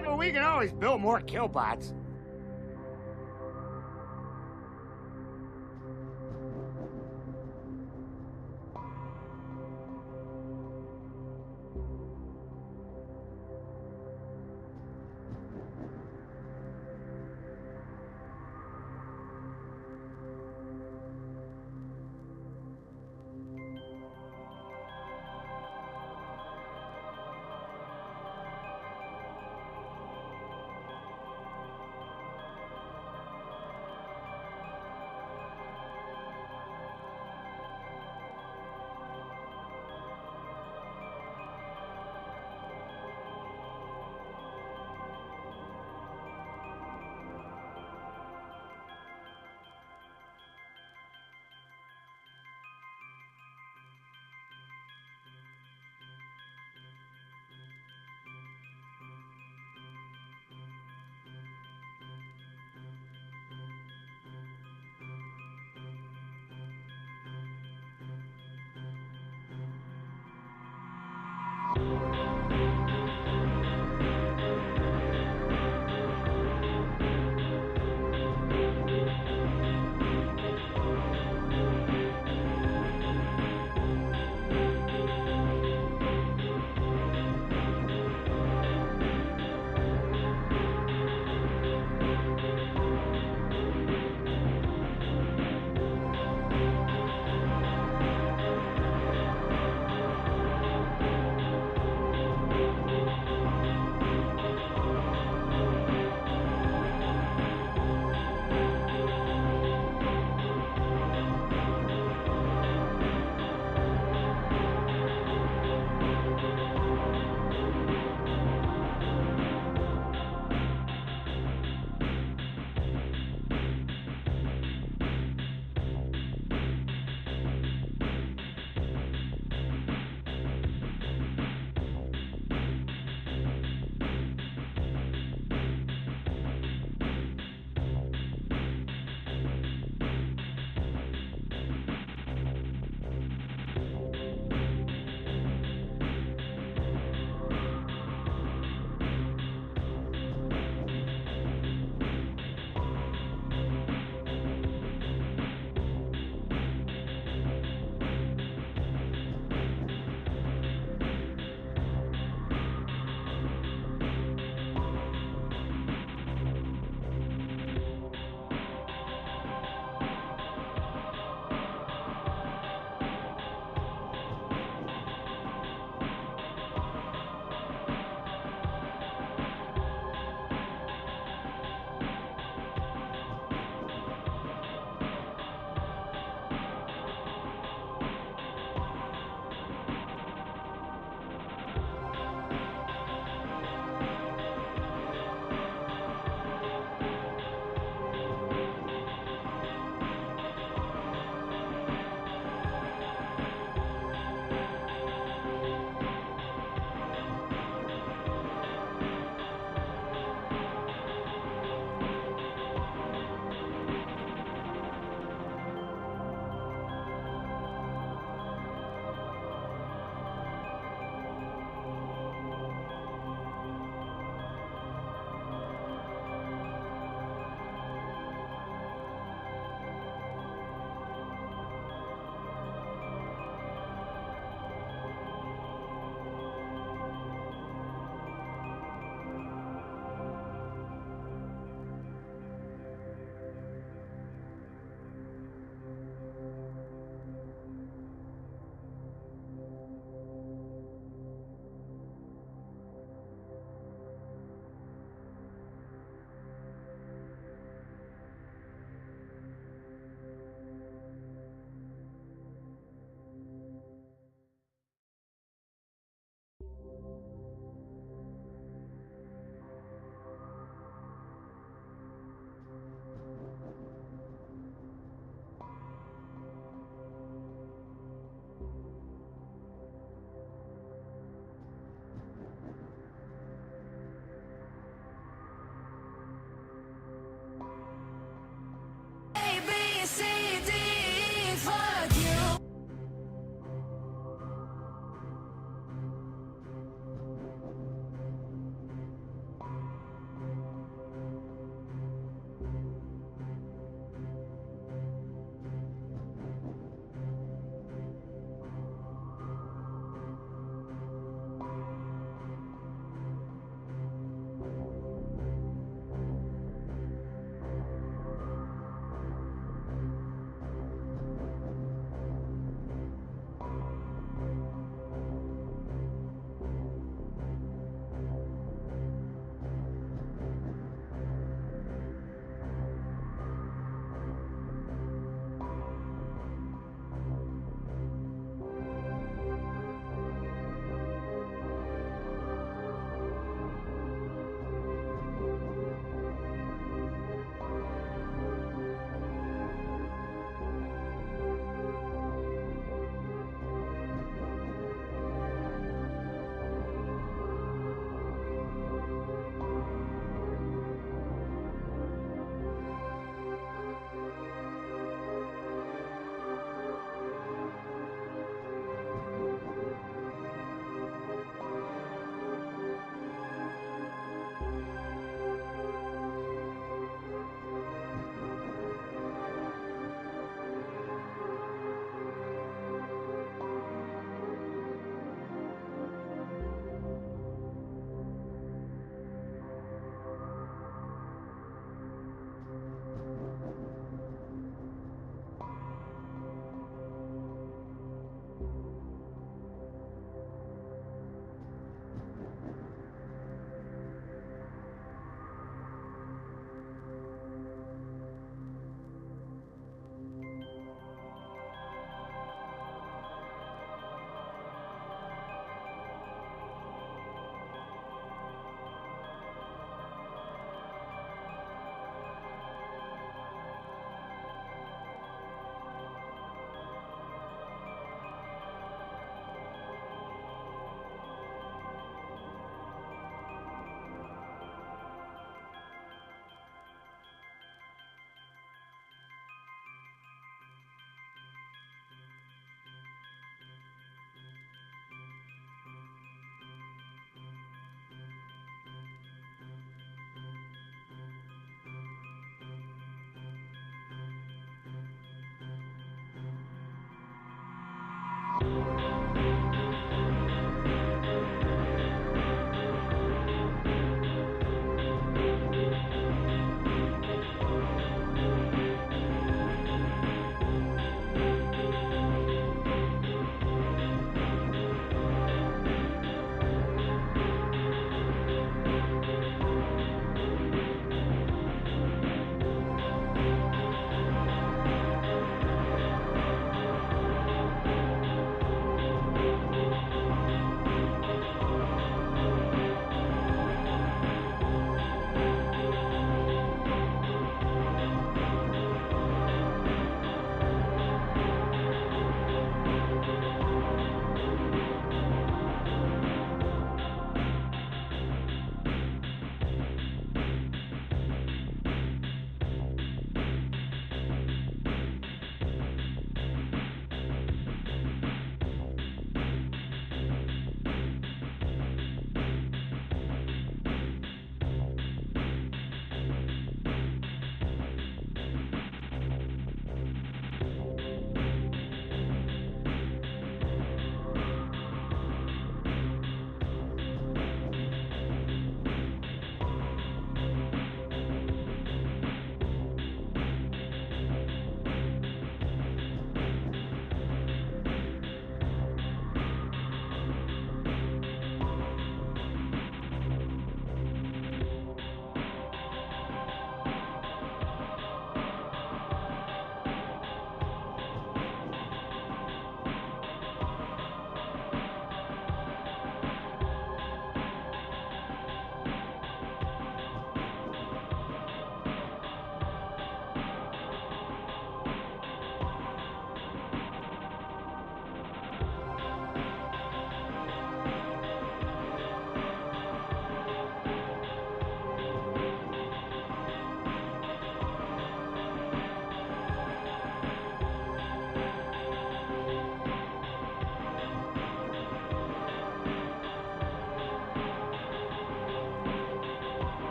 Yeah, but we can always build more killbots.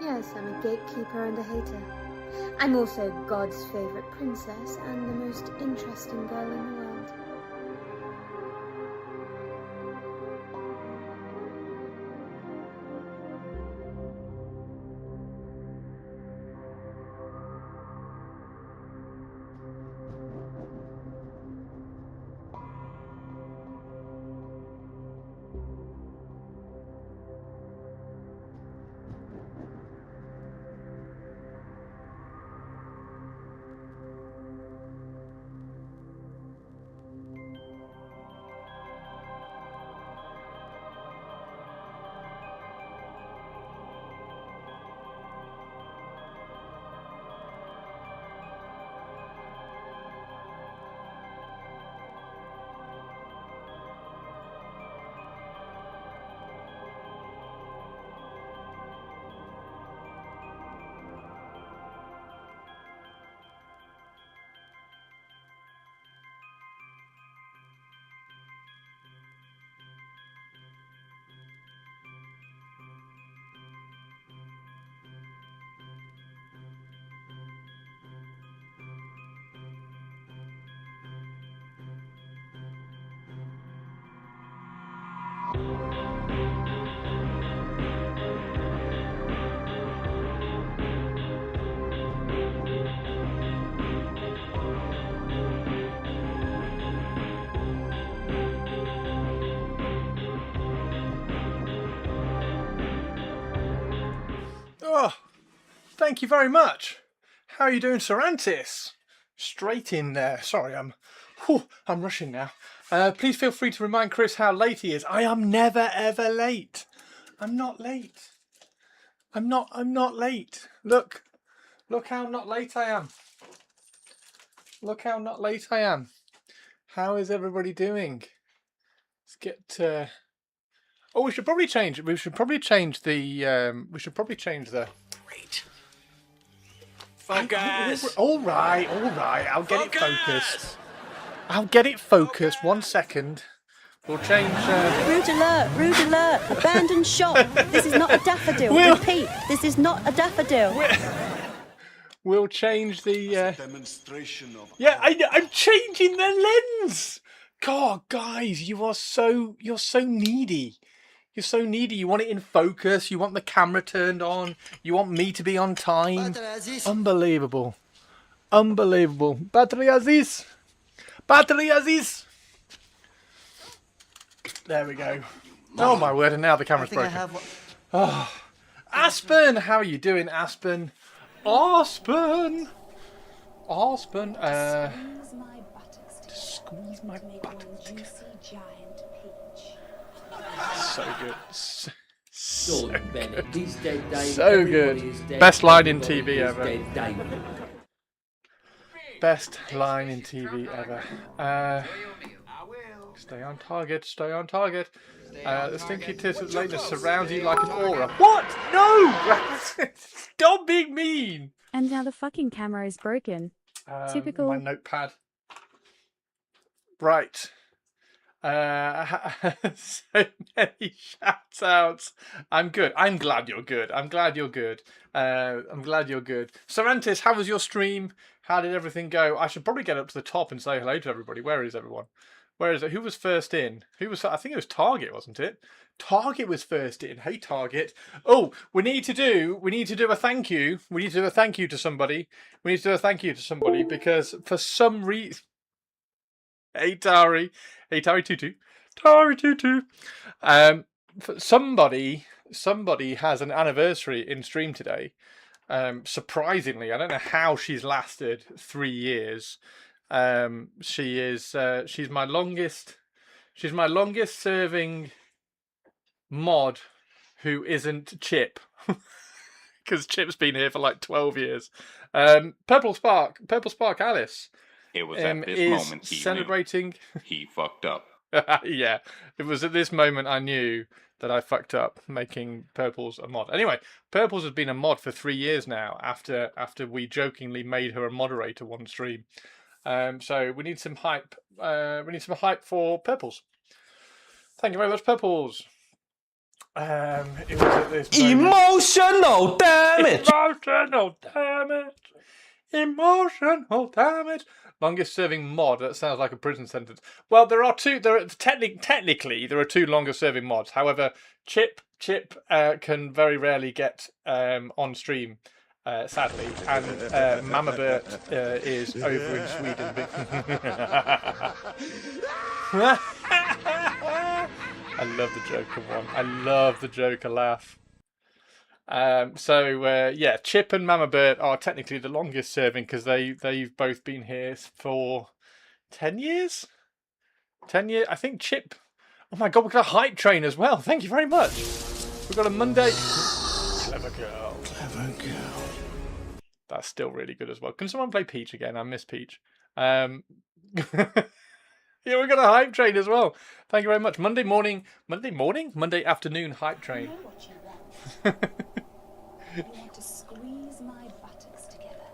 Yes, I'm a gatekeeper and a hater. I'm also God's favourite princess and the most interesting girl in the world. Oh, thank you very much. How are you doing, Sarantis? Straight in there. Sorry, I'm rushing now. Please feel free to remind Chris how late he is. I am never ever late. I'm not late. I'm not late. Look how not late I am. Look how not late I am. How is everybody doing? Let's get. Oh, we should probably change. We should probably change the. We should probably change the. Great. Focus. All right. I'll get it focused. I'll get it focused. 1 second. We'll change. Rude alert! Rude alert! Abandoned shop! This is not a daffodil. Repeat, this is not a daffodil. We'll change the. Demonstration of. Yeah, I'm changing the lens. God, guys, you're so needy. You're so needy. You want it in focus. You want the camera turned on. You want me to be on time. Unbelievable. Battery Aziz. There we go. Oh my word! And now the camera's broken. Oh, Aspen, how are you doing, Aspen? Aspen. Squeeze my buttocks. So good. So good. So good. Best line in TV ever. Best line in TV ever. Stay on target. The stinky tis of lateness surrounds you like an aura. What? No! Stop being mean! And now the fucking camera is broken. Typical. My notepad. Right. So many shout outs. I'm good. I'm glad you're good. Sarantis, how was your stream? How did everything go? I should probably get up to the top and say hello to everybody. Where is everyone? Where is it? Who was first in? I think it was Target, wasn't it? Target was first in. Hey, Target. Oh, we need to do a thank you. We need to do a thank you to somebody. Because for some reason. Hey, Tari. Hey, Tari Tutu. Somebody has an anniversary in stream today. Surprisingly, I don't know how she's lasted 3 years. She's my longest serving mod who isn't Chip. Because Chip's been here for like 12 years. Purple Spark Alice. It was at this moment he celebrating. Knew. He fucked up. Yeah, it was at this moment I knew that I fucked up making Purples a mod. Anyway, Purples has been a mod for 3 years now. After we jokingly made her a moderator one stream. So we need some hype. We need some hype for Purples. Thank you very much, Purples. It was at this moment. Emotional damage. Emotional damage. Emotional damage. Longest serving mod. That sounds like a prison sentence. Well, there are two. Technically there are two longer serving mods. However, Chip can very rarely get on stream. Sadly, and Mama Bert is over in Sweden. I love the Joker one. I love the Joker laugh. Yeah, Chip and Mama Bert are technically the longest serving because they've both been here for 10 years. 10 years. I think Chip. Oh my God, we've got a hype train as well. Thank you very much. We've got a Monday. Clever girl. Clever girl. That's still really good as well. Can someone play Peach again? I miss Peach. Yeah, we've got a hype train as well. Thank you very much. Monday afternoon hype train. You know what you want. You want to squeeze my buttocks together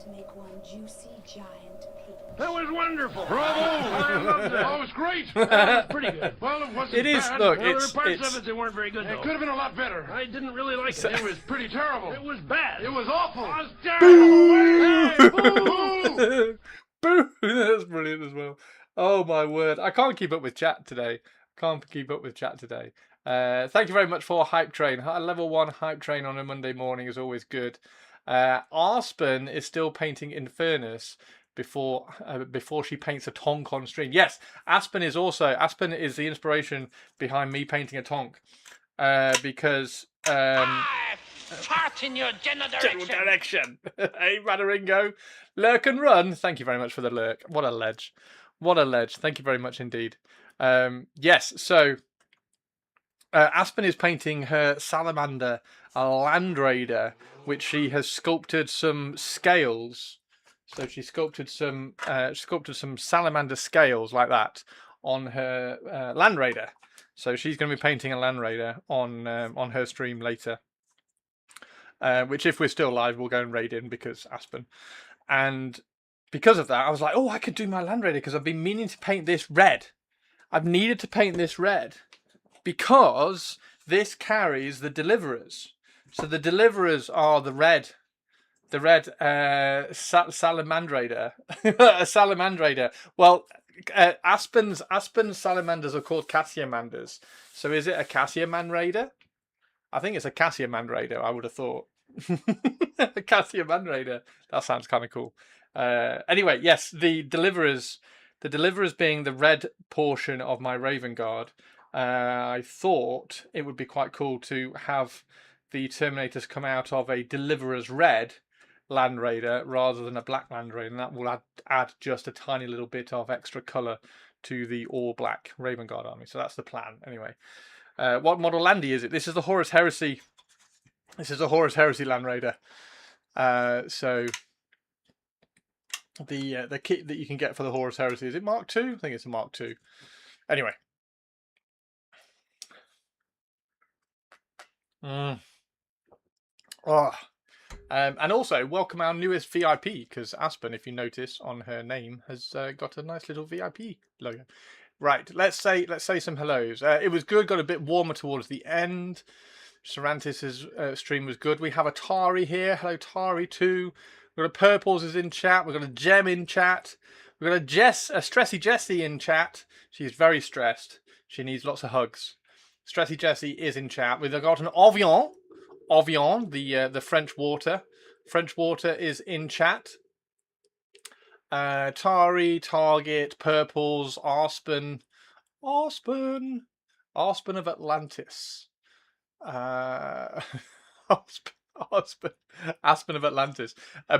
to make one juicy giant pea. That was wonderful. Bravo! I loved it. Oh, it was great. That was pretty good. Well, it wasn't It is. bad. Look, well, there it's were parts of it that weren't very good, though. It could have been a lot better. I didn't really like it. It was pretty terrible. It was bad. It was awful. It was terrible. Hey, boo! Boo! That's brilliant as well. Oh my word! I can't keep up with chat today. Thank you very much for hype train. Level 1 hype train on a Monday morning is always good. Aspen is still painting Infernus before she paints a Tonk on stream. Yes, Aspen is the inspiration behind me painting a Tonk because Fart in your general direction. Hey, Radaringo. Lurk and run. Thank you very much for the lurk. What a ledge. Thank you very much indeed. Yes, so Aspen is painting her salamander, a Land Raider, which she has sculpted some scales. So she sculpted some salamander scales like that on her Land Raider. So she's going to be painting a Land Raider on her stream later. Which, if we're still live, we'll go and raid in because Aspen. And because of that, I was like, oh, I could do my Land Raider because I've been meaning to paint this red. I've needed to paint this red because this carries the Deliverers. So the Deliverers are the red Salamandrader. A Salamandrader. Well, Aspen's salamanders are called Cassiamanders. So is it a Cassiaman Raider? I think it's a Cassiaman Raider, I would have thought. A Cassiaman Raider. That sounds kind of cool. Anyway, yes, the Deliverers being the red portion of my Raven Guard, I thought it would be quite cool to have the Terminators come out of a Deliverers red Land Raider rather than a black Land Raider, and that will add just a tiny little bit of extra colour to the all-black Raven Guard army. So that's the plan, anyway. What model Landie is it? This is the Horus Heresy. This is a Horus Heresy Land Raider. So the kit that you can get for the Horus Heresy, is it Mark II? I think it's a Mark II. Anyway. And also welcome our newest VIP, because Aspen, if you notice on her name, has got a nice little VIP logo. Right, let's say some hellos. It was good, got a bit warmer towards the end. Cervantes' stream was good. We have a Tari here. Hello, Tari too. We've got a Purples is in chat. We've got a Gem in chat. We've got a Stressy Jessie in chat. She's very stressed. She needs lots of hugs. Stressy Jessie is in chat. We've got an Ovion, the French Water. French Water is in chat. Tari, Target, Purples, Aspen of Atlantis. Aspen of Atlantis.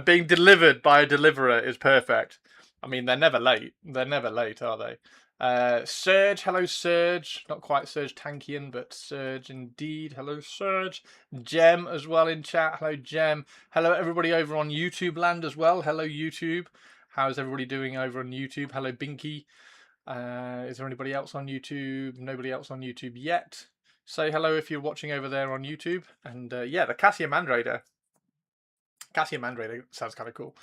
Being delivered by a deliverer is perfect. I mean, they're never late. They're never late, are they? Surge, hello Surge. Not quite Surge Tankian, but Surge indeed. Hello Surge. Gem as well in chat. Hello Gem. Hello everybody over on YouTube land as well. Hello YouTube. How's everybody doing over on YouTube? Hello Binky. Is there anybody else on YouTube? Nobody else on YouTube yet. Say hello if you're watching over there on YouTube. And yeah, the Cassiaman Raider. Cassiaman Raider sounds kind of cool.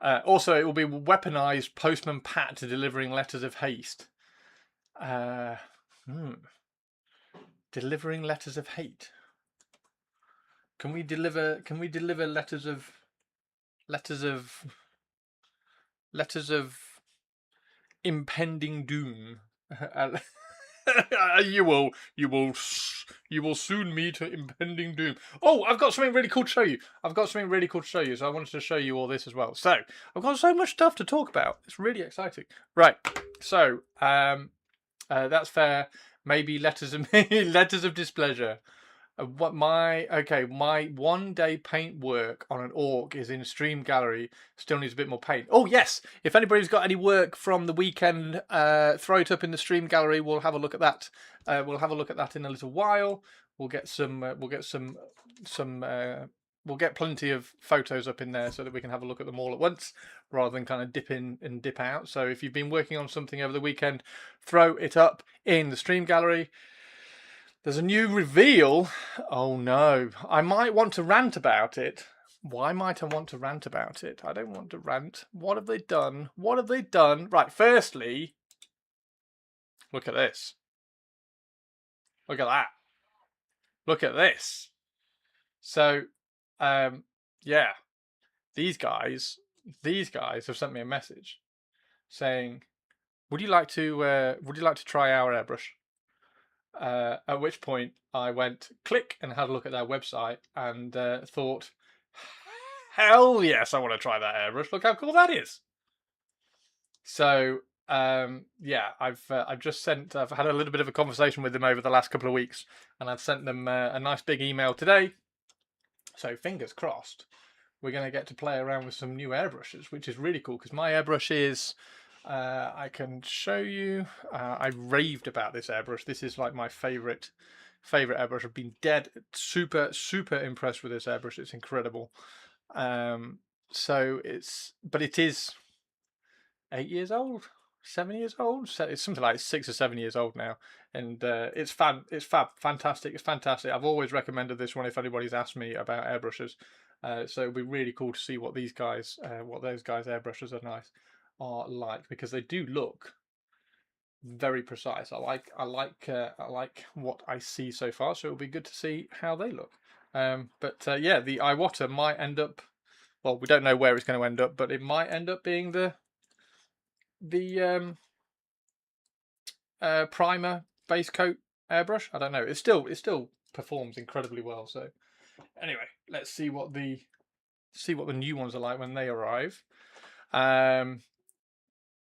Also, it will be weaponized Postman Pat delivering letters of haste. Delivering letters of hate. Can we deliver letters of impending doom? You will soon meet impending doom. Oh, I've got something really cool to show you. So I wanted to show you all this as well. So I've got so much stuff to talk about. It's really exciting. Right. So that's fair. Maybe letters of displeasure. My 1 day paint work on an orc is in Stream Gallery. Still needs a bit more paint. Oh yes, if anybody's got any work from the weekend, throw it up in the Stream Gallery. We'll have a look at that. We'll have a look at that in a little while. We'll get plenty of photos up in there so that we can have a look at them all at once, rather than kind of dip in and dip out. So if you've been working on something over the weekend, throw it up in the Stream Gallery. There's a new reveal. Oh no. I might want to rant about it. Why might I want to rant about it? I don't want to rant. What have they done? What have they done? Right, firstly, look at this. Look at that. Look at this. So, yeah. These guys have sent me a message saying, would you like to try our airbrush? At which point I went click and had a look at their website and thought, hell yes, I want to try that airbrush. Look how cool that is. So yeah, I've had a little bit of a conversation with them over the last couple of weeks, and I've sent them a nice big email today. So fingers crossed, we're going to get to play around with some new airbrushes, which is really cool because my airbrush is. I can show you. I raved about this airbrush. This is like my favorite airbrush. I've been super impressed with this airbrush. It's incredible. So it is 8 years old, 7 years old. So it's something like 6 or 7 years old now, and it's fantastic. It's fantastic. I've always recommended this one if anybody's asked me about airbrushes. So it'll be really cool to see what those guys' airbrushes are like, because they do look very precise. I like what I see so far, so it'll be good to see how they look. But yeah, the Iwata might end up, well, we don't know where it's going to end up, but it might end up being the primer base coat airbrush. I don't know. It still performs incredibly well. So anyway, let's see what the new ones are like when they arrive.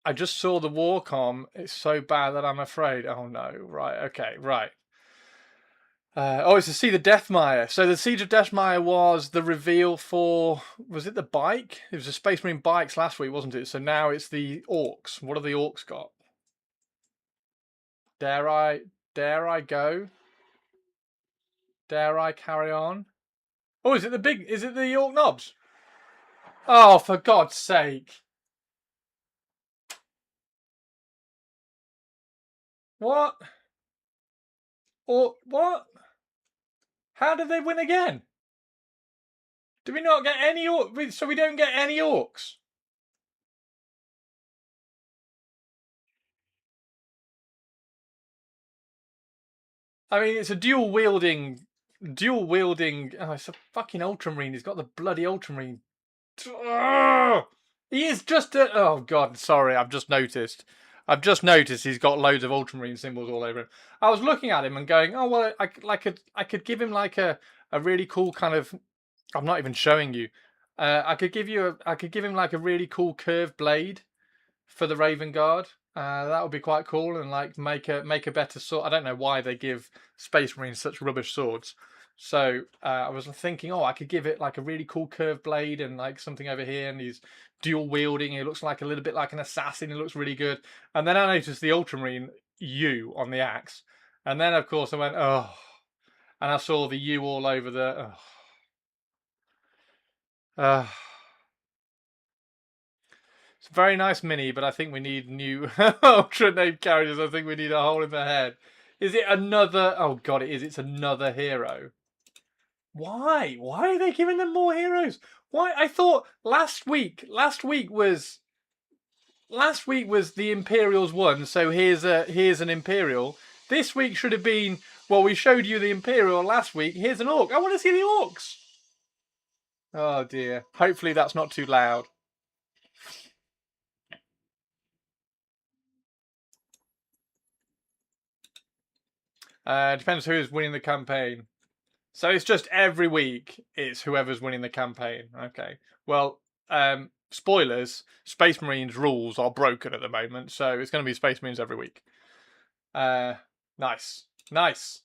I just saw the Warcom. It's so bad that I'm afraid. Oh no! Right. Okay. Right. Oh, it's to see the Deathmire. So the Siege of Deathmire was the reveal for, was it the bike? It was the Space Marine bikes last week, wasn't it? So now it's the orcs. What have the orcs got? Dare I go? Dare I carry on? Oh, is it the orc knobs? Oh, for God's sake. What? Or what? How did they win again? Do we not get any orcs? So we don't get any orcs? I mean, it's a dual wielding. Oh, it's a fucking Ultramarine. He's got the bloody Ultramarine. He is just a. Oh God, sorry. I've just noticed he's got loads of Ultramarine symbols all over him. I was looking at him and going, oh well, I could give him like a really cool kind of. I'm not even showing you. I could give him like a really cool curved blade for the Raven Guard. That would be quite cool, and like make a better sword. I don't know why they give Space Marines such rubbish swords. So I was thinking, oh, I could give it like a really cool curved blade and like something over here, and he's dual wielding. He looks like a little bit like an assassin. He looks really good. And then I noticed the Ultramarine U on the axe, and then of course I went, oh, and I saw the U all over the. It's a very nice mini, but I think we need new Ultra named characters. I think we need a hole in the head. Is it another? Oh God, it is. It's another hero. Why? Why are they giving them more heroes? Why? I thought last week was the Imperials won, so here's an Imperial. This week should have been Well, we showed you the Imperial last week. Here's an orc. I want to see the orcs. Oh dear. Hopefully that's not too loud. Depends who is winning the campaign. So it's just every week it's whoever's winning the campaign. Okay. Well, spoilers, Space Marines rules are broken at the moment, so it's going to be Space Marines every week. Nice. Nice.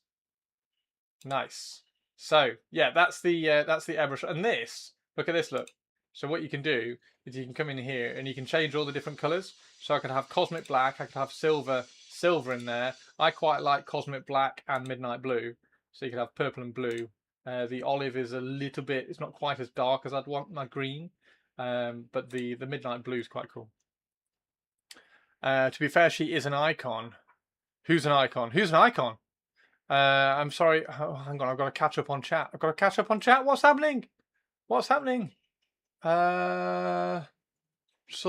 Nice. So, yeah, that's the airbrush. And this, look at this, look. So what you can do is you can come in here and you can change all the different colours. So I could have cosmic black, I could have silver in there. I quite like cosmic black and midnight blue. So you could have purple and blue. The olive is a little bit, it's not quite as dark as I'd want my green. But the midnight blue is quite cool. To be fair, she is an icon. Who's an icon? Who's an icon? I'm sorry. Oh, hang on, I've got to catch up on chat. I've got to catch up on chat. What's happening? What's happening? Saw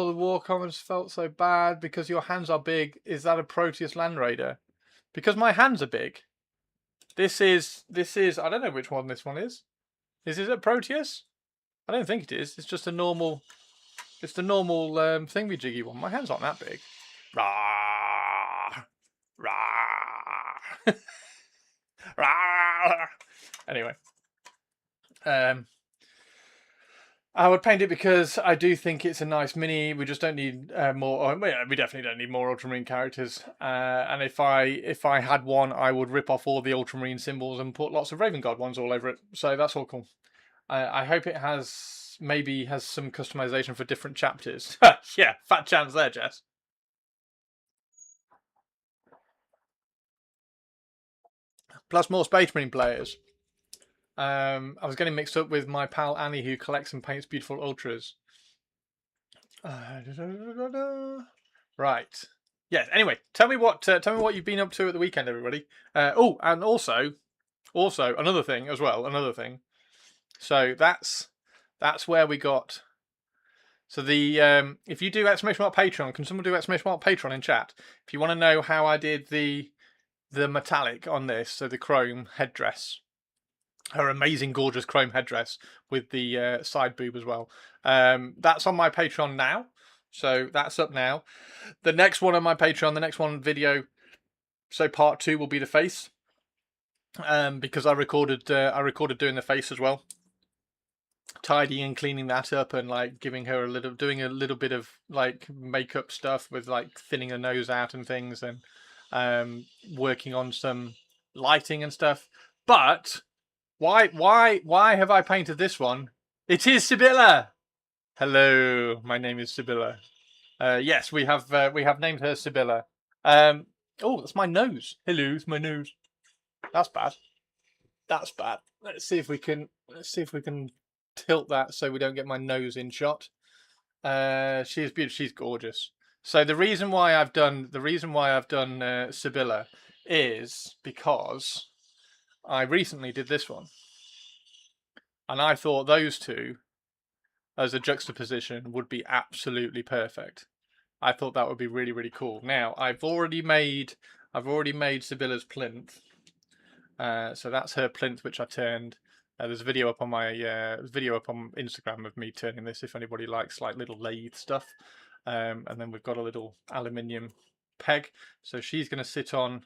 the war comments, felt so bad because your hands are big. Is that a Proteus Land Raider? Because my hands are big. This is. I don't know which one this one is. Is it a Proteus? I don't think it is. It's just a normal. It's the normal thingy-jiggy one. My hands aren't that big. Rah, rah. Anyway, I would paint it because I do think it's a nice mini. We just don't need more. We definitely don't need more Ultramarine characters. And if I had one, I would rip off all the Ultramarine symbols and put lots of Raven God ones all over it. So that's all cool. I hope it maybe has some customization for different chapters. Yeah, fat chance there, Jess. Plus more Space Marine players. I was getting mixed up with my pal Annie, who collects and paints beautiful ultras. Right. Yes. Anyway, tell me what you've been up to at the weekend, everybody. Oh, and also another thing as well. Another thing. So that's where we got. So the if you do exclamation mark Patreon, can someone do exclamation mark Patreon in chat? If you want to know how I did the metallic on this, so the chrome headdress, her amazing gorgeous chrome headdress with the side boob as well. That's on my Patreon now, so that's up now. The next one on my Patreon, the next one video, so part 2 will be the face, because I recorded doing the face as well, tidying and cleaning that up and like giving her doing a little bit of like makeup stuff with like thinning her nose out and things, and working on some lighting and stuff. But why have I painted this one? It is Sibylla. Hello, my name is Sibylla. Yes, we have named her Sibylla. Oh, that's my nose. Hello, it's my nose. That's bad. That's bad. Let's see if we can tilt that so we don't get my nose in shot. She is beautiful. She's gorgeous. So the reason why I've done Sibylla is because I recently did this one, and I thought those two as a juxtaposition would be absolutely perfect. I thought that would be really, really cool. Now I've already made Sibylla's plinth. So that's her plinth, which I turned. There's a video up on my Instagram of me turning this, if anybody likes like little lathe stuff. And then we've got a little aluminium peg, so she's going to sit on.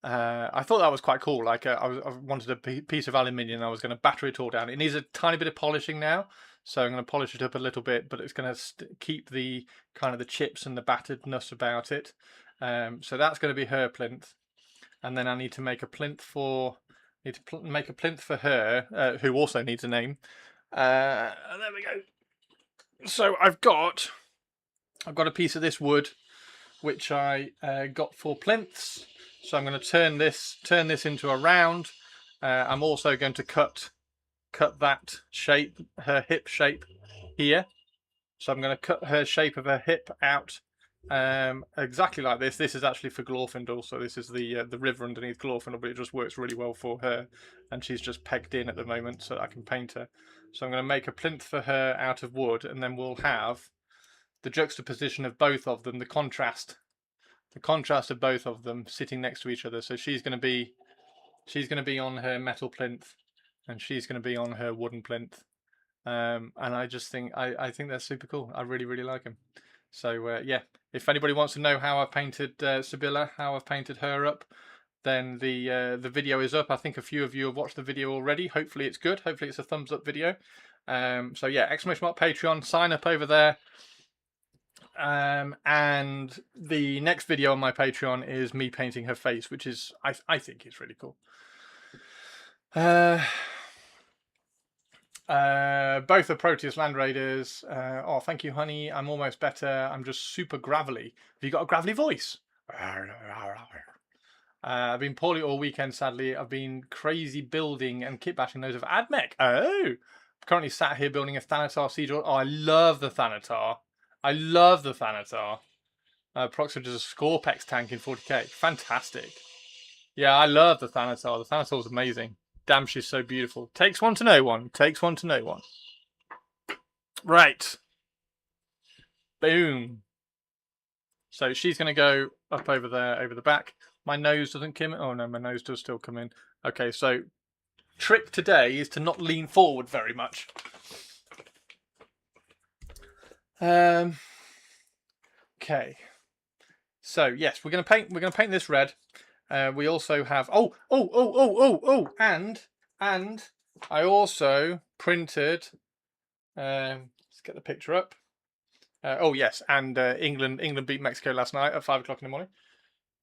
I thought that was quite cool. Like I wanted a piece of aluminium. I was going to batter it all down. It needs a tiny bit of polishing now, so I'm going to polish it up a little bit, but it's going to keep the kind of the chips and the batteredness about it. So that's going to be her plinth, and then I need to make a plinth for. Make a plinth for her, who also needs a name. There we go. So I've got a piece of this wood, which I got for plinths. So I'm going to turn this into a round. I'm also going to cut that shape, her hip shape here. So I'm going to cut her shape of her hip out exactly like this. This is actually for Glorfindel, so this is the river underneath Glorfindel, but it just works really well for her, and she's just pegged in at the moment, so I can paint her. So I'm going to make a plinth for her out of wood, and then we'll have the juxtaposition of both of them, the contrast of both of them sitting next to each other. So she's going to be She's going to be on her metal plinth, and she's going to be on her wooden plinth. And I just think I think they're super cool. I really, really like them. So yeah, if anybody wants to know how I've painted Sibylla, how I've painted her up, then the video is up. I think a few of you have watched the video already. Hopefully it's good. Hopefully it's a thumbs up video. So yeah, exclamation mark Patreon, sign up over there. And the next video on my Patreon is me painting her face, which is I think is really cool. Both are Proteus Land Raiders. Oh, thank you, honey. I'm almost better. I'm just super gravelly. Have you got a gravelly voice? I've been poorly all weekend, sadly. I've been crazy building and kit bashing those of AdMech. Oh! Currently sat here building a Thanatar Siege. Oh, I love the Thanatar. I love the Thanatar. Proxima does a Scorpex tank in 40k. Fantastic. Yeah, I love the Thanatar. The Thanatar is amazing. Damn, she's so beautiful. Takes one to know one. Takes one to know one. Right. Boom. So she's going to go up over there, over the back. My nose doesn't come in. Oh, no, my nose does still come in. Okay, so trick today is to not lean forward very much. Okay. So, yes, we're going to paint this red. We also have and I also printed let's get the picture up. Oh yes, and England beat Mexico last night at 5 o'clock in the morning.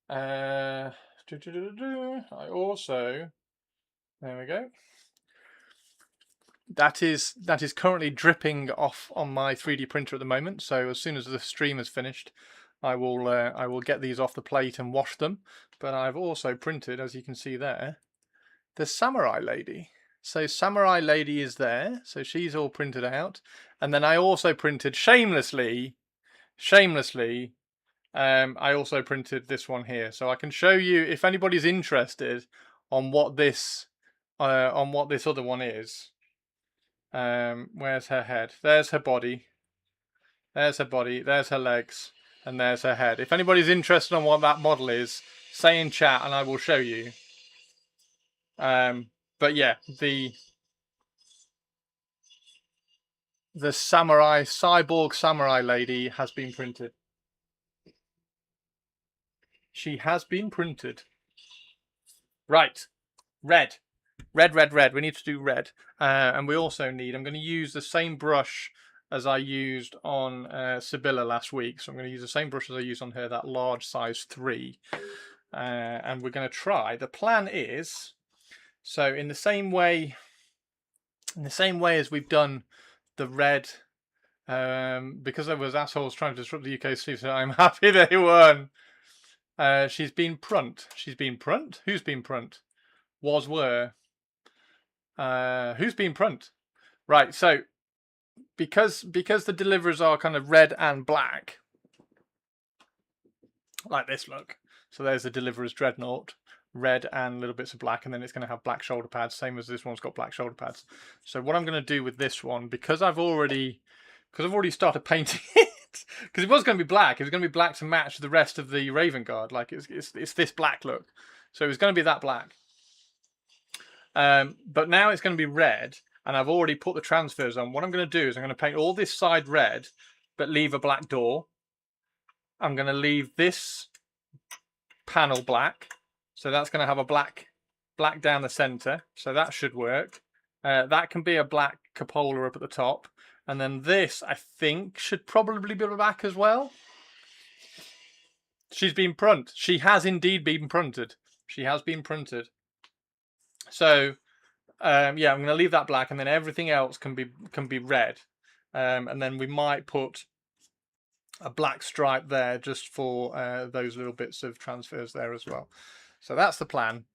I also, there we go. That is currently dripping off on my 3D printer at the moment. So as soon as the stream is finished, I will get these off the plate and wash them. But I've also printed, as you can see there, the Samurai Lady. So Samurai Lady is there. So she's all printed out. And then I also printed shamelessly, I also printed this one here. So I can show you if anybody's interested on what this other one is. Where's her head? There's her body. There's her body. There's her legs. And there's her head. If anybody's interested on what that model is, say in chat and I will show you. But yeah, the cyborg samurai lady has been printed. She has been printed. Right. Red. Red. We need to do red. And we also need, I'm going to use the same brush as I used on Sibylla last week. So I'm going to use the same brush as I used on her, that large size 3. And we're going to try. The plan is, so in the same way as we've done the red, because there was assholes trying to disrupt the UK sleep, so I'm happy they won. She's been prunt. She's been prunt? Who's been prunt? Were. Who's been prunt? Right, so because the deliverers are kind of red and black, like this look. So there's the deliverer's dreadnought, red and little bits of black, and then it's going to have black shoulder pads, same as this one's got black shoulder pads. So what I'm going to do with this one, because I've already started painting it, because it was going to be black. It was going to be black to match the rest of the Raven Guard. Like it's this black look. So it was going to be that black. But now it's going to be red, and I've already put the transfers on. What I'm going to do is I'm going to paint all this side red, but leave a black door. I'm going to leave this panel black, so that's going to have a black down the center, so that should work. That can be a black cupola up at the top, and then this I think should probably be black as well. She's been prunt. She has indeed been prunted. She has been prunted. So yeah, I'm going to leave that black, and then everything else can be red, and then we might put a black stripe there just for those little bits of transfers there as well. So that's the plan,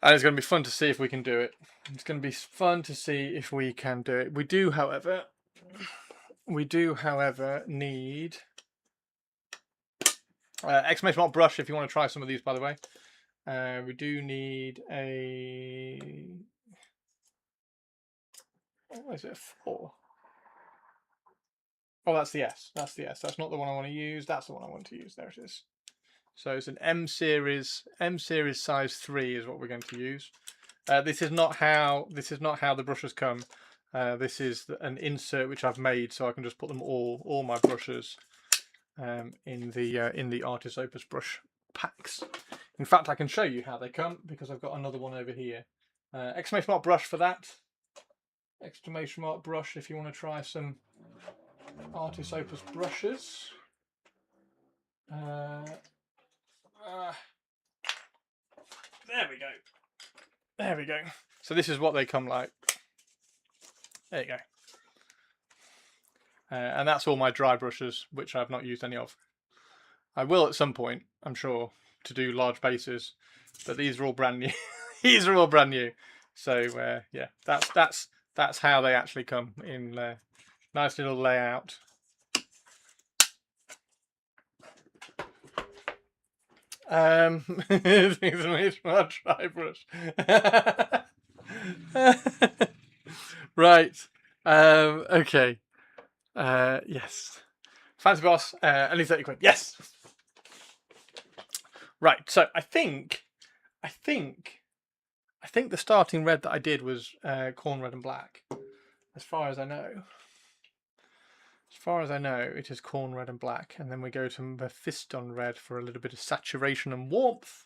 and it's going to be fun to see if we can do it. It's going to be fun to see if we can do it. We do, however, need exclamation mark brush if you want to try some of these, by the way. We do need a, what is it, 4? Oh, that's the S. That's the S. That's not the one I want to use. That's the one I want to use. There it is. So it's an M series size 3 is what we're going to use. This is not how the brushes come. This is an insert which I've made, so I can just put them all my brushes in the Artist Opus brush packs. In fact, I can show you how they come because I've got another one over here. Exclamation mark brush for that. Exclamation mark brush if you want to try some Artist Opus brushes. There we go. There we go. So this is what they come like. There you go. And that's all my dry brushes, which I've not used any of. I will at some point, I'm sure, to do large bases, but these are all brand new. These are all brand new. So yeah, that's how they actually come in. Nice little layout. Smart dry brush. Right. Okay. Yes. Fancy Boss. Only 30 quid. Yes. Right. So I think the starting red that I did was corn red and black. As far as I know. As far as I know, it is corn red and black, and then we go to Mephiston red for a little bit of saturation and warmth,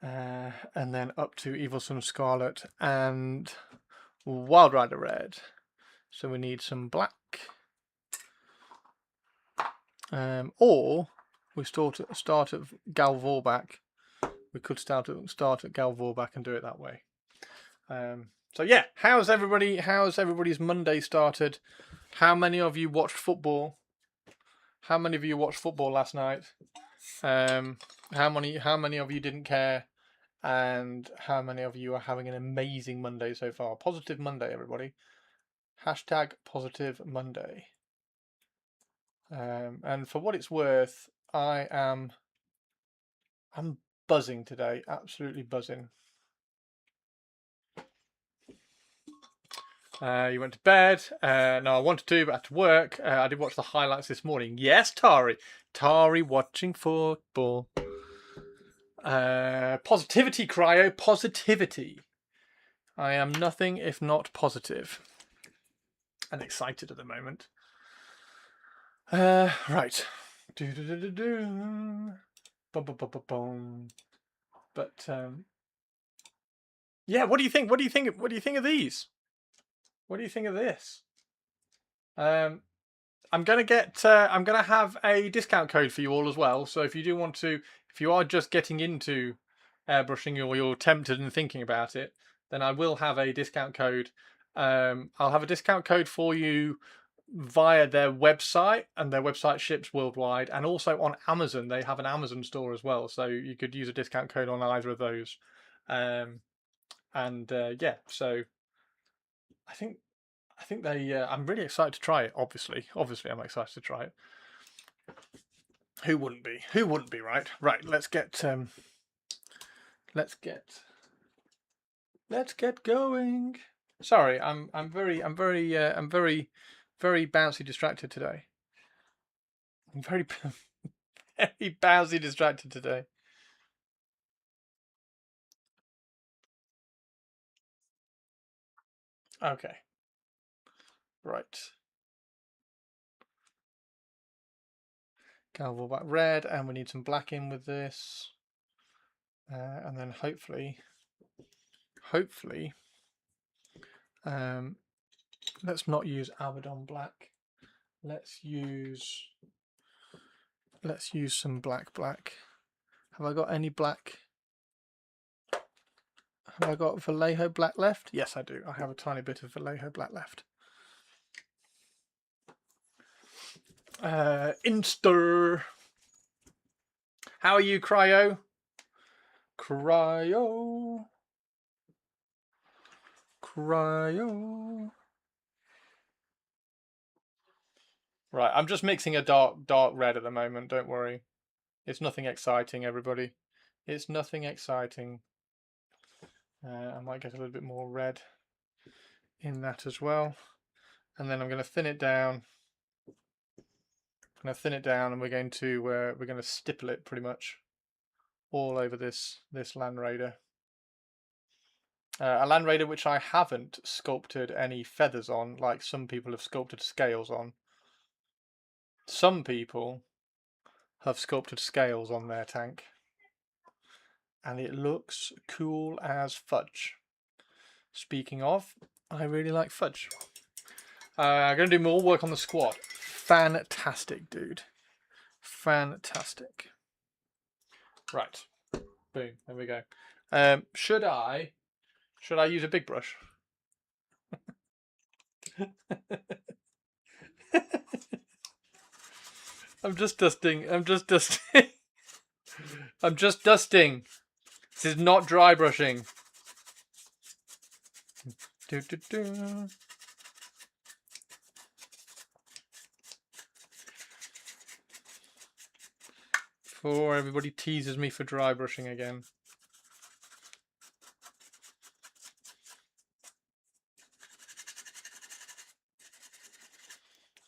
and then up to Evil Sun Scarlet and Wild Rider red. So we need some black, or we start at Gal Vorbak. We could start at Gal Vorbak and do it that way. So yeah, how's everybody's Monday started? How many of you watched football? How many of you watched football last night? How many of you didn't care? And how many of you are having an amazing Monday so far? Positive Monday, everybody. Hashtag positive Monday. And for what it's worth, I'm buzzing today. Absolutely buzzing. You went to bed. No, I wanted to, but I had to work. I did watch the highlights this morning. Yes, Tari. Tari watching football. Positivity, Cryo. Positivity. I am nothing if not positive. And excited at the moment. Right. But yeah, what do you think? What do you think of these? What do you think of this? I'm gonna have a discount code for you all as well. So if you do want to, if you are just getting into airbrushing or you're tempted and thinking about it, then I will have a discount code. I'll have a discount code for you via their website, and their website ships worldwide, and also on Amazon. They have an Amazon store as well, so you could use a discount code on either of those. Yeah, so I think they. I'm really excited to try it. Obviously, I'm excited to try it. Who wouldn't be? Who wouldn't be, right? Right. Let's get going. Sorry, I'm very bouncy distracted today. I'm very very bouncy distracted today. Okay. Right. Galvo back red, and we need some black in with this. And then hopefully, let's not use Abaddon black. Let's use some black. Have I got any black? Have I got Vallejo black left? Yes, I do. I have a tiny bit of Vallejo black left. Insta. How are you, Cryo? Cryo. Right, I'm just mixing a dark red at the moment. Don't worry. It's nothing exciting, everybody. It's nothing exciting. I might get a little bit more red in that as well. And then I'm going to thin it down going to thin it down, and we're going to stipple it pretty much all over this Land Raider. A Land Raider which I haven't sculpted any feathers on, like some people have sculpted scales on. Some people have sculpted scales on their tank, and it looks cool as fudge. Speaking of, I really like fudge. I'm going to do more work on the squad. Fantastic, dude. Fantastic. Right. Boom. There we go. Should I use a big brush? I'm just dusting. I'm just dusting. I'm just dusting. This is not dry brushing. Do, do, do. Before everybody teases me for dry brushing again.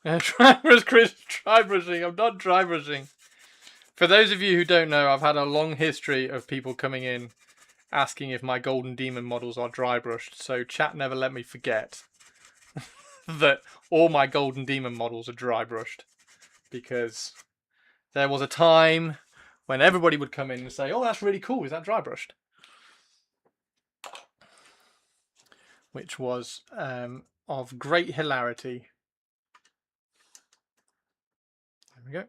Dry brushing. I'm not dry brushing. For those of you who don't know, I've had a long history of people coming in asking if my Golden Demon models are dry brushed. So chat never let me forget that all my Golden Demon models are dry brushed, because there was a time when everybody would come in and say, "Oh, that's really cool. Is that dry brushed?" Which was of great hilarity. There we go.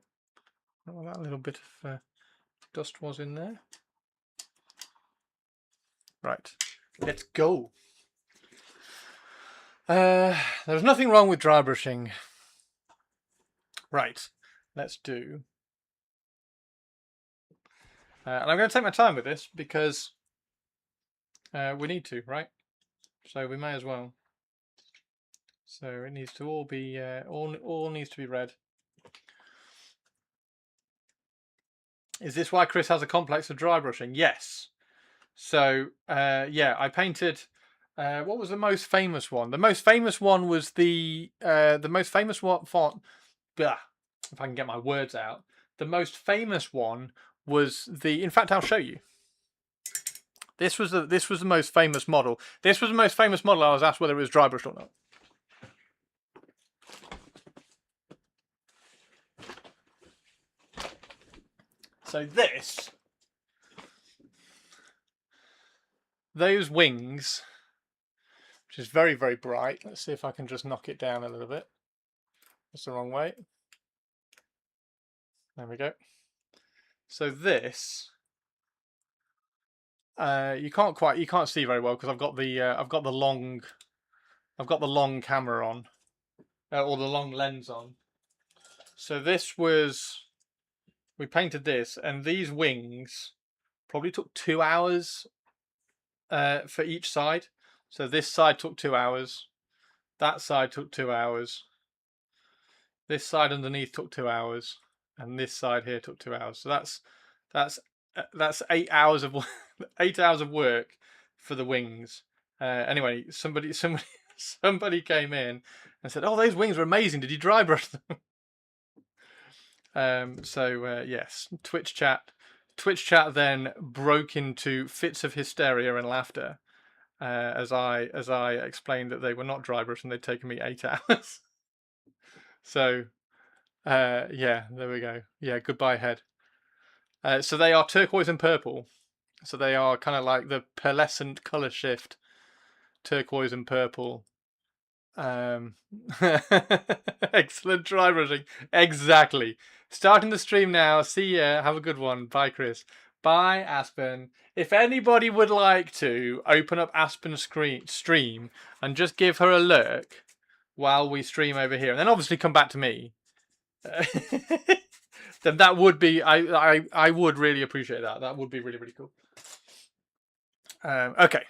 Oh, that little bit of dust was in there. Right, let's go. There's nothing wrong with dry brushing. Right, let's do. And I'm going to take my time with this because we need to, right? So we may as well. So it needs to all be all needs to be red. Is this why Chris has a complex of dry brushing? Yes. So yeah, I painted. What was the most famous one? The most famous one was the most famous one font. Blah, if I can get my words out. The most famous one was the. In fact, I'll show you. This was the most famous model. This was the most famous model. I was asked whether it was dry brushed or not. So those wings, which is very, very bright. Let's see if I can just knock it down a little bit. That's the wrong way. There we go. So this, you can't see very well because I've got the long camera on, or the long lens on. So this was, we painted this, and these wings probably took 2 hours for each side. So this side took 2 hours, that side took 2 hours, this side underneath took 2 hours, and this side here took 2 hours. So that's 8 hours of 8 hours of work for the wings. Anyway, somebody came in and said, "Oh, those wings are amazing. Did you dry brush them?" Yes, Twitch chat then broke into fits of hysteria and laughter as I explained that they were not dry brushed and they'd taken me 8 hours. So yeah, there we go. Yeah, goodbye head. So they are turquoise and purple. So they are kind of like the pearlescent color shift, turquoise and purple. Excellent dry brushing. Exactly. Starting the stream now. See ya. Have a good one. Bye, Chris. Bye, Aspen. If anybody would like to open up Aspen's stream and just give her a lurk while we stream over here, and then obviously come back to me, then that would be, I would really appreciate that. That would be really, really cool. Okay.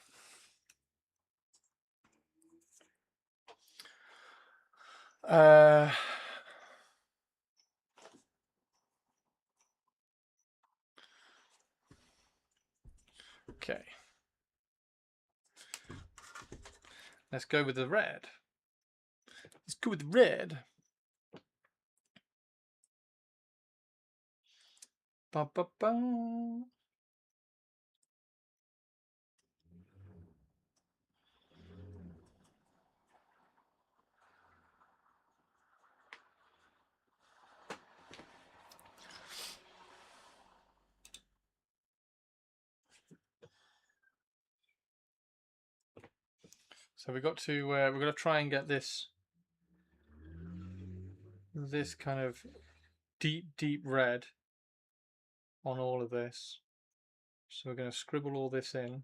Okay. Let's go with the red. Let's go with the red. Ba, ba, ba. So we've got to try and get this kind of deep red on all of this. So we're going to scribble all this in.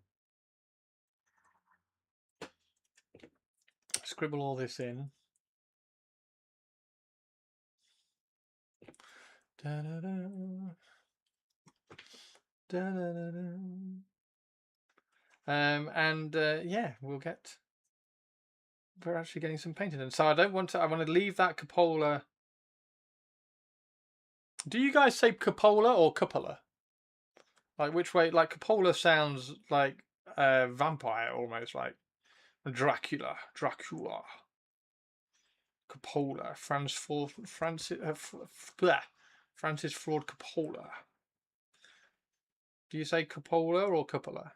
Scribble all this in. Da, da, da. Da, da, da, da. Yeah, we're actually getting some painting done. So I want to leave that cupola. Do you guys say cupola or cupola? Like which way? Like cupola sounds like vampire almost, like Dracula. Coppola, Francis Ford Coppola. Do you say Coppola or Coppola?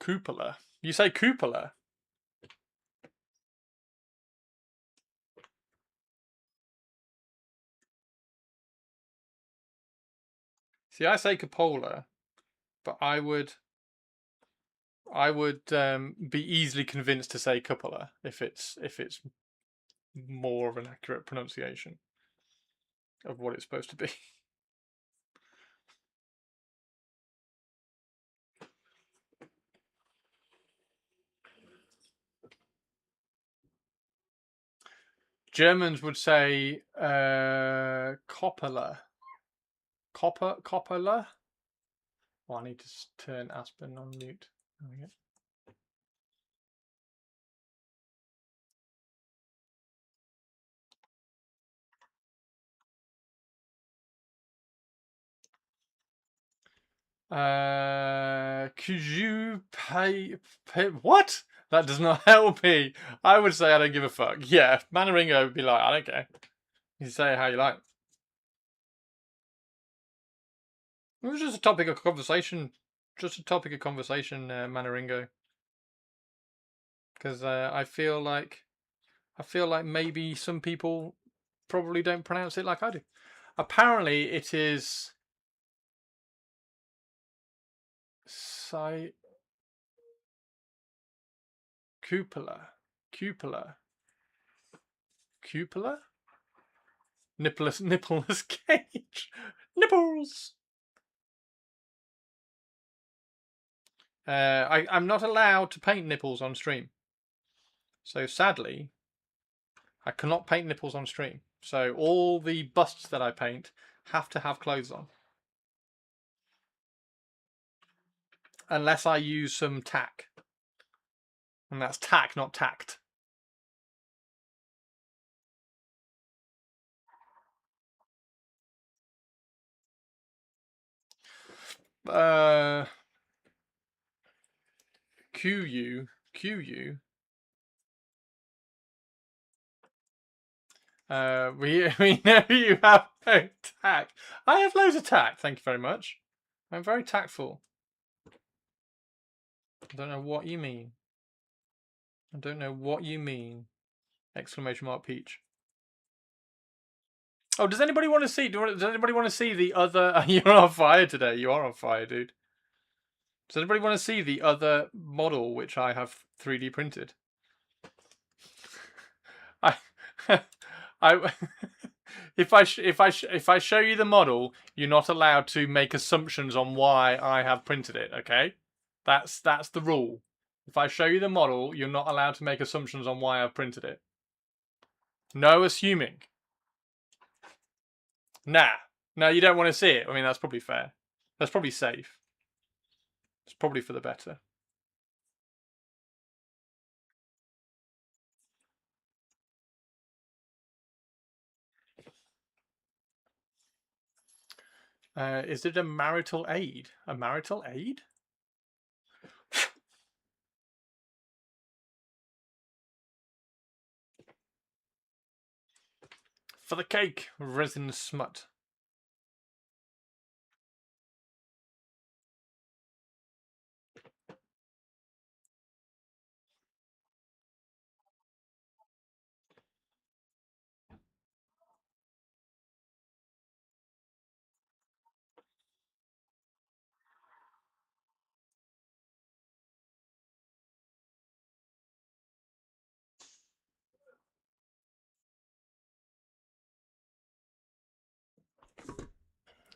Cupola. You say cupola. See, I say Coppola, but I would be easily convinced to say cupola if it's more of an accurate pronunciation of what it's supposed to be. Germans would say coppola. Coppola? Oh, I need to turn Aspen on mute. There we go. Could you pay what? That does not help me. I would say I don't give a fuck. Yeah, Manaringo would be like, I don't care. You say it how you like. It was just a topic of conversation. Just a topic of conversation, Manaringo. Because I feel like maybe some people probably don't pronounce it like I do. Apparently, it is cupola. Nippleless cage. Nipples. I'm not allowed to paint nipples on stream. So sadly, I cannot paint nipples on stream. So all the busts that I paint have to have clothes on. Unless I use some tack. And that's tack, not tact. QU. We know you have no tact. I have loads of tact, thank you very much. I'm very tactful. I don't know what you mean. Exclamation mark Peach. Oh, does anybody want to see? Does anybody want to see the other? You're on fire today. You are on fire, dude. Does anybody want to see the other model which I have 3D printed? If I show you the model, you're not allowed to make assumptions on why I have printed it. Okay, that's the rule. If I show you the model, you're not allowed to make assumptions on why I've printed it. No assuming. Nah. No, you don't want to see it. I mean, that's probably fair. That's probably safe. It's probably for the better. Is it a marital aid? A marital aid? For the cake, resin smut.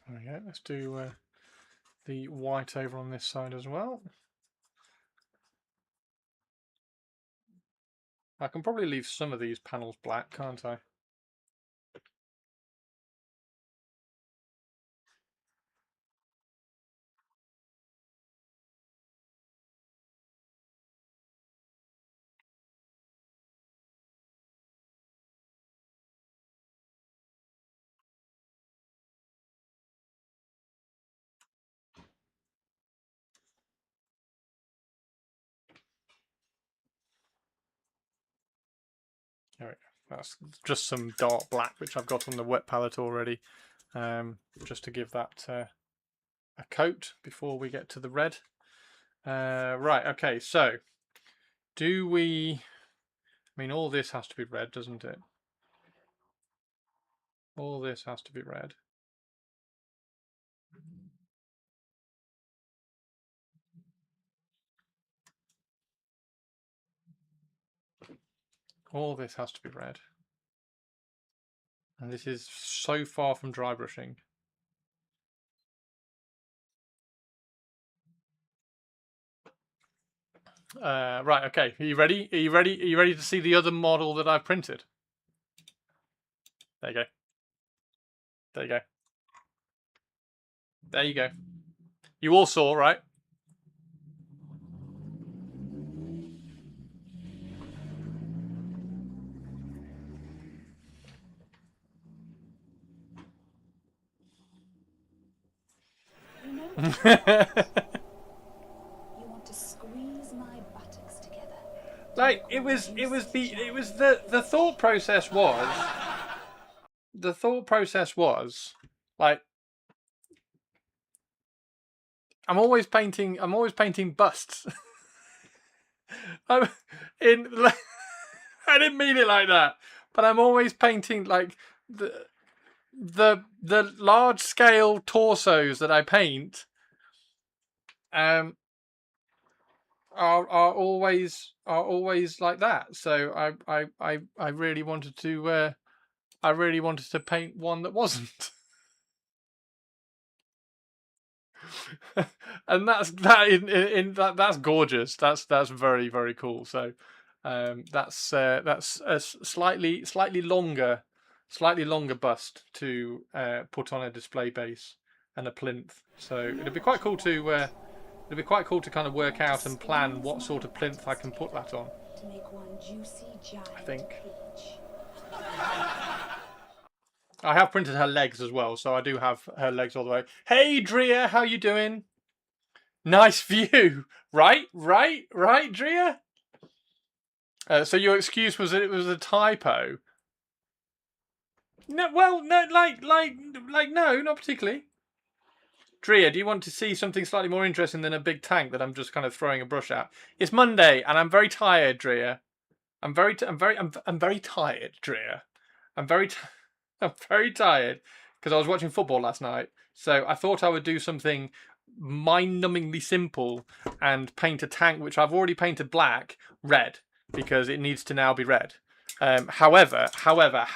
There we go. Let's do the white over on this side as well. I can probably leave some of these panels black, can't I? There we go. That's just some dark black, which I've got on the wet palette already, just to give that a coat before we get to the red. Right, okay, so do we... I mean, all this has to be red, doesn't it? All this has to be red. All this has to be red. And this is so far from dry brushing. Right, okay. Are you ready? Are you ready? Are you ready to see the other model that I've printed? There you go. There you go. There you go. You all saw, right? You know you want to squeeze my buttocks together. Like it was the thought process was like I'm always painting busts. I didn't mean it like that, but I'm always painting like the large scale torsos that I paint are always like that. So I really wanted to paint one that wasn't. And that's gorgeous. That's very, very cool. So that's a slightly longer bust to put on a display base and a plinth. So it'd be quite cool to kind of work out and plan what sort of plinth I can put that on. To make one juicy giant I think. peach. I have printed her legs as well, so I do have her legs all the way. Hey, Drea, how you doing? Nice view. Right, Drea? So your excuse was that it was a typo? No, well, no, no, not particularly. Drea, do you want to see something slightly more interesting than a big tank that I'm just kind of throwing a brush at? It's Monday, and I'm very tired, Drea. I'm very tired, Drea. I'm very tired because I was watching football last night. So I thought I would do something mind-numbingly simple and paint a tank, which I've already painted black, red, because it needs to now be red. However, Drea,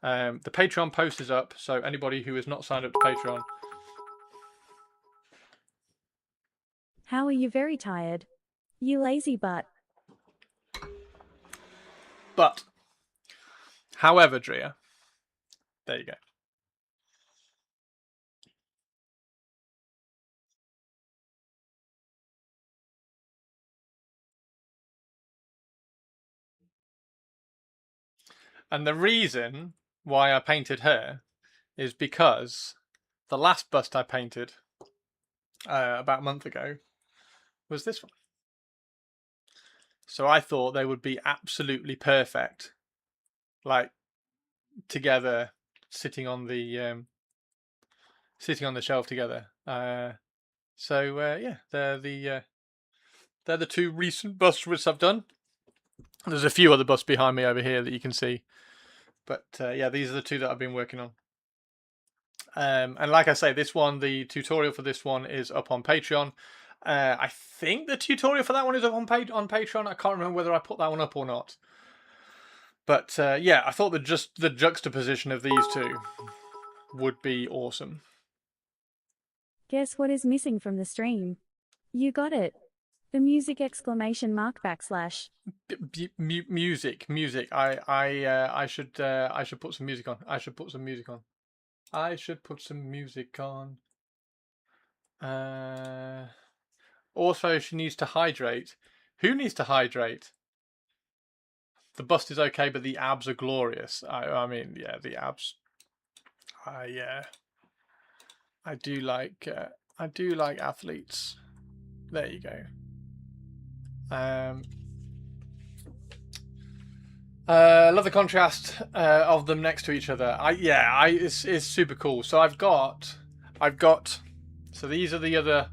the Patreon post is up, so anybody who is not signed up to Patreon. How are you very tired? You lazy butt. But, however, Drea, there you go. And the reason why I painted her is because the last bust I painted about a month ago was this one. So I thought they would be absolutely perfect, like together, sitting on the shelf together. Yeah, they're the two recent busts which I've done. There's a few other busts behind me over here that you can see, but yeah, these are the two that I've been working on. And like I say, this one, the tutorial for this one is up on Patreon. I think the tutorial for that one is up on Patreon. I can't remember whether I put that one up or not. But yeah, I thought that the juxtaposition of these two would be awesome. Guess what is missing from the stream? You got it. The music exclamation mark backslash. Music. I should put some music on. I should put some music on. Also, she needs to hydrate. Who needs to hydrate? The bust is okay, but the abs are glorious. I mean, yeah, the abs. I do like athletes. There you go. Love the contrast of them next to each other. It's super cool. So I've got. So these are the other.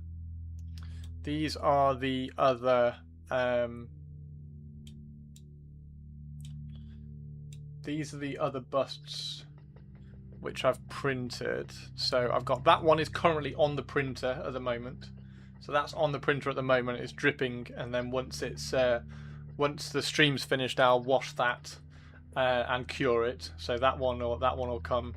These are the other. These are the other busts which I've printed. So I've got that one is currently on the printer at the moment. So that's on the printer at the moment. It's dripping, and then once it's once the stream's finished, I'll wash that and cure it. So that one will come.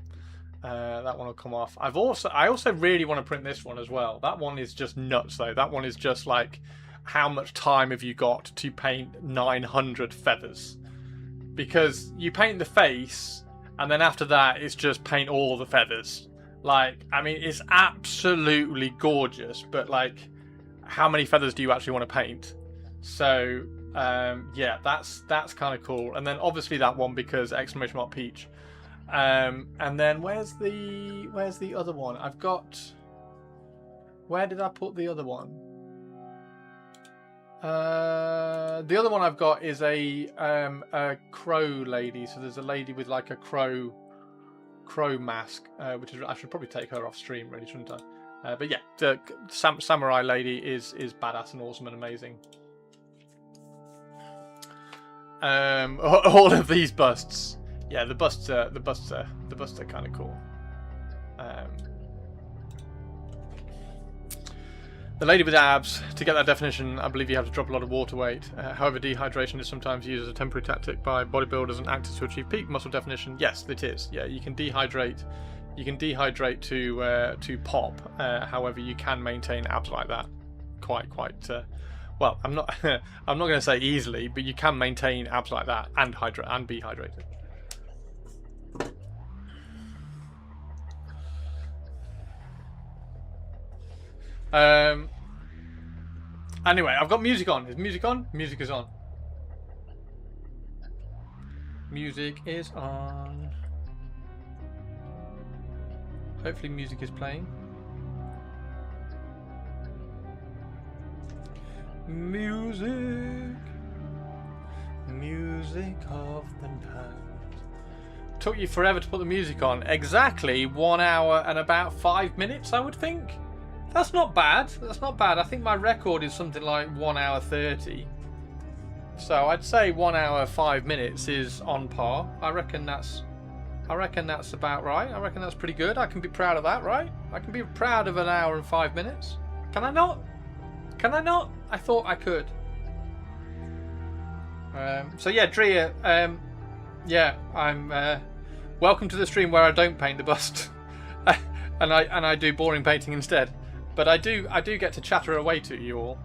That one will come off. I also really want to print this one as well. That one is just nuts though. That one is just like, how much time have you got to paint 900 feathers? Because you paint the face, and then after that it's just paint all the feathers. Like, I mean, it's absolutely gorgeous, but like, how many feathers do you actually want to paint? So yeah, that's kind of cool. And then obviously that one, because exclamation mark peach. And then where's the other one? I've got. Where did I put the other one? The other one I've got is a crow lady. So there's a lady with like a crow mask, which is, I should probably take her off stream, really, shouldn't I? But yeah, the samurai lady is badass and awesome and amazing. All of these busts, yeah, the busts are kind of cool. The lady with abs, to get that definition, I believe you have to drop a lot of water weight. However, dehydration is sometimes used as a temporary tactic by bodybuilders and actors to achieve peak muscle definition. Yes, it is. Yeah, you can dehydrate. You can dehydrate to pop. However, you can maintain abs like that quite. Well, I'm not going to say easily, but you can maintain abs like that and be hydrated. Anyway, I've got music on. Is music on? Music is on. Music is on. Hopefully music is playing. Music of the night. Took you forever to put the music on. Exactly 1 hour and about 5 minutes, I would think. That's not bad. That's not bad. I think my record is something like 1 hour 30. So I'd say 1 hour 5 minutes is on par. I reckon that's about right. I reckon that's pretty good. I can be proud of that, right? I can be proud of 1 hour and 5 minutes. Can I not? Can I not? I thought I could. So yeah, Drea, yeah, I'm welcome to the stream where I don't paint the bust, and I do boring painting instead. But I do get to chatter away to you all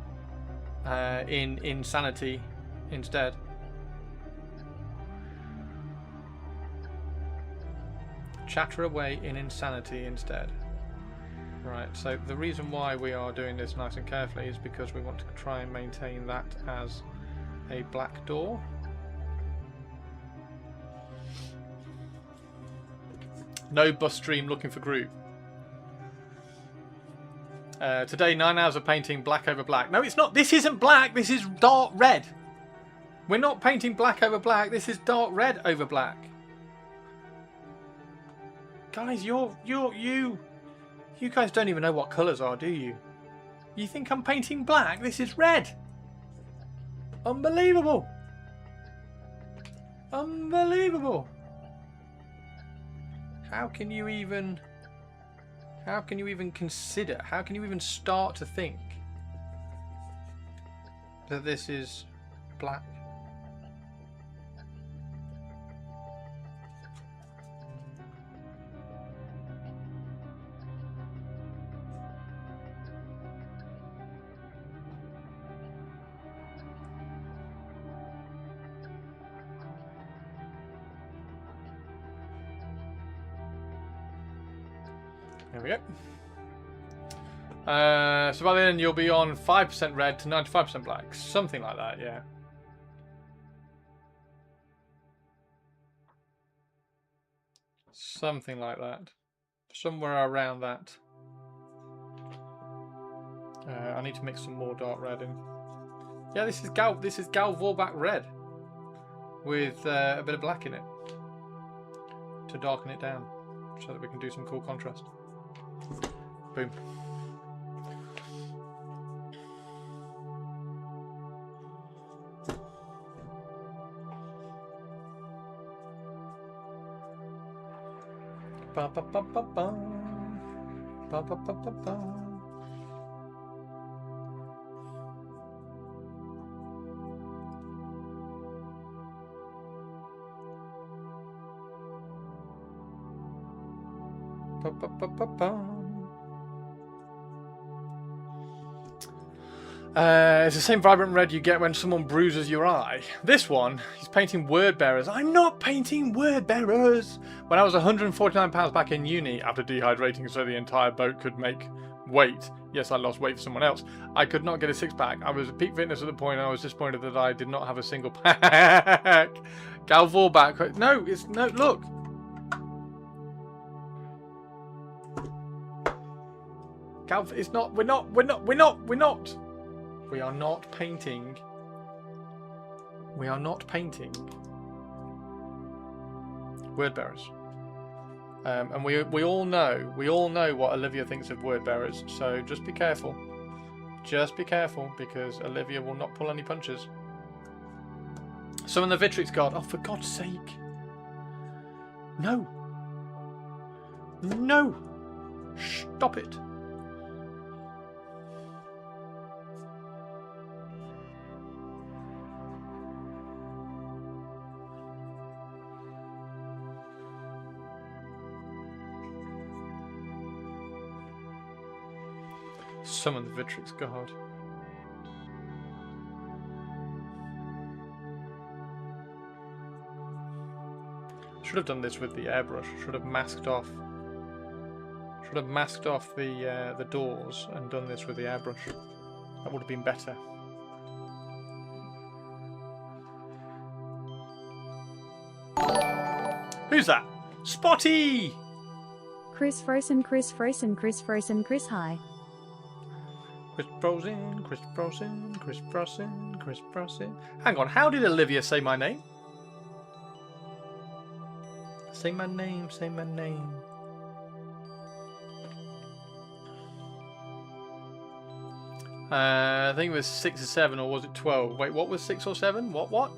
in insanity instead. Chatter away in insanity instead. Right, so the reason why we are doing this nice and carefully is because we want to try and maintain that as a black door. No bus stream looking for group. Today, 9 hours of painting black over black. No, it's not. This isn't black. This is dark red. We're not painting black over black. This is dark red over black. Guys, you guys don't even know what colours are, do you? You think I'm painting black? This is red. Unbelievable. Unbelievable. How can you even consider? How can you even start to think that this is black? There we go. So by then you'll be on 5% red to 95% black. Something like that, yeah. Something like that. Somewhere around that. I need to mix some more dark red in. Yeah, this is Gal Vorbak red with a bit of black in it to darken it down so that we can do some cool contrast. Boom. Ba ba ba ba ba. Ba ba ba ba ba. Ba ba ba ba ba. It's the same vibrant red you get when someone bruises your eye. This one, he's painting word bearers. I'm not painting word bearers! When I was £149 back in uni after dehydrating so the entire boat could make weight. Yes, I lost weight for someone else. I could not get a six-pack. I was at peak fitness at the point I was disappointed that I did not have a single pack. Gal Vorbak. No, it's no, look. Gal, it's not, we're not. We are not painting. We are not painting word bearers. And we all know what Olivia thinks of word bearers. So just be careful. Just be careful because Olivia will not pull any punches. Summon the Vitrix God. Oh, for God's sake! No. No. Stop it. Summon the Vitrix God. Should have done this with the airbrush. Should have masked off. Should have masked off the doors and done this with the airbrush. That would have been better. Who's that? Spotty! Chris Frozen, Chris Frozen, Chris Frozen, Chris High. Chris Frozen, Chris Frozen, Chris Frozen, Chris Frozen. Hang on, how did Olivia say my name? Say my name, say my name. I think it was 6 or 7, or was it 12? Wait, what was 6 or 7? What?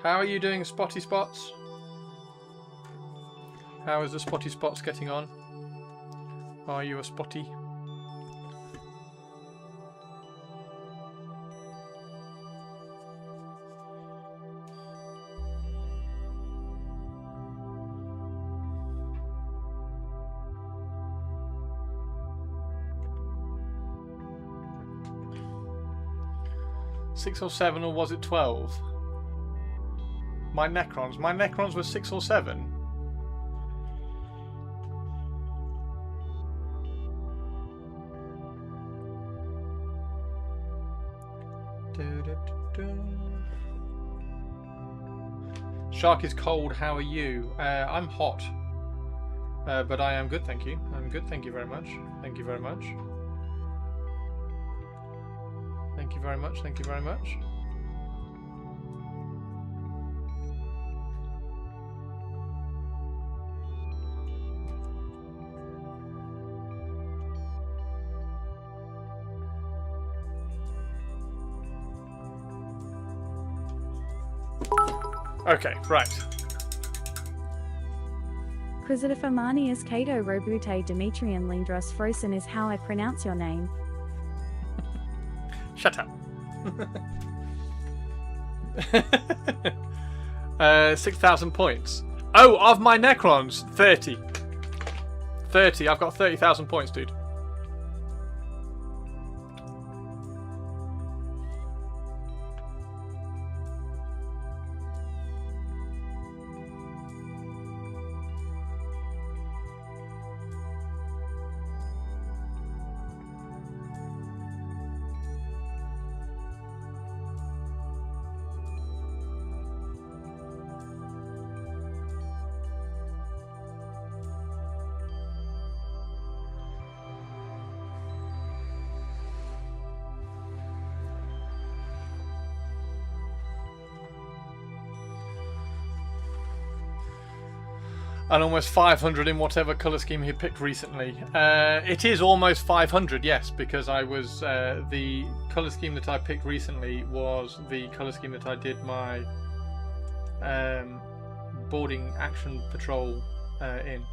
How are you doing, Spotty Spots? How is the Spotty Spots getting on? Are you a Spotty? Six or 7, or was it 12? My Necrons were 6 or 7. Shark is cold, how are you? I'm hot. But I am good, thank you. I'm good, thank you very much. Thank you very much. Thank you very much, thank you very much. Okay, right. Christopher Manius Cato Robute Demetrian Lindros Frozen is how I pronounce your name. Shut up. 6,000 points. Oh, of my Necrons, 30. 30, I've got 30,000 points, dude. And almost 500 in whatever colour scheme he picked recently. It is almost 500, yes, because I was the colour scheme that I picked recently was the colour scheme that I did my boarding action patrol in.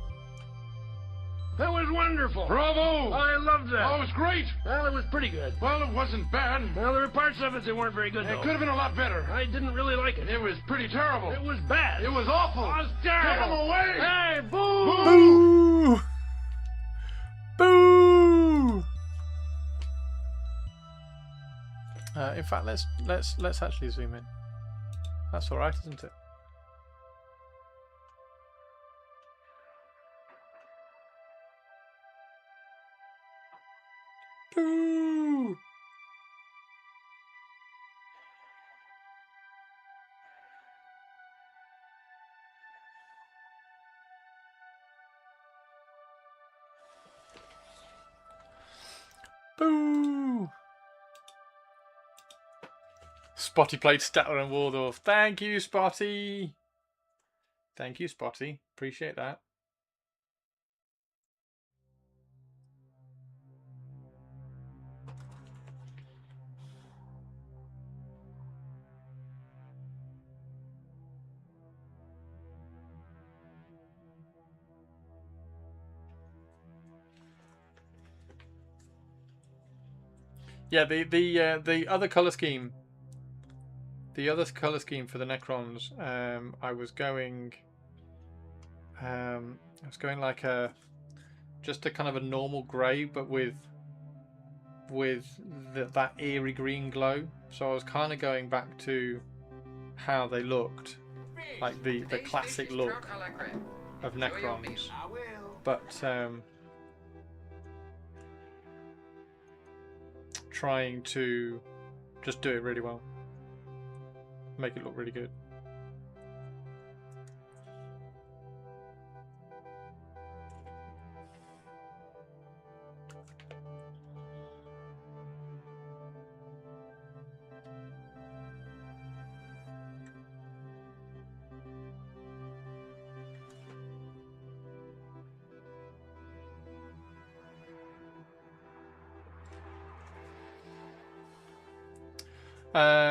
That was wonderful. Bravo! I loved that. Oh, it was great. Well, it was pretty good. Well, it wasn't bad. Well, there were parts of it that weren't very good, It though. could have been a lot better. I didn't really like it. It was pretty terrible. It was bad. It was awful. It was Get terrible. him away! Hey, boo! Boo! Boo! In fact, let's actually zoom in. That's all right, isn't it? Boo! Boo! Spotty played Statler and Waldorf. Thank you, Spotty. Thank you, Spotty. Appreciate that. Yeah, the other color scheme. The other color scheme for the Necrons, I was going like just a kind of a normal grey, but with that eerie green glow. So I was kind of going back to how they looked, like the classic look of Necrons, but trying to just do it really well, make it look really good.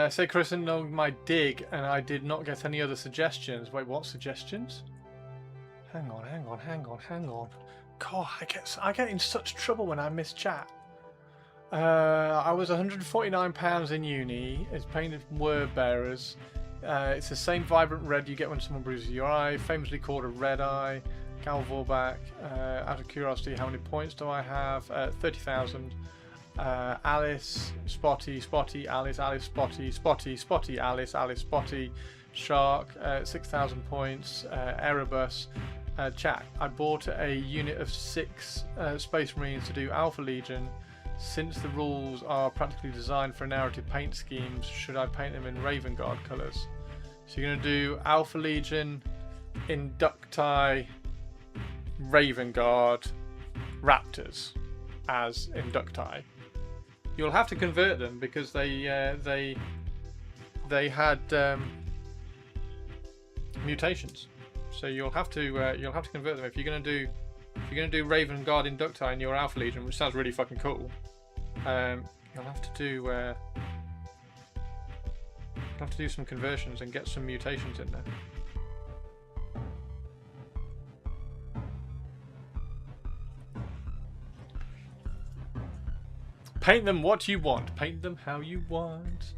Say Chris know my dig, and I did not get any other suggestions. Wait, what suggestions? Hang on. God, I get in such trouble when I miss chat. I was £149 in uni. It's painted word bearers. It's the same vibrant red you get when someone bruises your eye, famously called a red eye. Gal Vorback. Out of curiosity, how many points do I have? 30,000. Alice, Spotty, Alice, Spotty, Alice, Spotty, Shark, 6,000 points, Erebus. Chat, I bought a unit of 6 Space Marines to do Alpha Legion. Since the rules are practically designed for narrative paint schemes, should I paint them in Raven Guard colours? So you're going to do Alpha Legion, Inducti, Raven Guard, Raptors as Inducti. You'll have to convert them because they had mutations, so you'll have to convert them if you're gonna do Raven Guard Inducti in your Alpha Legion, which sounds really fucking cool. You'll have to do some conversions and get some mutations in there. Paint them what you want. Paint them how you want.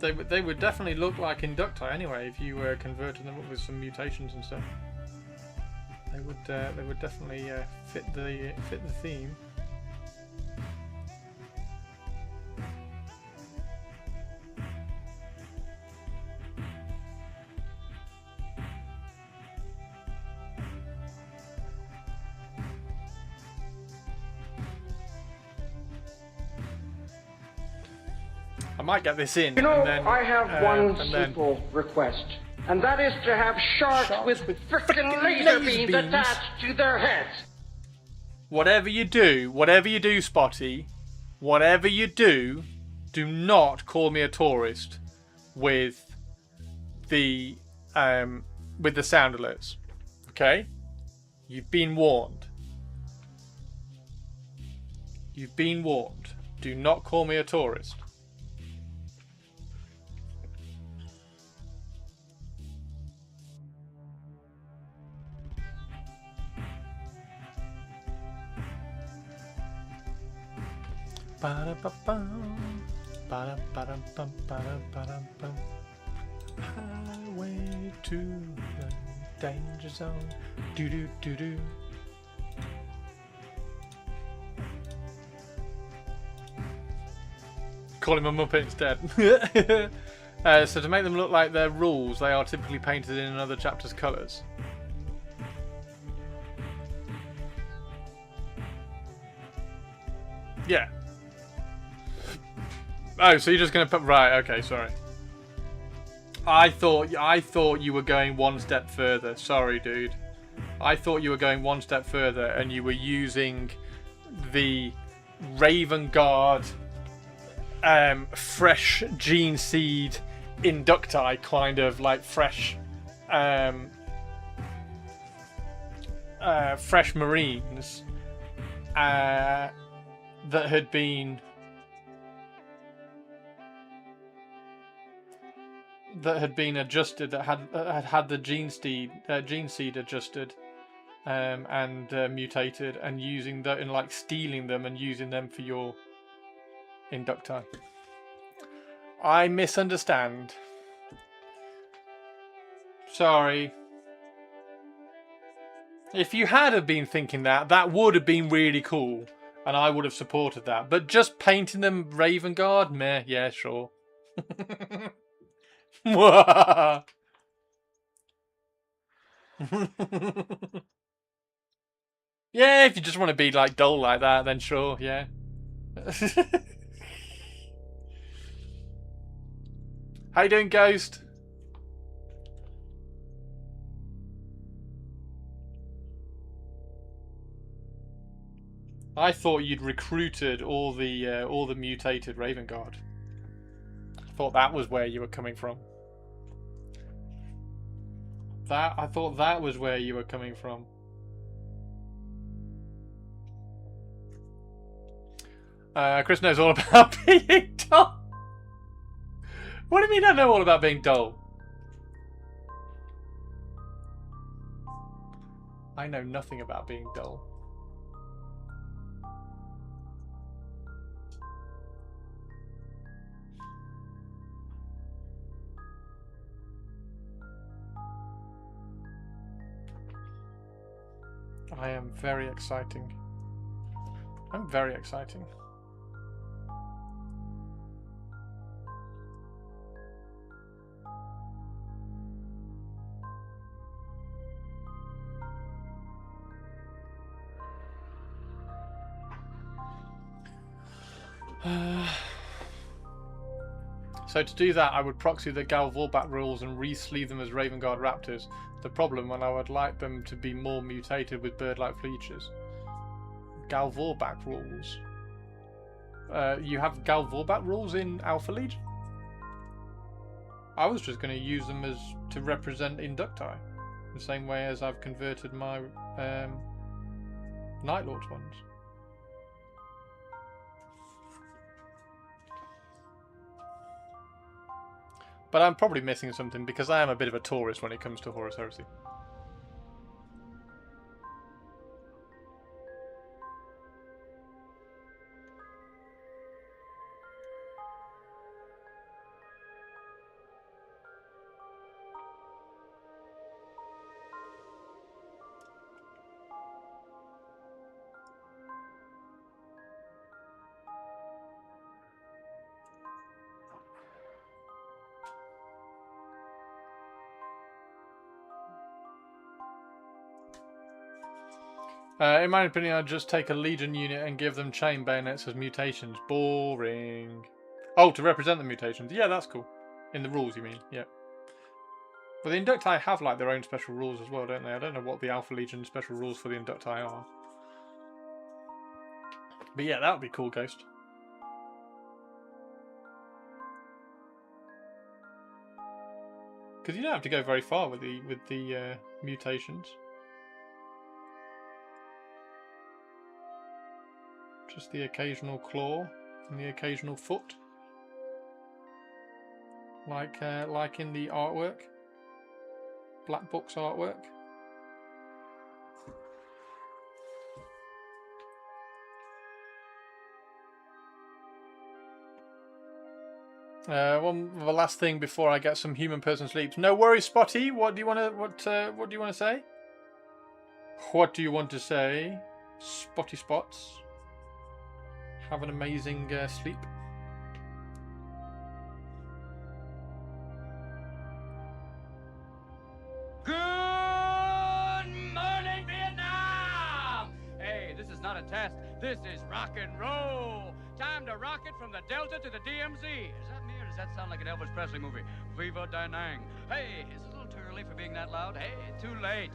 They would definitely look like Inducti anyway if you converted them up with some mutations and stuff. They would definitely fit the theme. I might get this in. You know, and then, I have one simple request, and that is to have sharks with frickin' laser beams attached to their heads. Whatever you do, Spotty, whatever you do not call me a tourist with the sound alerts. Okay? You've been warned. You've been warned. Do not call me a tourist. Ba-da-ba-bum, ba-da-ba-dum-bum, ba-da-ba-dum-bum. Highway to the danger zone. Do-do-do-do. Call him a Muppet instead. So to make them look like their rules, they are typically painted in another chapter's colours. Yeah. Oh, so you're just going to put... Right, okay, sorry. I thought you were going one step further. Sorry, dude. I thought you were going one step further and you were using the Raven Guard fresh gene seed inducti kind of like fresh fresh marines that had been adjusted, that had the gene seed adjusted and mutated, and using that and like stealing them and using them for your inducti. I misunderstand. Sorry. If you had have been thinking that, that would have been really cool, and I would have supported that. But just painting them Raven Guard, meh, yeah, sure. Yeah, if you just want to be like dull like that, then sure, yeah. How you doing, Ghost? I thought you'd recruited all the mutated Raven Guard. I thought that was where you were coming from. I thought that was where you were coming from. Chris knows all about being dull. What do you mean I know all about being dull? I know nothing about being dull. I am very exciting. I'm very exciting. So to do that, I would proxy the Gal Vorback rules and re-sleeve them as Raven Guard Raptors. The problem, and I would like them to be more mutated with bird-like features. Gal Vorback rules. You have Gal Vorback rules in Alpha Legion? I was just going to use them as to represent Inducti, the same way as I've converted my Night Lords ones. But I'm probably missing something because I am a bit of a tourist when it comes to Horus Heresy. In my opinion, I'd just take a Legion unit and give them chain bayonets as mutations. Boring. Oh, to represent the mutations. Yeah, that's cool. In the rules, you mean? Yeah. But the Inducti have like their own special rules as well, don't they? I don't know what the Alpha Legion special rules for the Inducti are. But yeah, that would be cool, Ghost. Because you don't have to go very far with the mutations. Just the occasional claw and the occasional foot, like in the artwork, Black Book's artwork. The last thing before I get some human person sleeps. No worries, Spotty. What do you want to what do you want to say? What do you want to say, Spotty Spots? Have an amazing sleep. Good morning, Vietnam! Hey, this is not a test. This is rock and roll. Time to rock it from the Delta to the DMZ. Is that me or does that sound like an Elvis Presley movie? Viva Da Nang. Hey, is it a little too early for being that loud? Hey, too late.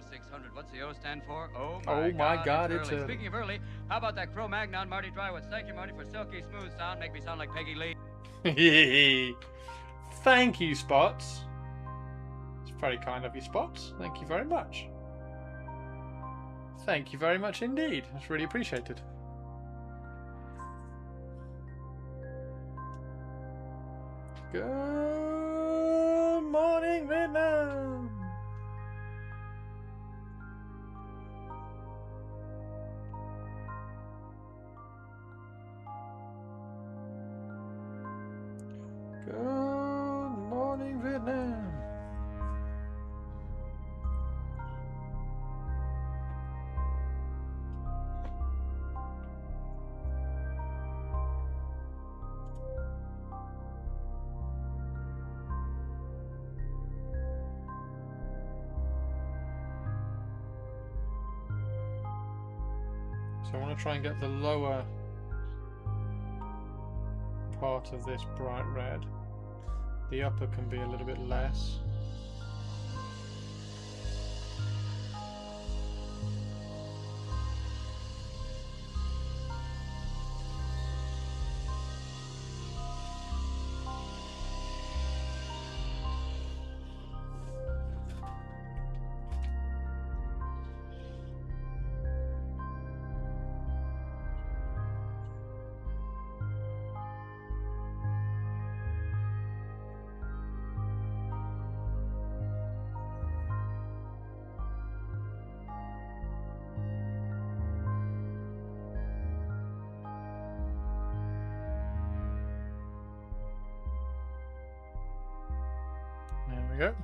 0600. What's the O stand for? Oh my God, it's early. Speaking of early, how about that Cro-Magnon Marty Drywoods? Thank you, Marty, for silky smooth sound. Make me sound like Peggy Lee. Thank you, Spots. It's very kind of you, Spots. Thank you very much. Thank you very much indeed. It's really appreciated. Good morning, Vietnam. Good morning, Vietnam. So I want to try and get the lower part of this bright red. The upper can be a little bit less. Go.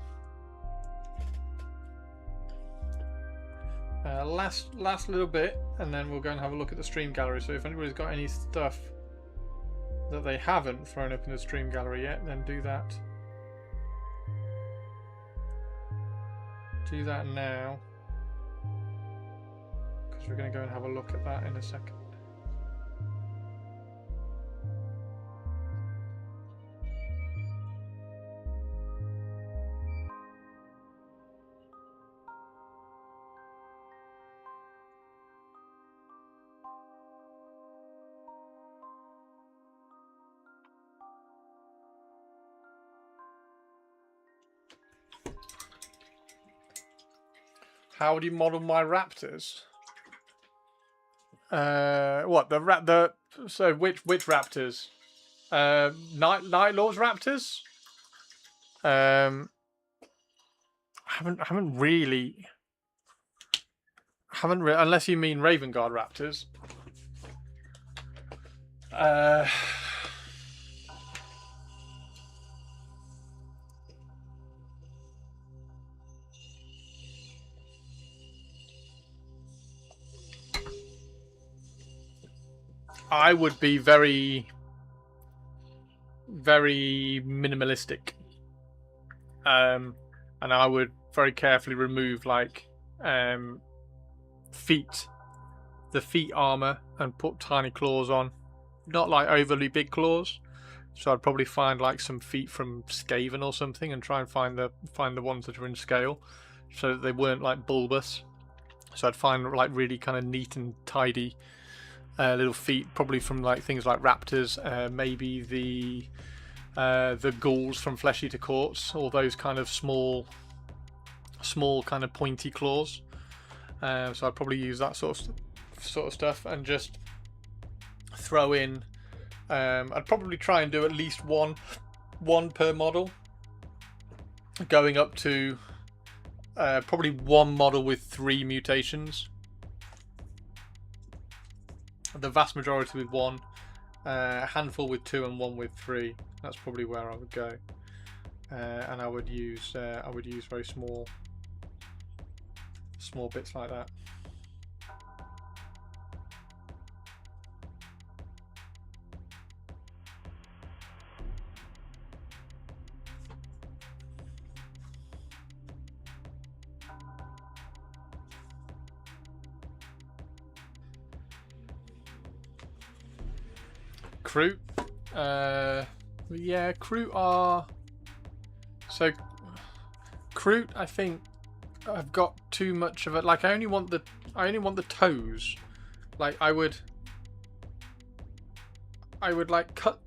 Last little bit, and then we'll go and have a look at the stream gallery. So if anybody's got any stuff that they haven't thrown up in the stream gallery yet, then do that. Do that now, because we're going to go and have a look at that in a second. How would you model my raptors? What so which raptors? Night Lord's raptors? I haven't really unless you mean Raven Guard raptors. I would be very, very minimalistic, and I would very carefully remove like feet armor and put tiny claws on, not like overly big claws. So I'd probably find like some feet from Skaven or something and try and find the ones that are in scale, so that they weren't like bulbous. So I'd find like really kind of neat and tidy little feet, probably from like things like raptors, maybe the ghouls from Flesh Eater Courts, all those kind of small kind of pointy claws. So I'd probably use that sort of stuff and just throw in. I'd probably try and do at least one per model, going up to probably one model with 3 mutations. The vast majority with 1, a handful with 2, and 1 with 3. That's probably where I would go, and I would use very small bits like that. Kroot, yeah, Kroot are so. Kroot, I think I've got too much of it. Like I only want the toes. Like I would like cut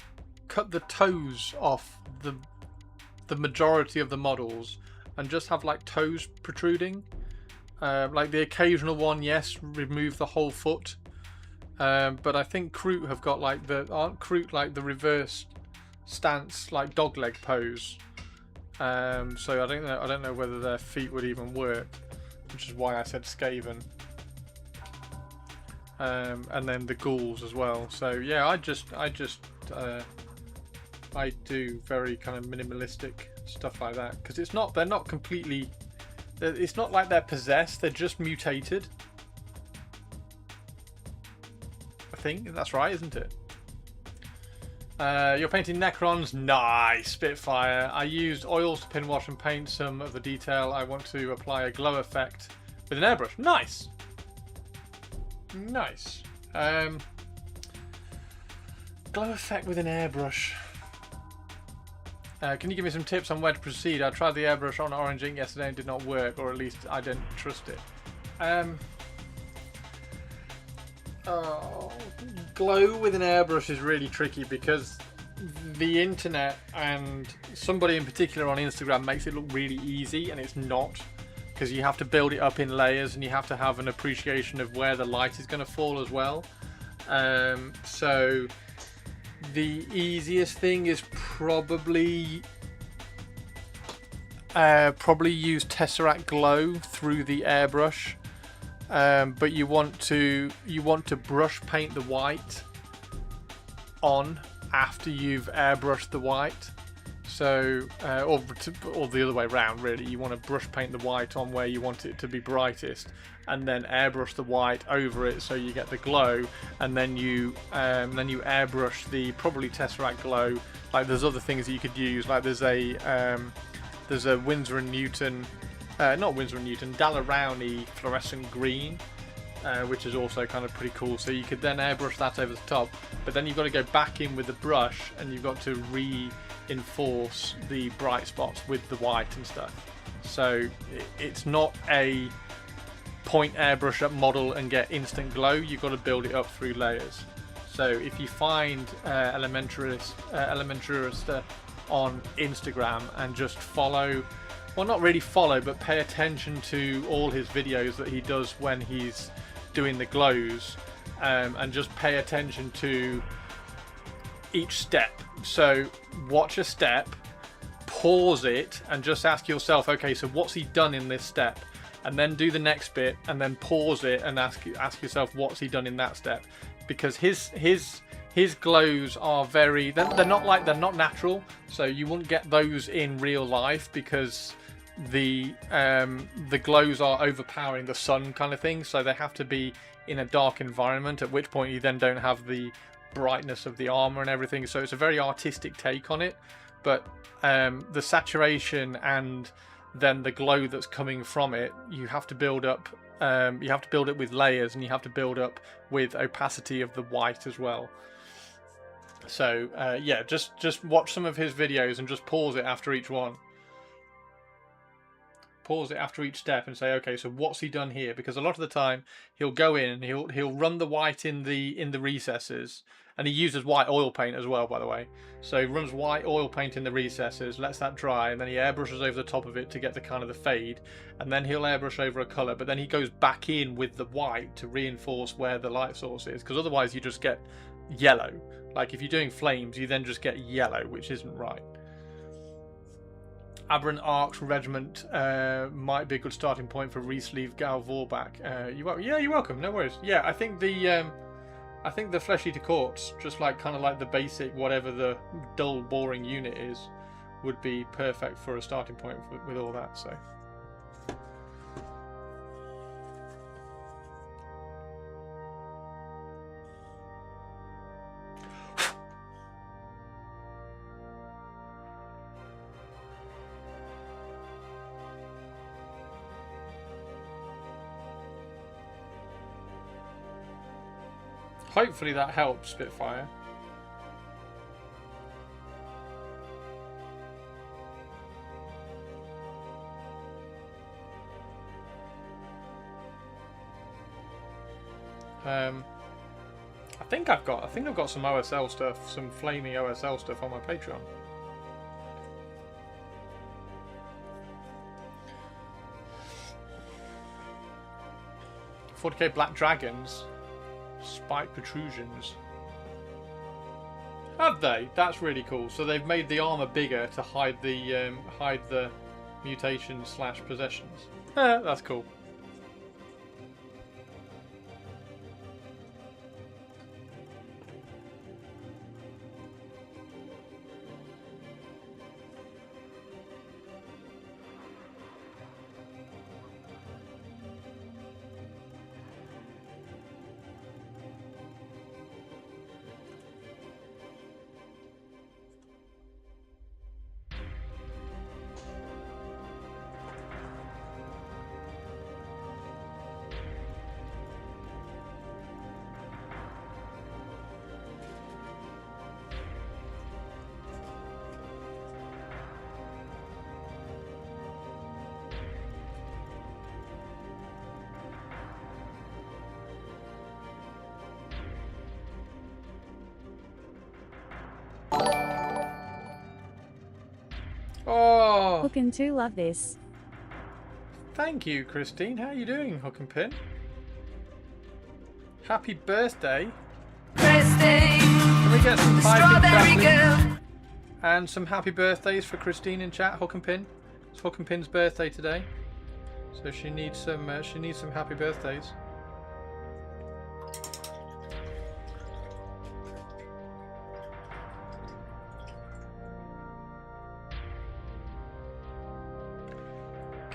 the toes off the majority of the models and just have like toes protruding. Like the occasional one, yes, remove the whole foot. But I think Kroot have got like aren't Kroot like the reverse stance, like dogleg pose. So I don't know whether their feet would even work, which is why I said Skaven. And then the ghouls as well. So yeah, I do very kind of minimalistic stuff like that, because they're not completely. It's not like they're possessed. They're just mutated. I think that's right, isn't it? You're painting Necrons? Nice, Spitfire. I used oils to pin wash and paint some of the detail. I want to apply a glow effect with an airbrush. Nice. Nice. Glow effect with an airbrush. Can you give me some tips on where to proceed? I tried the airbrush on orange ink yesterday and did not work, or at least I didn't trust it. Glow with an airbrush is really tricky, because the internet and somebody in particular on Instagram makes it look really easy, and it's not, because you have to build it up in layers and you have to have an appreciation of where the light is going to fall as well. So the easiest thing is probably use Tesseract Glow through the airbrush. But you want to brush paint the white on after you've airbrushed the white. So or the other way around, really. You want to brush paint the white on where you want it to be brightest, and then airbrush the white over it so you get the glow, and then you airbrush the probably Tesseract Glow. Like there's other things that you could use. Like there's a Winsor and Newton. Not Winsor and Newton, Dalarowny fluorescent green, which is also kind of pretty cool. So you could then airbrush that over the top, but then you've got to go back in with the brush and you've got to reinforce the bright spots with the white and stuff. So it's not a point airbrush up model and get instant glow. You've got to build it up through layers. So if you find Elementarist on Instagram and just follow, well, not really follow, but pay attention to all his videos that he does when he's doing the glows, and just pay attention to each step. So watch a step, pause it, and just ask yourself, okay, so what's he done in this step? And then do the next bit, and then pause it and ask yourself, what's he done in that step? Because his glows are very, they're not natural, so you wouldn't get those in real life, because the glows are overpowering the sun kind of thing, so they have to be in a dark environment, at which point you then don't have the brightness of the armor and everything. So it's a very artistic take on it, but the saturation and then the glow that's coming from it, you have to build up. You have to build it with layers, and you have to build up with opacity of the white as well. So yeah, just watch some of his videos and just pause it after each one. Pause it after each step and say, okay, so what's he done here? Because a lot of the time he'll go in and he'll run the white in the recesses, and he uses white oil paint as well, by the way. So he runs white oil paint in the recesses, lets that dry, and then he airbrushes over the top of it to get the kind of the fade, and then he'll airbrush over a colour, but then he goes back in with the white to reinforce where the light source is, because otherwise you just get yellow. Like if you're doing flames, you then just get yellow, which isn't right. Aberrant Arcs Regiment might be a good starting point for Resleeve Gal Vorbach. Yeah, you're welcome. No worries. Yeah, I think the Flesh Eater Courts, just like kind of like the basic whatever the dull, boring unit is, would be perfect for a starting point with all that. So. Hopefully that helps, Spitfire. I think I've got some OSL stuff, some flamey OSL stuff on my Patreon. $40k Black Dragons. Spike protrusions. Have they? That's really cool. So they've made the armor bigger to hide the mutations / possessions. That's cool. Oh, Hook and 2 love this. Thank you, Christine. How are you doing, Hook and Pin? Happy birthday. Can we get some typing chat and some happy birthdays for Christine in chat, Hook and Pin? It's Hook and Pin's birthday today, so she needs some happy birthdays.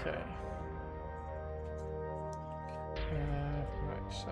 Okay. Right, so.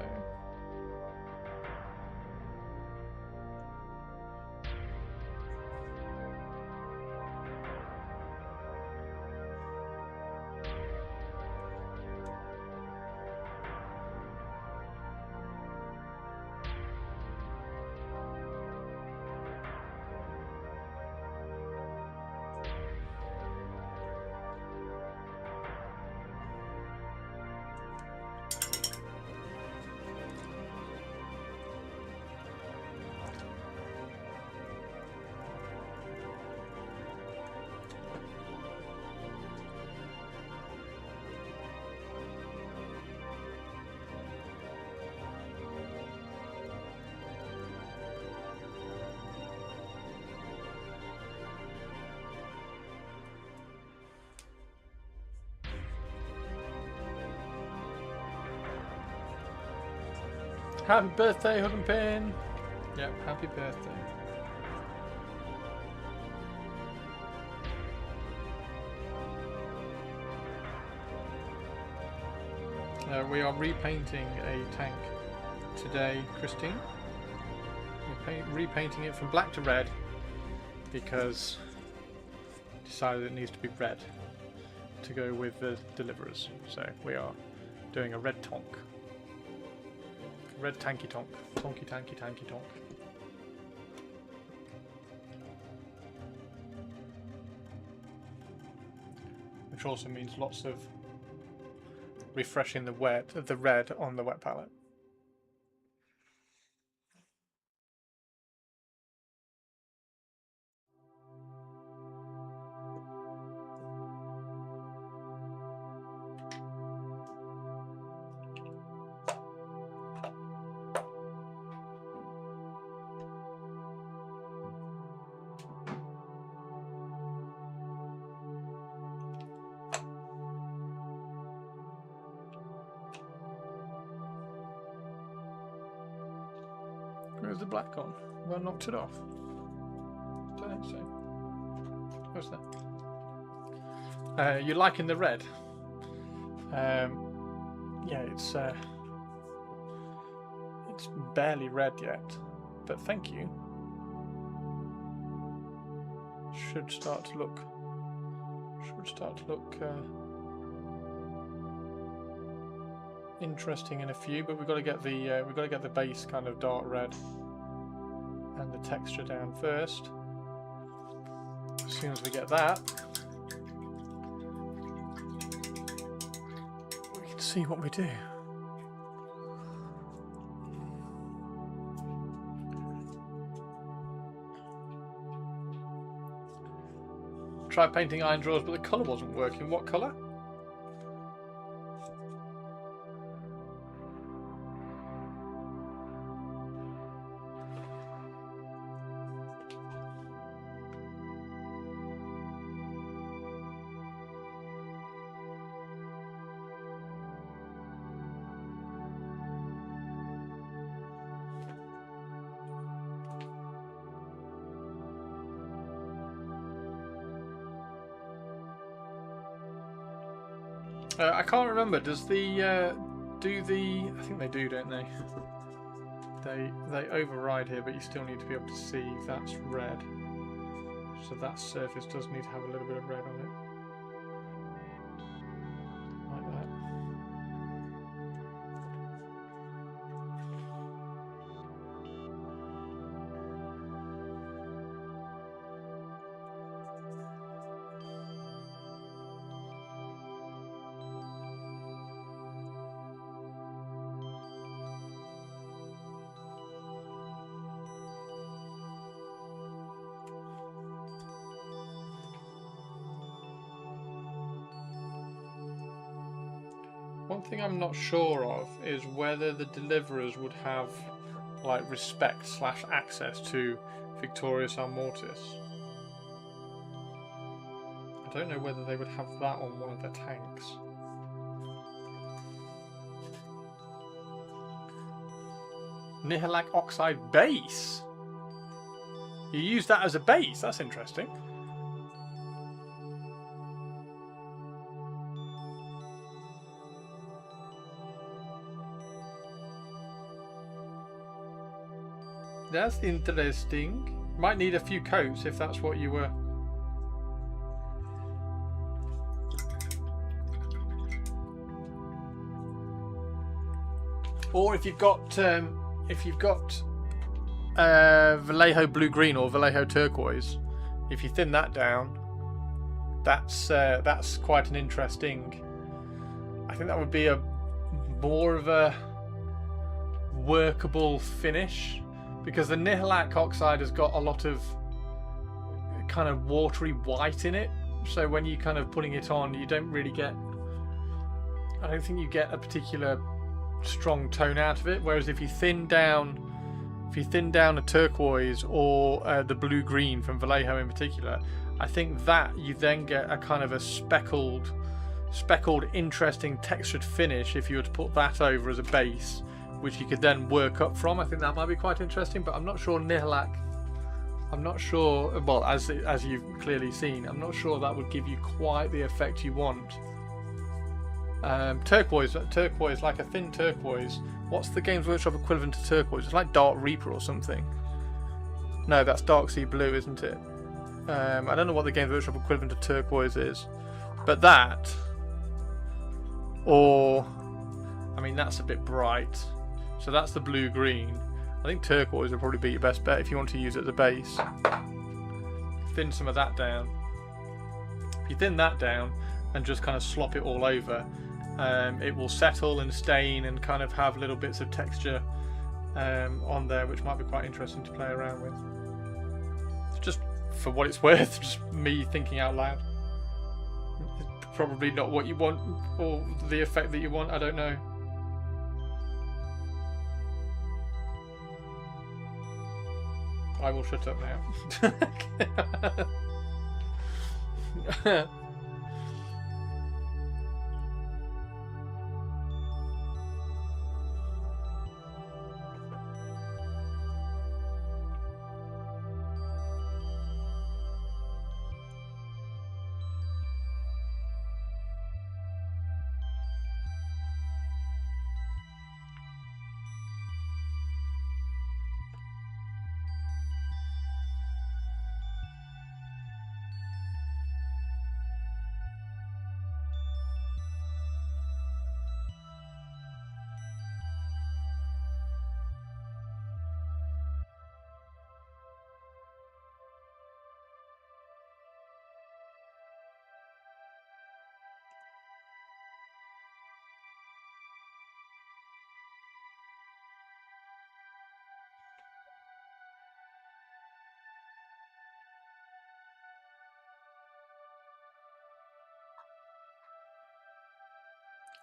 Happy birthday, Hook and Pin! Yep, happy birthday. We are repainting a tank today, Christine. We're repainting it from black to red because decided it needs to be red. to go with the deliverers. So we are doing a red tonk. Red tanky tonk. Tonky tanky tanky tonk. Which also means lots of refreshing the red on the wet palette. Where's the black gone? Well, I knocked it off. Don't think so. What's that? You're liking the red? Yeah, it's barely red yet, but thank you. Should start to look interesting in a few, but we've got to get the base kind of dark red and the texture down first. As soon as we get that, we can see what we do. Tried painting iron drawers, but the colour wasn't working. What colour? I can't remember. Does the I think they do, don't they? They override here, but you still need to be able to see if that's red. So that surface does need to have a little bit of red on it, like that. One thing I'm not sure of is whether the deliverers would have like respect/access to Victorious Mortis. I don't know whether they would have that on one of their tanks. Nihilak Oxide base? You use that as a base? That's interesting. That's interesting. Might need a few coats if that's what you were. Or if you've got Vallejo blue green or Vallejo turquoise, if you thin that down, that's quite an interesting. I think that would be a more of a workable finish. Because the Nihilak Oxide has got a lot of kind of watery white in it, so when you kind of putting it on, you don't really get. I don't think you get a particular strong tone out of it. Whereas if you thin down a turquoise or the blue green from Vallejo in particular, I think that you then get a kind of a speckled, interesting textured finish if you were to put that over as a base, which you could then work up from. I think that might be quite interesting, but I'm not sure Nihilak. I'm not sure. Well, as you've clearly seen, I'm not sure that would give you quite the effect you want. Turquoise, like a thin turquoise. What's the Games Workshop equivalent to turquoise? It's like Dark Reaper or something. No, that's Dark Sea Blue, isn't it? I don't know what the Games Workshop equivalent to turquoise is. But that, or, I mean, that's a bit bright. So that's the blue-green. I think turquoise would probably be your best bet if you want to use it as a base. Thin some of that down. If you thin that down and just kind of slop it all over, it will settle and stain and kind of have little bits of texture on there, which might be quite interesting to play around with. It's just for what it's worth, just me thinking out loud. It's probably not what you want or the effect that you want, I don't know. I will shut up now.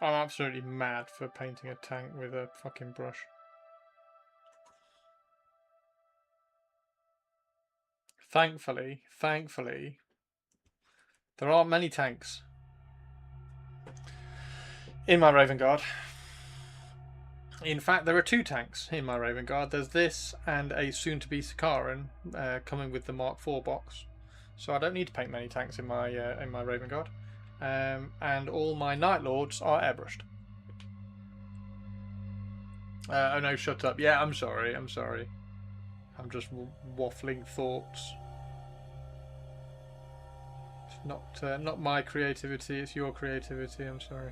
I'm absolutely mad for painting a tank with a fucking brush. Thankfully, there aren't many tanks in my Raven Guard. In fact, there are 2 tanks in my Raven Guard. There's this and a soon-to-be Sakaran coming with the Mark IV box. So I don't need to paint many tanks in my Raven Guard. And all my Night Lords are airbrushed. Oh no, shut up. Yeah, I'm sorry. I'm just waffling thoughts. It's not my creativity, it's your creativity. I'm sorry.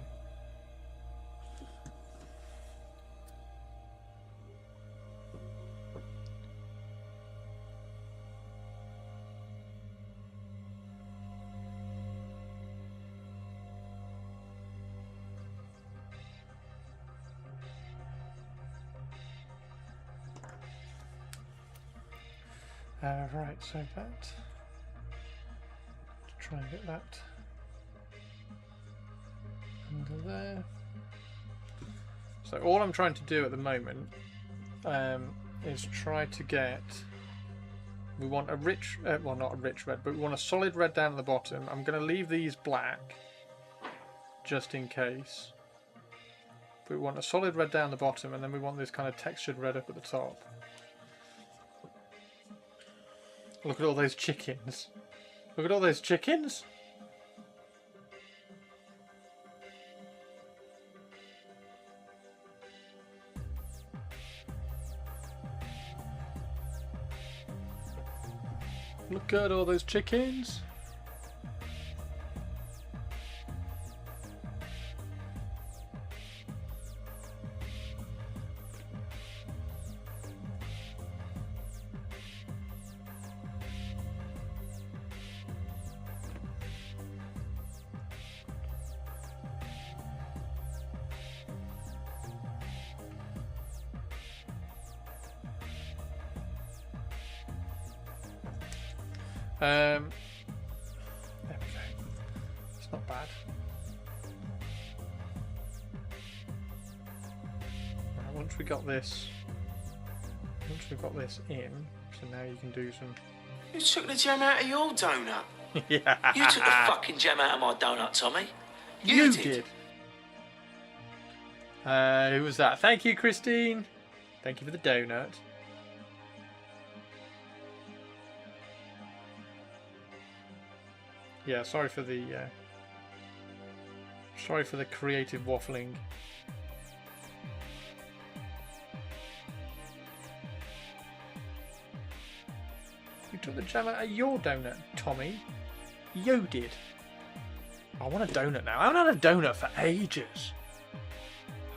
Right, so that. Try and get that under there. So all I'm trying to do at the moment is try to get. We want a rich, well, not a rich red, but we want a solid red down at the bottom. I'm going to leave these black just in case. But we want a solid red down the bottom, and then we want this kind of textured red up at the top. Look at all those chickens. Look at all those chickens. Look at all those chickens. There we go. It's not bad. Right, once we've got this in, so now you can do some. You took the jam out of your donut. Yeah. You took the fucking jam out of my donut, Tommy. You did. Who was that? Thank you, Christine. Thank you for the donut. Yeah, sorry for the creative waffling. You took the jam out of your donut, Tommy. You did. I want a donut now. I haven't had a donut for ages.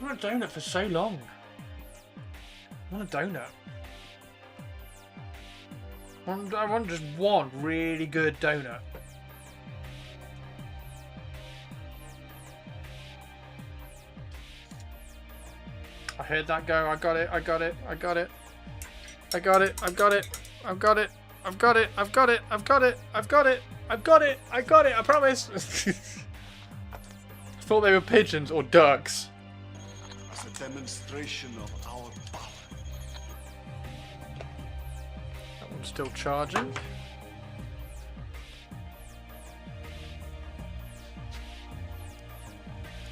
I want a donut for so long. I want a donut. I want just one really good donut. I heard that go. I got it. I got it. I got it. I got it. I've got it. I've got it. I've got it. I've got it. I've got it. I've got it. I've got it. I got it. I promise. I thought they were pigeons or ducks. As a demonstration of our power. That one's still charging.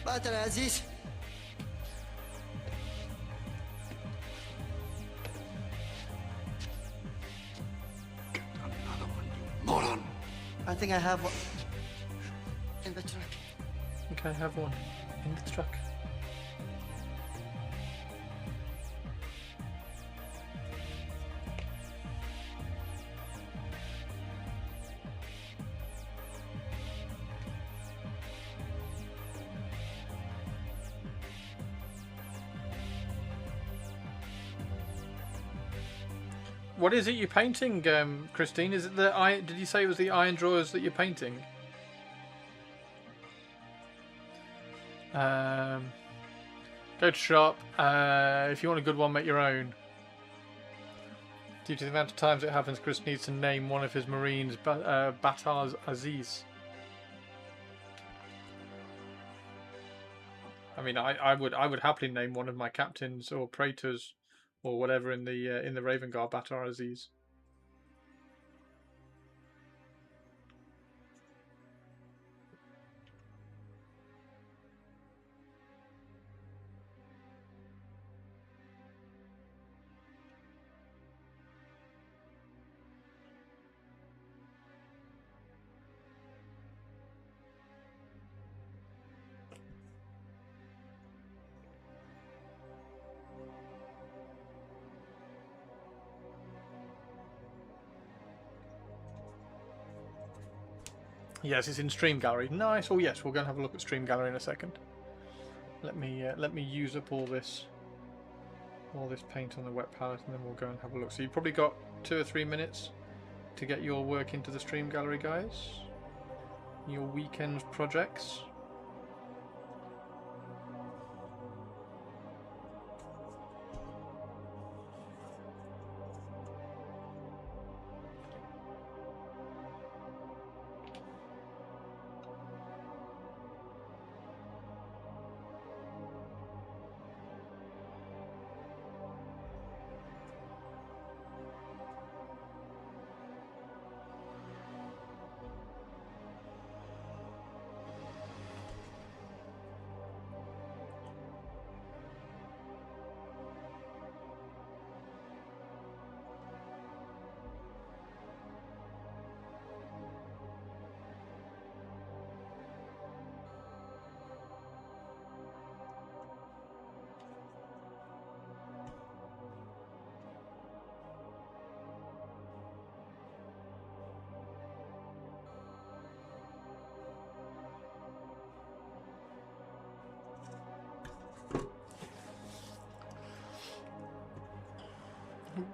Batter Aziz. Moron. I think I have one in the truck. I think I have one in the truck. What is it you're painting, Christine? Is it the iron? Did you say it was the iron drawers that you're painting? Go to shop. If you want a good one, make your own. Due to the amount of times it happens, Chris needs to name one of his Marines Batar Aziz. I mean, I would happily name one of my captains or praetors or whatever in the Raven Guard Batar Aziz. Yes, it's in Stream Gallery. Nice. Oh yes, we'll go and have a look at Stream Gallery in a second. Let me use up all this paint on the wet palette, and then we'll go and have a look. So you've probably got 2 or 3 minutes to get your work into the Stream Gallery, guys. Your weekend projects.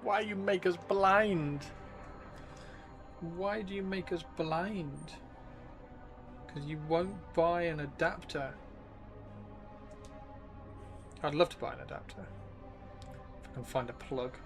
Why you make us blind? Why do you make us blind? Because you won't buy an adapter. I'd love to buy an adapter. If I can find a plug.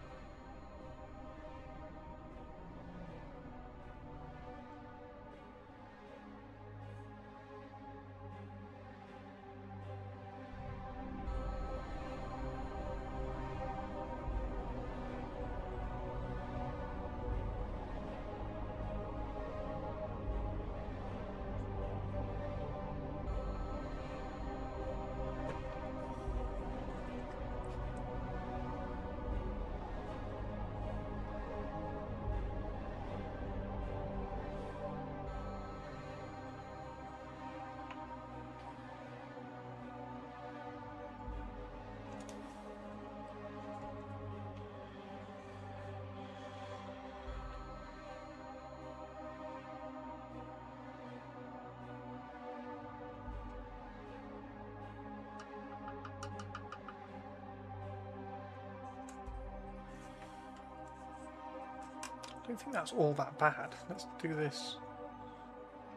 don't think that's all that bad. Let's do this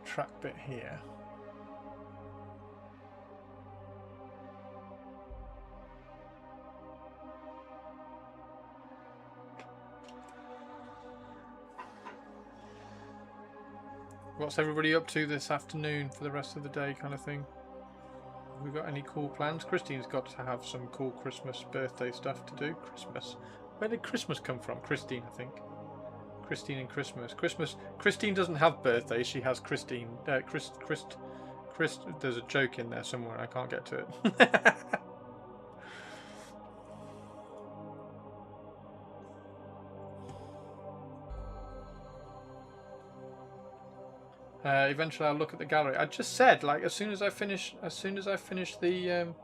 track bit here. What's everybody up to this afternoon for the rest of the day kind of thing? Have we got any cool plans? Christine's got to have some cool Christmas birthday stuff to do. Christmas. Where did Christmas come from? Christine, I think. Christine and Christmas. Christine doesn't have birthdays. She has Christine. There's a joke in there somewhere. I can't get to it. Eventually, I'll look at the gallery. I just said, like, as soon as I finish the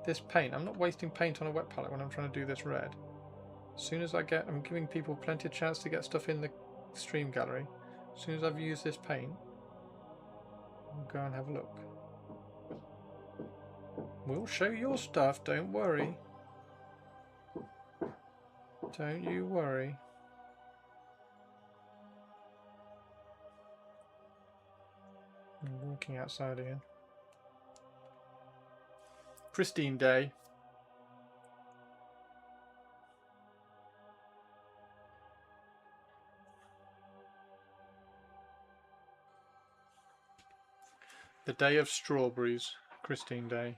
this paint. I'm not wasting paint on a wet palette when I'm trying to do this red. As soon as I'm giving people plenty of chance to get stuff in the stream gallery. As soon as I've used this paint, I'll go and have a look. We'll show your stuff. Don't worry. Don't you worry. I'm walking outside again. Pristine day. The day of strawberries. Christine day.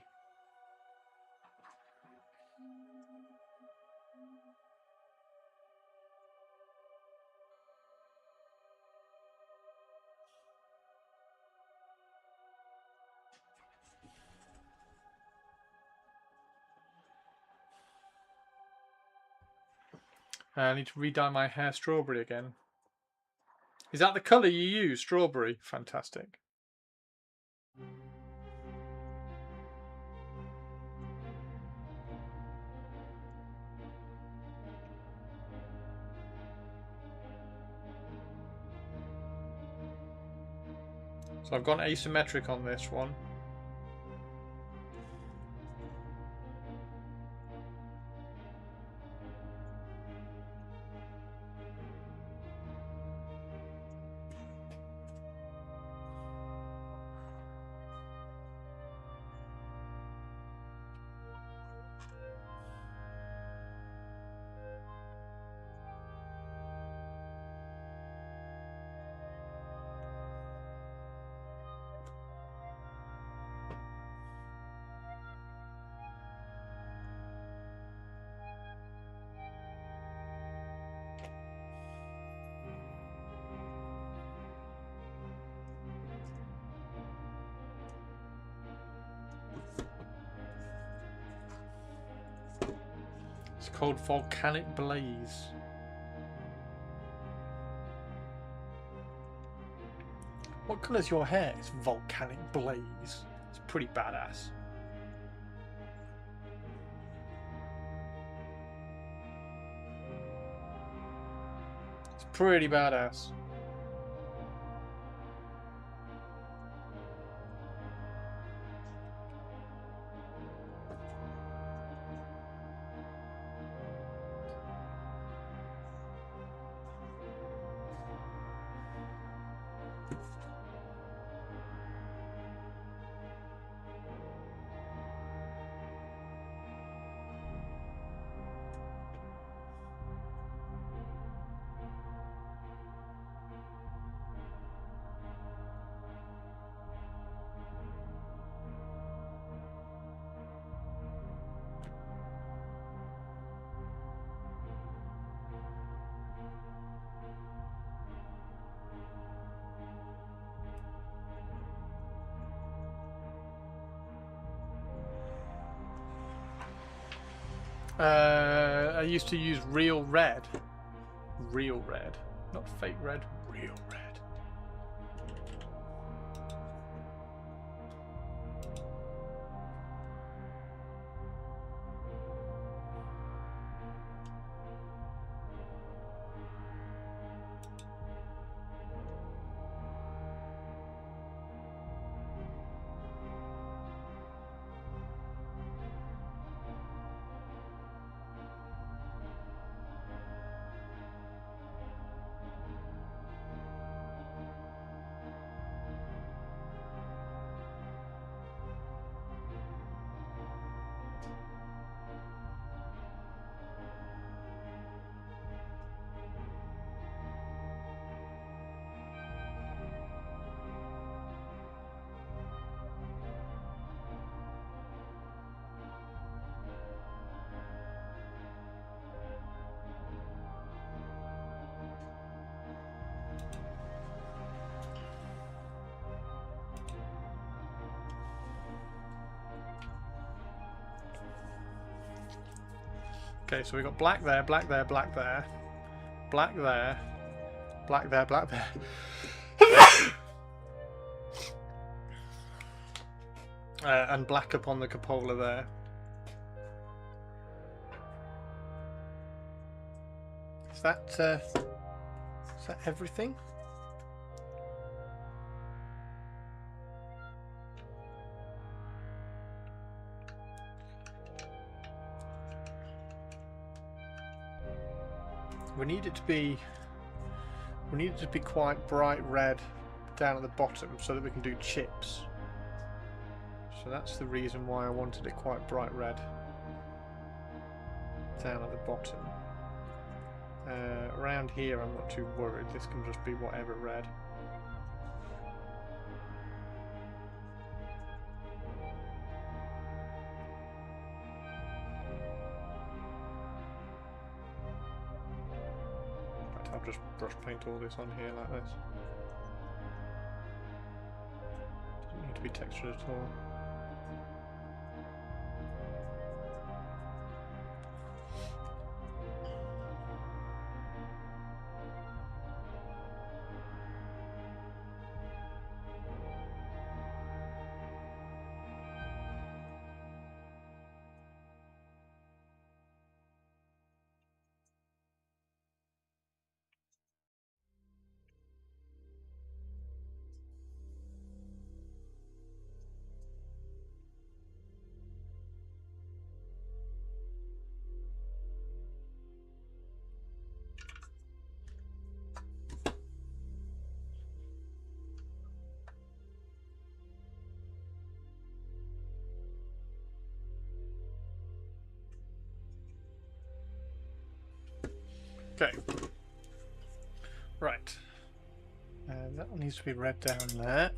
I need to re-dye my hair strawberry again. Is that the colour you use? Strawberry? Fantastic. So I've gone asymmetric on this one. It's called Volcanic Blaze. What colour's your hair? It's Volcanic Blaze. It's pretty badass. It's pretty badass. I used to use real red. Real red. Not fake red, real red. Okay, so we got black there, black there, black there, black there, black there, black there. And black upon the cupola there. Is that everything? We need it to be quite bright red down at the bottom so that we can do chips. So that's the reason why I wanted it quite bright red down at the bottom. Around here I'm not too worried, this can just be whatever red. I'll just brush paint all this on here like this. Doesn't need to be textured at all. Okay. Right. That one needs to be red down there.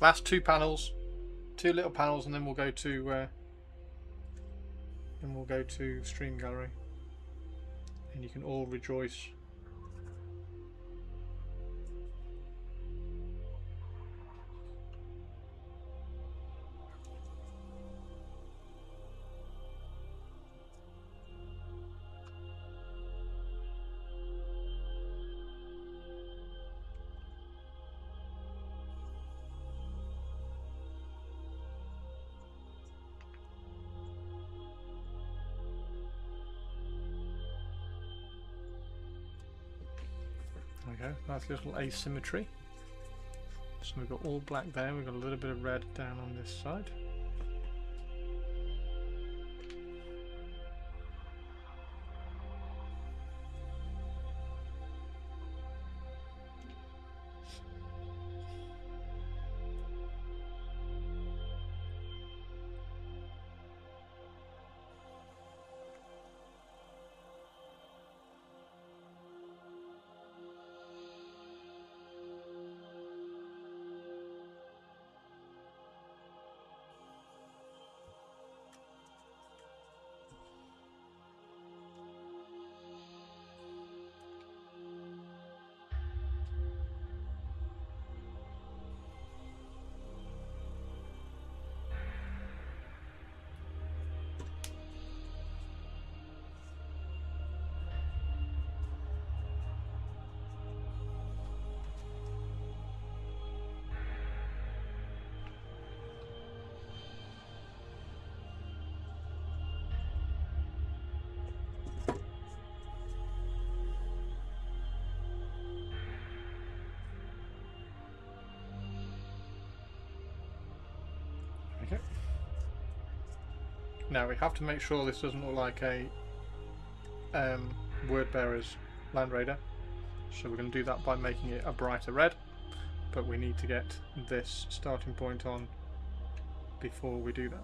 Last two panels, two little panels, and then we'll go to Stream Gallery, and you can all rejoice. Okay, nice little asymmetry. So we've got all black there, we've got a little bit of red down on this side. Okay. Now we have to make sure this doesn't look like a Wordbearer's Land Raider, so we're going to do that by making it a brighter red, but we need to get this starting point on before we do that.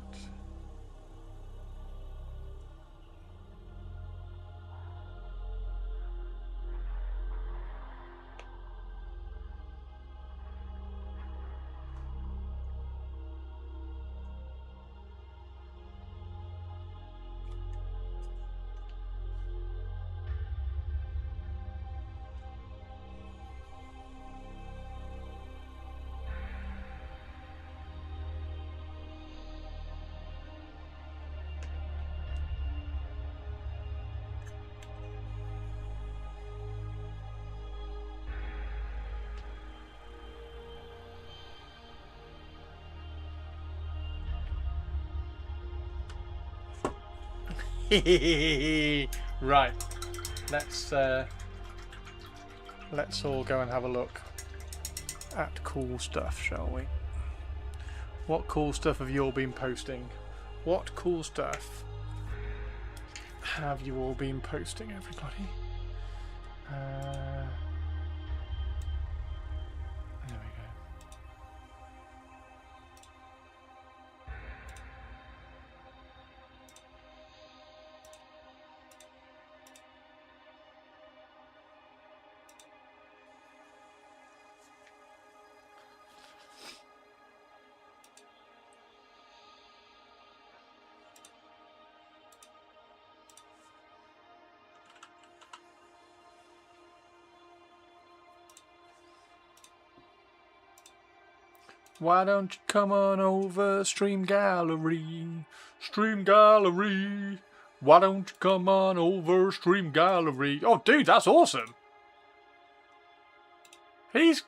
Right. Let's all go and have a look at cool stuff, shall we? What cool stuff have you all been posting? What cool stuff have you all been posting, everybody? There we go. Why don't you come on over, Stream Gallery? Stream Gallery. Why don't you come on over, Stream Gallery? Oh, dude, that's awesome. He's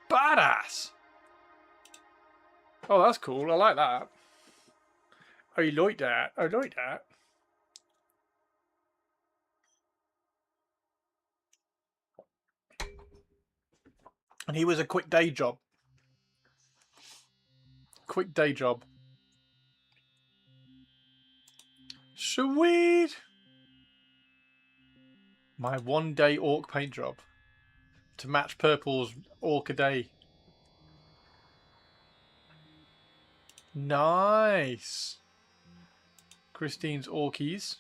badass. Oh, that's cool. I like that. I like that. I like that. And he was a quick day job. Quick day job. Sweet. My 1 day orc paint job to match Purple's orc a day. Nice. Christine's orkies.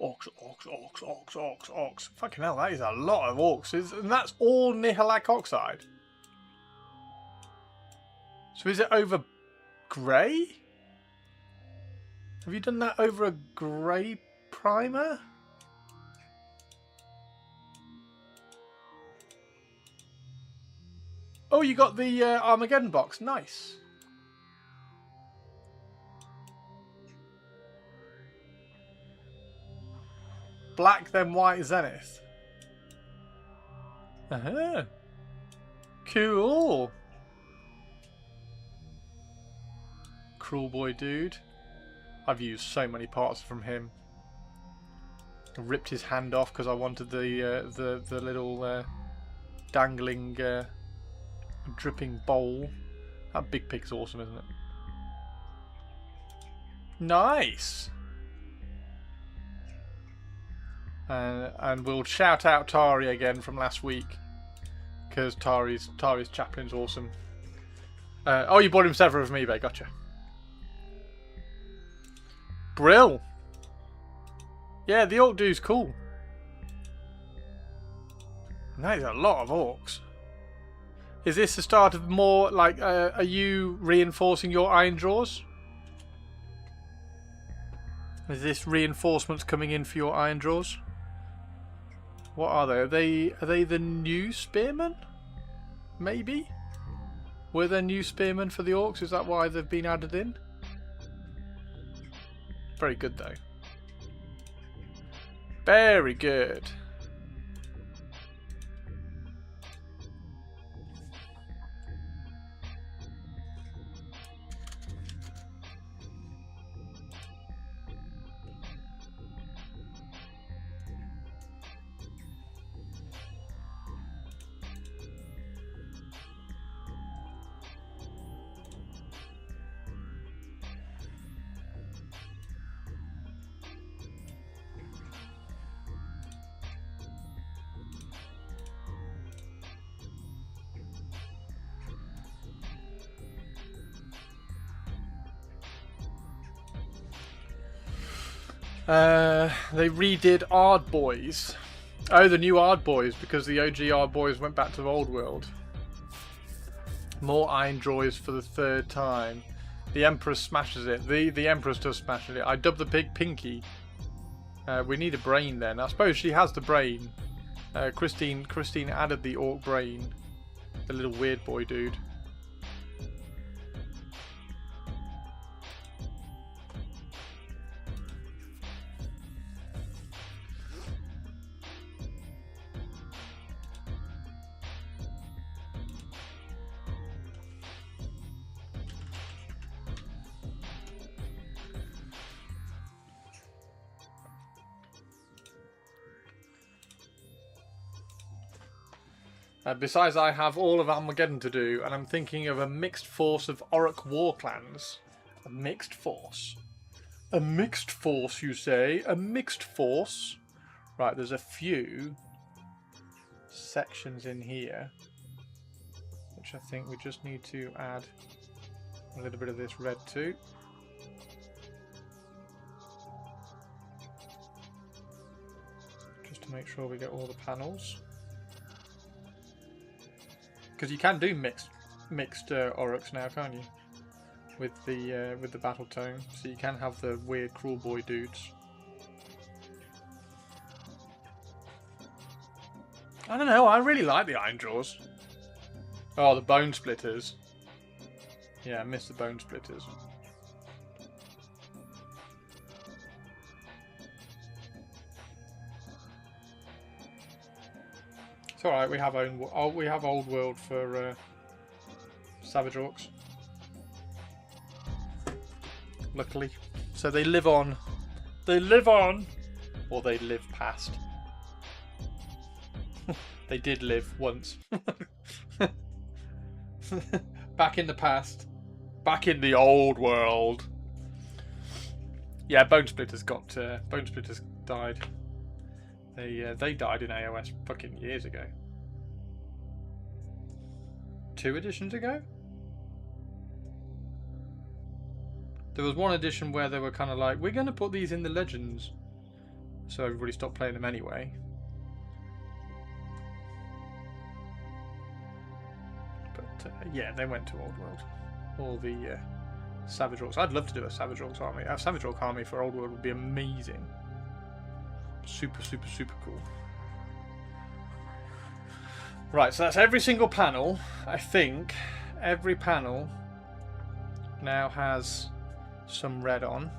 Orcs, orcs, orcs, orcs, orcs, orcs. Fucking hell, that is a lot of orcs. And that's all Nihilak oxide. So is it over grey? Have you done that over a grey primer? Oh, you got the Armageddon box. Nice. Black, then white Zenith. Uh-huh. Cool. Cruel boy dude. I've used so many parts from him. I ripped his hand off because I wanted the little dangling dripping bowl. That big pig's awesome, isn't it? Nice. And we'll shout out Tari again from last week because Tari's chaplain's awesome. Oh, you bought him several from eBay. Gotcha. Brill. Yeah, the orc dude's cool. That is a lot of orcs. Is this the start of more, like, are you reinforcing your iron draws? Is this reinforcements coming in for your iron draws? What are they? Are they the new spearmen? Maybe? Were there new spearmen for the orcs? Is that why they've been added in? Very good though. Very good. They redid Ard Boys. Oh, the new Ard Boys, because the OG Ard Boys went back to the old world. More iron drawers for the third time. The Empress smashes it. The Empress does smash it. I dubbed the pig Pinky. We need a brain then. I suppose she has the brain. Christine added the orc brain. The little weird boy dude. Besides, I have all of Armageddon to do, and I'm thinking of a mixed force of Orc war clans. A mixed force. A mixed force, you say? A mixed force? Right, there's a few sections in here, which I think we just need to add a little bit of this red to. Just to make sure we get all the panels. Because you can do mixed Aurochs now, can't you? With the battle tone, so you can have the weird cruel boy dudes. I don't know. I really like the Iron Jaws. Oh, the Bone Splitters. Yeah, I miss the Bone Splitters. It's all right. We have Old World for Savage Orcs. Luckily, so they live on. They live on, or they live past. They did live once. Back in the past. Back in the old world. Yeah, Bone Splitters Bone Splitters died. They died in AOS fucking years ago. 2 editions ago? There was one edition where they were kind of like, we're going to put these in the Legends. So everybody stopped playing them anyway. But yeah, they went to Old World. All the Savage Orcs. I'd love to do a Savage Orcs army. A Savage Orc army for Old World would be amazing. Super, super, super cool. Right, so that's every single panel. I think every panel now has some red on.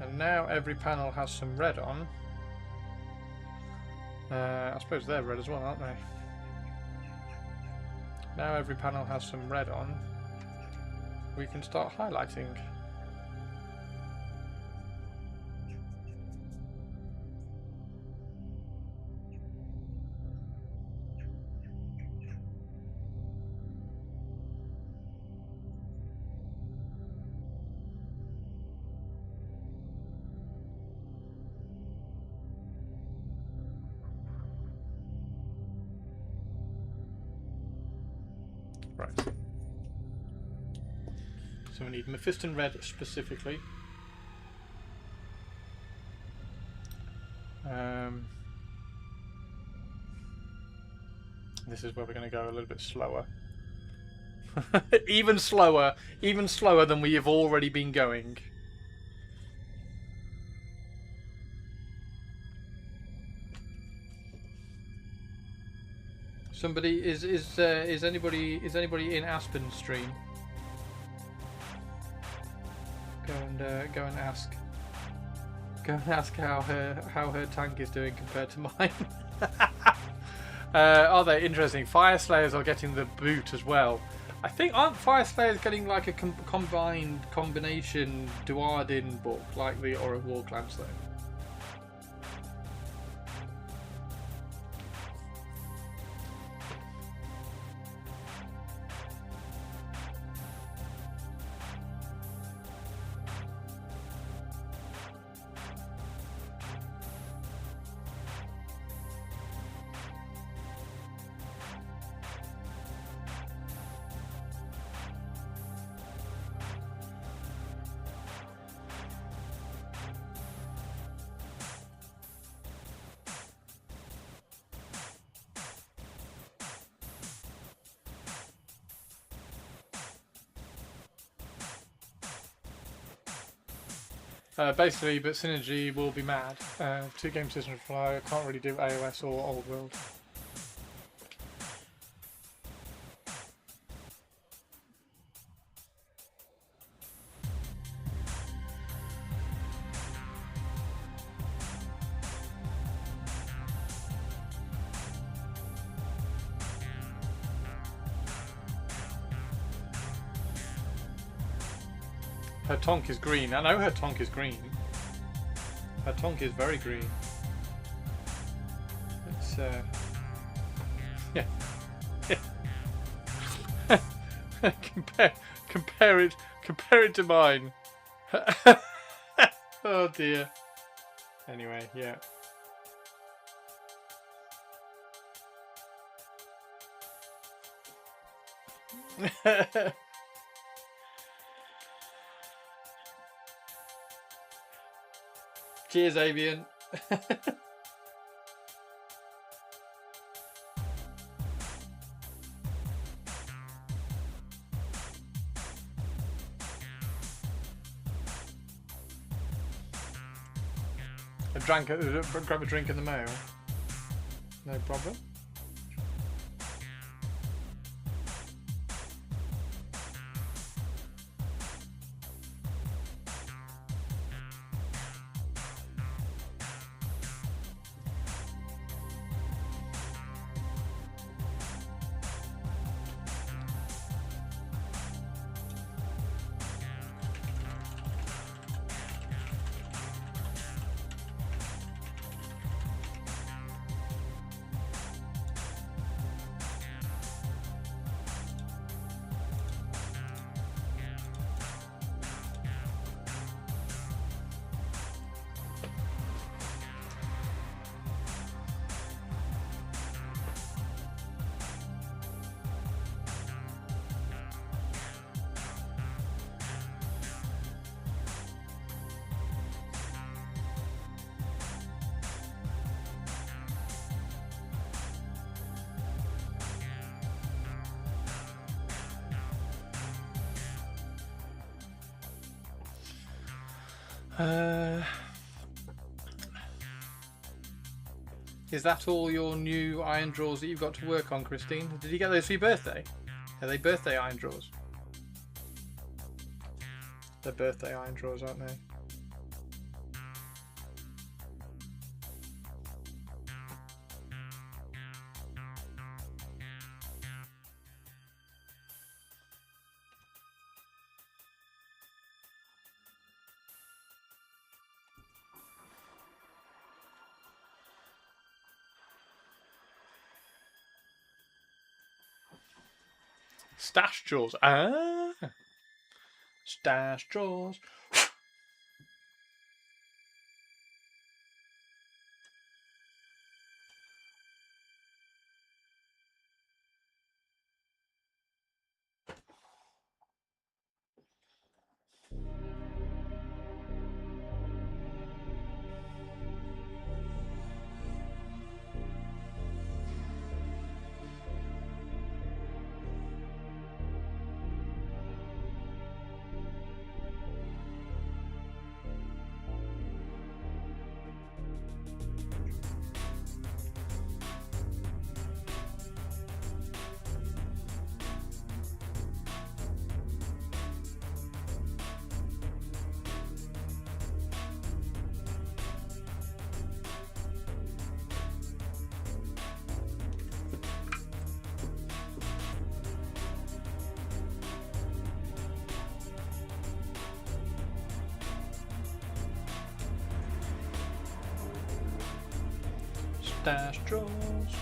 And now every panel has some red on. I suppose they're red as well, aren't they? Now every panel has some red on. We can start highlighting. Right. So we need Mephiston red specifically. This is where we're going to go a little bit slower. even slower than we have already been going. Somebody is anybody in Aspen's stream? Go and ask. Go and ask how her tank is doing compared to mine. Are they interesting? Fire Slayers are getting the boot as well. I think aren't Fire Slayers getting like a combination Duardin book like the Aura War Clans though? Basically, but Synergy will be mad. 2 game systems fly. I can't really do AOS or Old World. Her tonk is green. I know her tonk is green. Her tonk is very green. It's yeah. compare it to mine. Oh dear. Anyway, yeah. Cheers, Avian. Grab a drink in the mail. No problem. Is that all your new iron drawers that you've got to work on, Christine? Did you get those for your birthday? Are they birthday iron drawers? They're birthday iron drawers, aren't they? Stash drawers. Ah. Stash drawers. Stash drawers.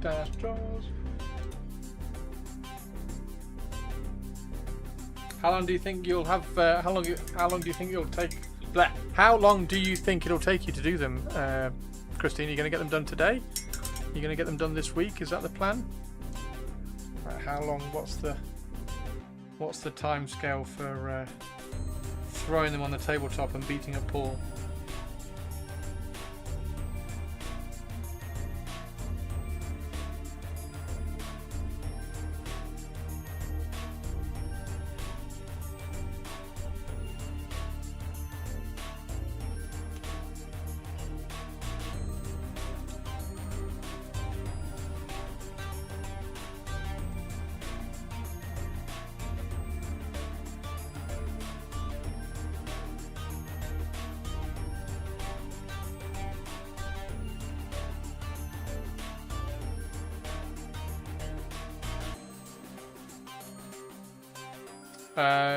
dash draws. How long do you think you'll have? How long do you think it'll take? Blah. How long do you think it'll take you to do them, Christine? Are you going to get them done today? You're going to get them done this week? Is that the plan? Right, how long? What's the time scale for throwing them on the tabletop and beating up Paul?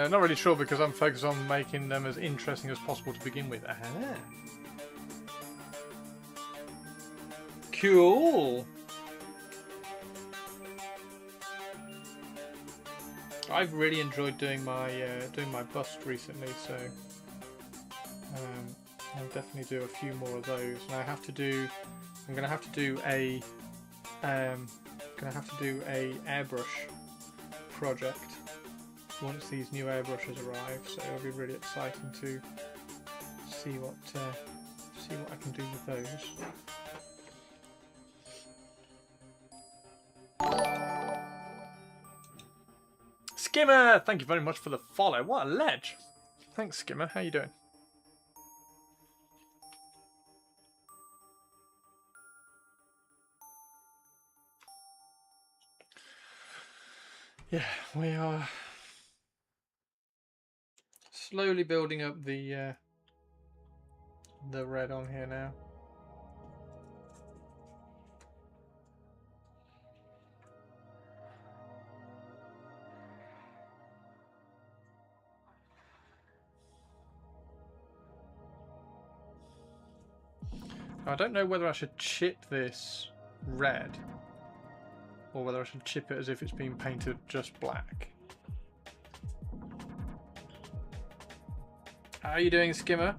Not really sure because I'm focused on making them as interesting as possible to begin with. Cool. I've really enjoyed doing my bust recently, so I'll definitely do a few more of those. And I'm gonna have to do a airbrush project once these new airbrushes arrive, so it'll be really exciting to see what I can do with those. Skimmer, thank you very much for the follow. What a ledge! Thanks, Skimmer. How you doing? Yeah, we are slowly building up the red on here now. I don't know whether I should chip this red or whether I should chip it as if it's been painted just black. How are you doing, Skimmer?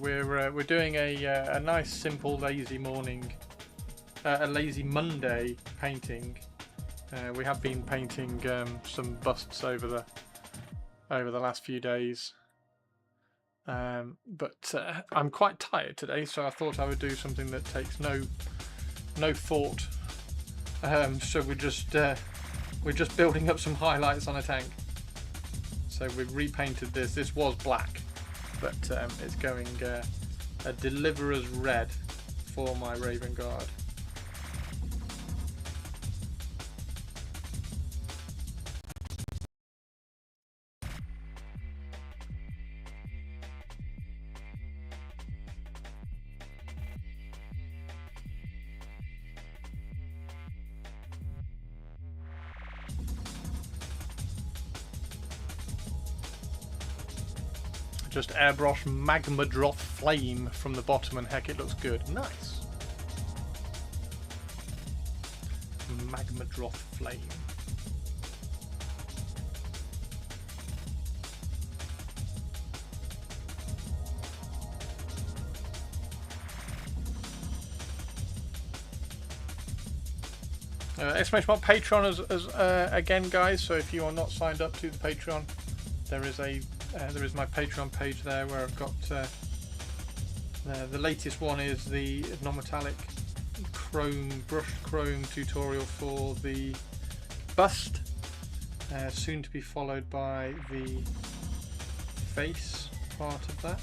We're doing a nice, simple, lazy morning, a lazy Monday painting. We have been painting some busts over the last few days, but I'm quite tired today, so I thought I would do something that takes no thought. So we're just building up some highlights on a tank. So we've repainted this. This was black, but it's going a Deliverer's red for my Raven Guard. Just airbrush magma drop flame from the bottom and heck, it looks good. Nice. Magma drop flame. Exclamation mark Patreon as again, guys. So if you are not signed up to the Patreon, there is my Patreon page there where I've got the latest one is the non-metallic brushed chrome tutorial for the bust, soon to be followed by the face part of that.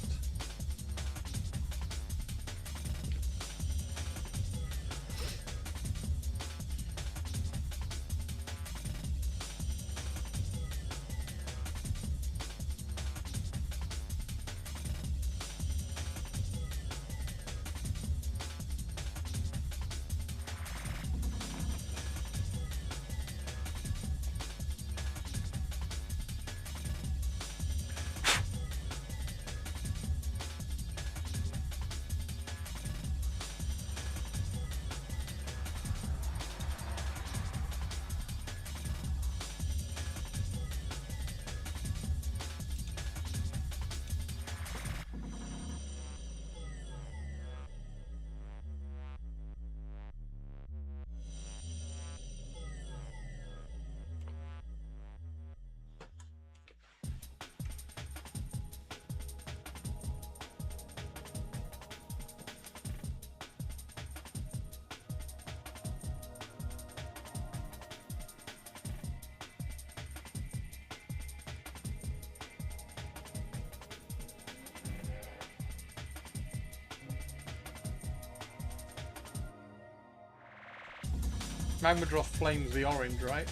Magma Droth flames the orange, right?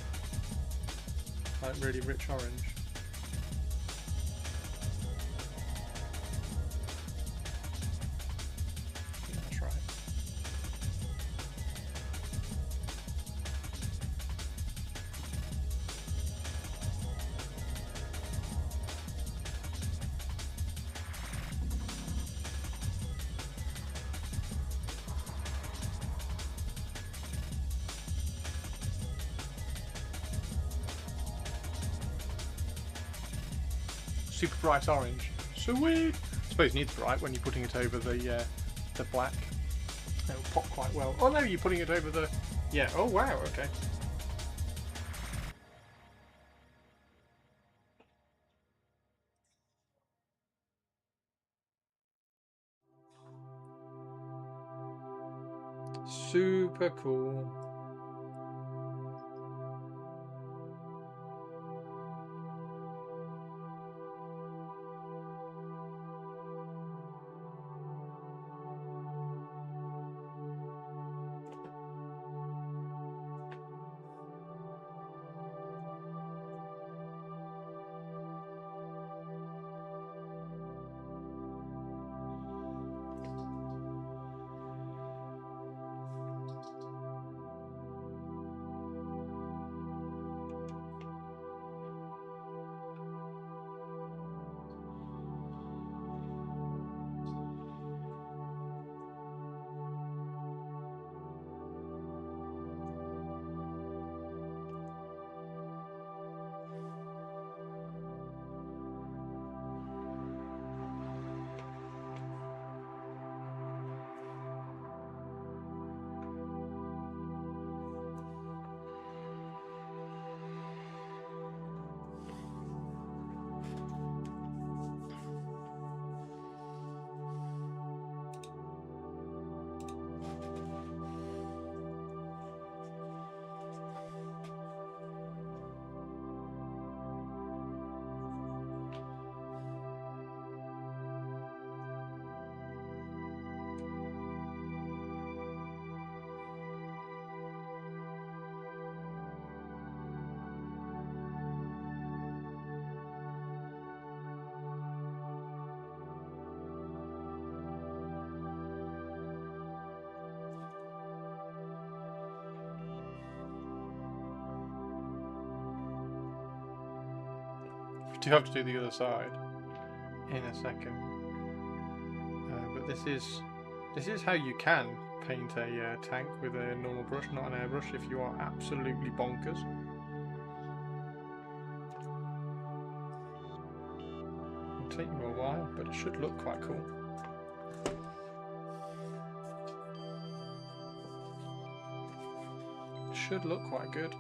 Like really rich orange. I think that's right. Super bright orange. Sweet! I suppose it needs bright when you're putting it over the black. It'll pop quite well. Oh no, you're putting it over the... Yeah, oh wow, okay. Super cool. Do have to do the other side in a second, but this is how you can paint a tank with a normal brush, not an airbrush, if you are absolutely bonkers. It'll take you a while, but it should look quite cool. It should look quite good.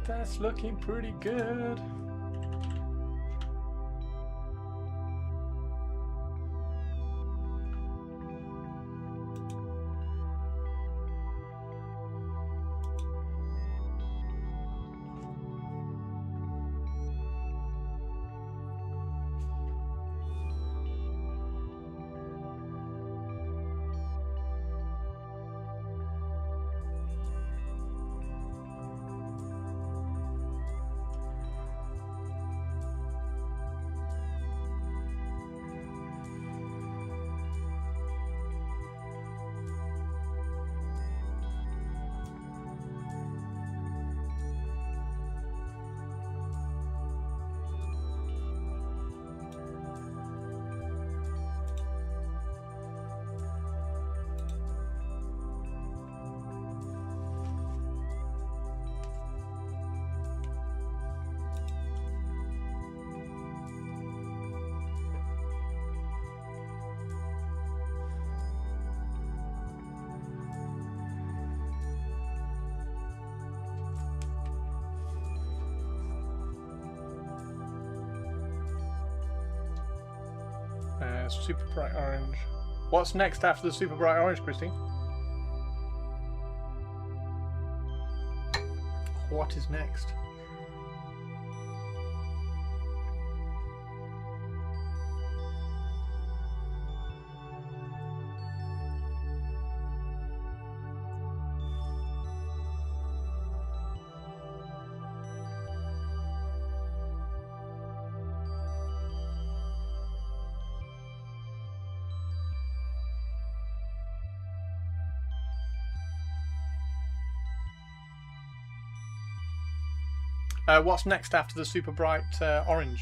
That's looking pretty good. Super bright orange. What's next after the super bright orange, Christine? What is next? What's next after the super bright orange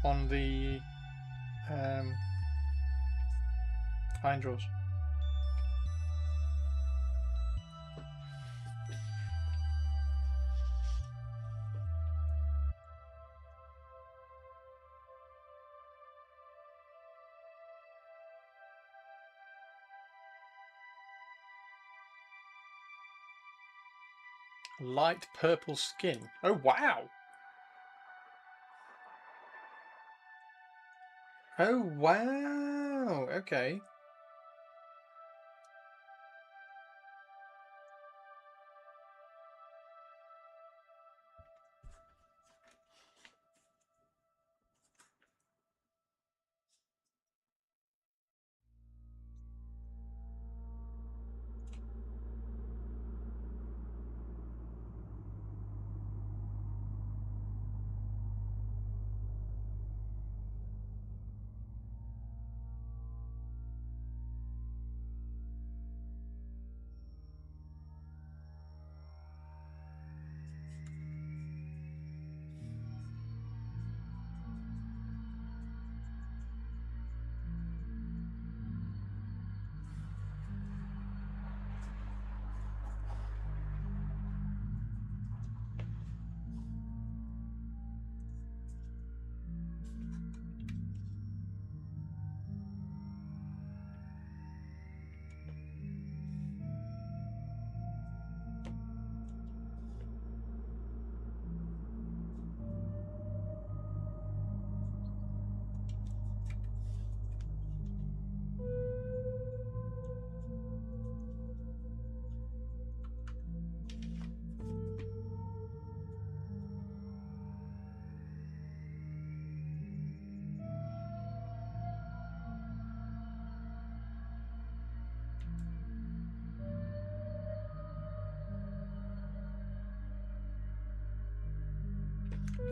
on the iron drawers? Light purple skin. Oh, wow. Oh, wow. Okay.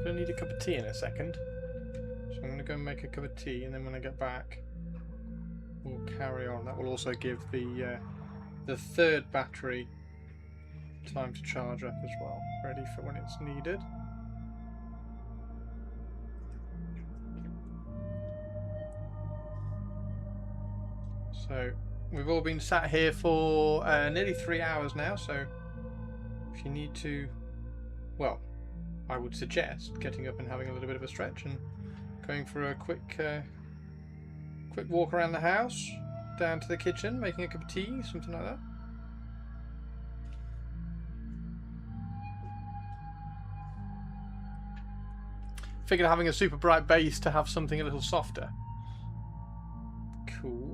Gonna need a cup of tea in a second, so I'm gonna go and make a cup of tea, and then when I get back, we'll carry on. That will also give the third battery time to charge up as well, ready for when it's needed. So we've all been sat here for nearly 3 hours now, so if you need to, well, I would suggest getting up and having a little bit of a stretch and going for a quick walk around the house, down to the kitchen, making a cup of tea, something like that. Figured having a super bright base to have something a little softer. Cool.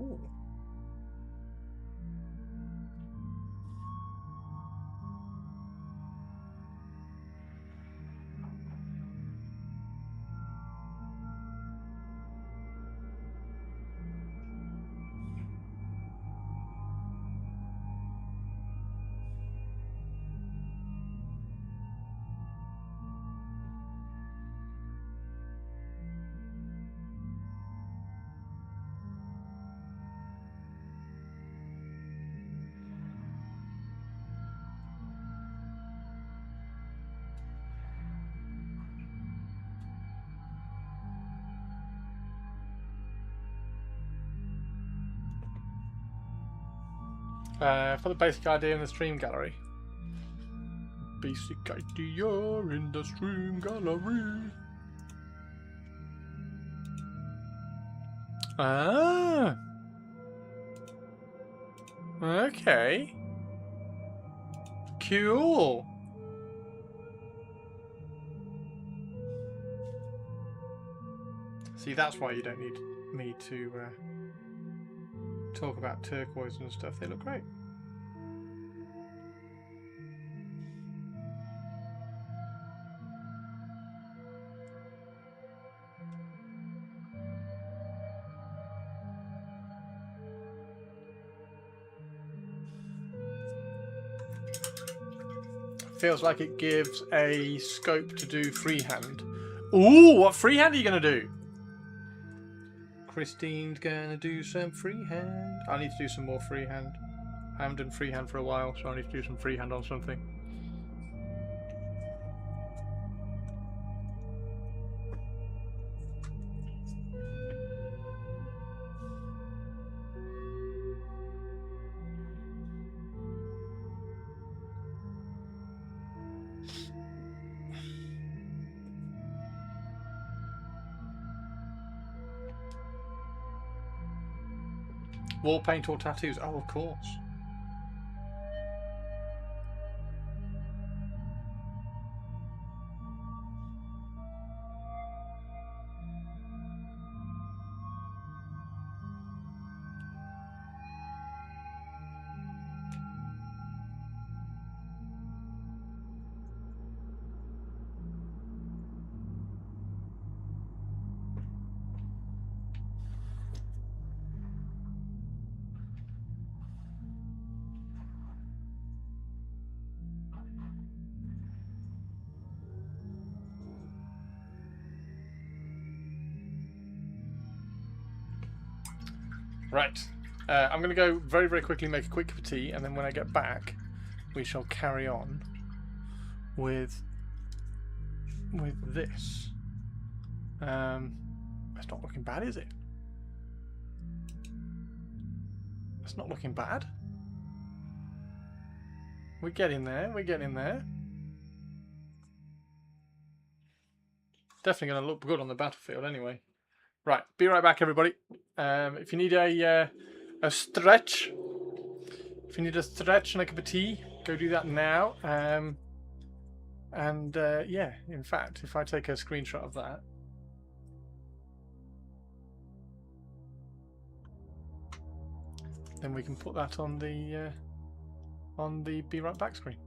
For the basic idea in the stream gallery. Basic idea in the stream gallery. Ah. Okay. Cool. See, that's why you don't need me to talk about turquoise and stuff. They look great. Feels like it gives a scope to do freehand. Ooh, what freehand are you going to do? Christine's going to do some freehand. I need to do some more freehand. I haven't done freehand for a while, so I need to do some freehand on something. Wall paint or tattoos? Oh, of course. Right, I'm going to go very, very quickly, make a quick cup of tea, and then when I get back, we shall carry on with this. That's not looking bad, is it? That's not looking bad. We're getting there, we're getting there. Definitely going to look good on the battlefield anyway. Right, be right back, everybody. If you need a stretch, if you need a stretch and a cup of tea, go do that now. Yeah, in fact, if I take a screenshot of that, then we can put that on the be right back screen.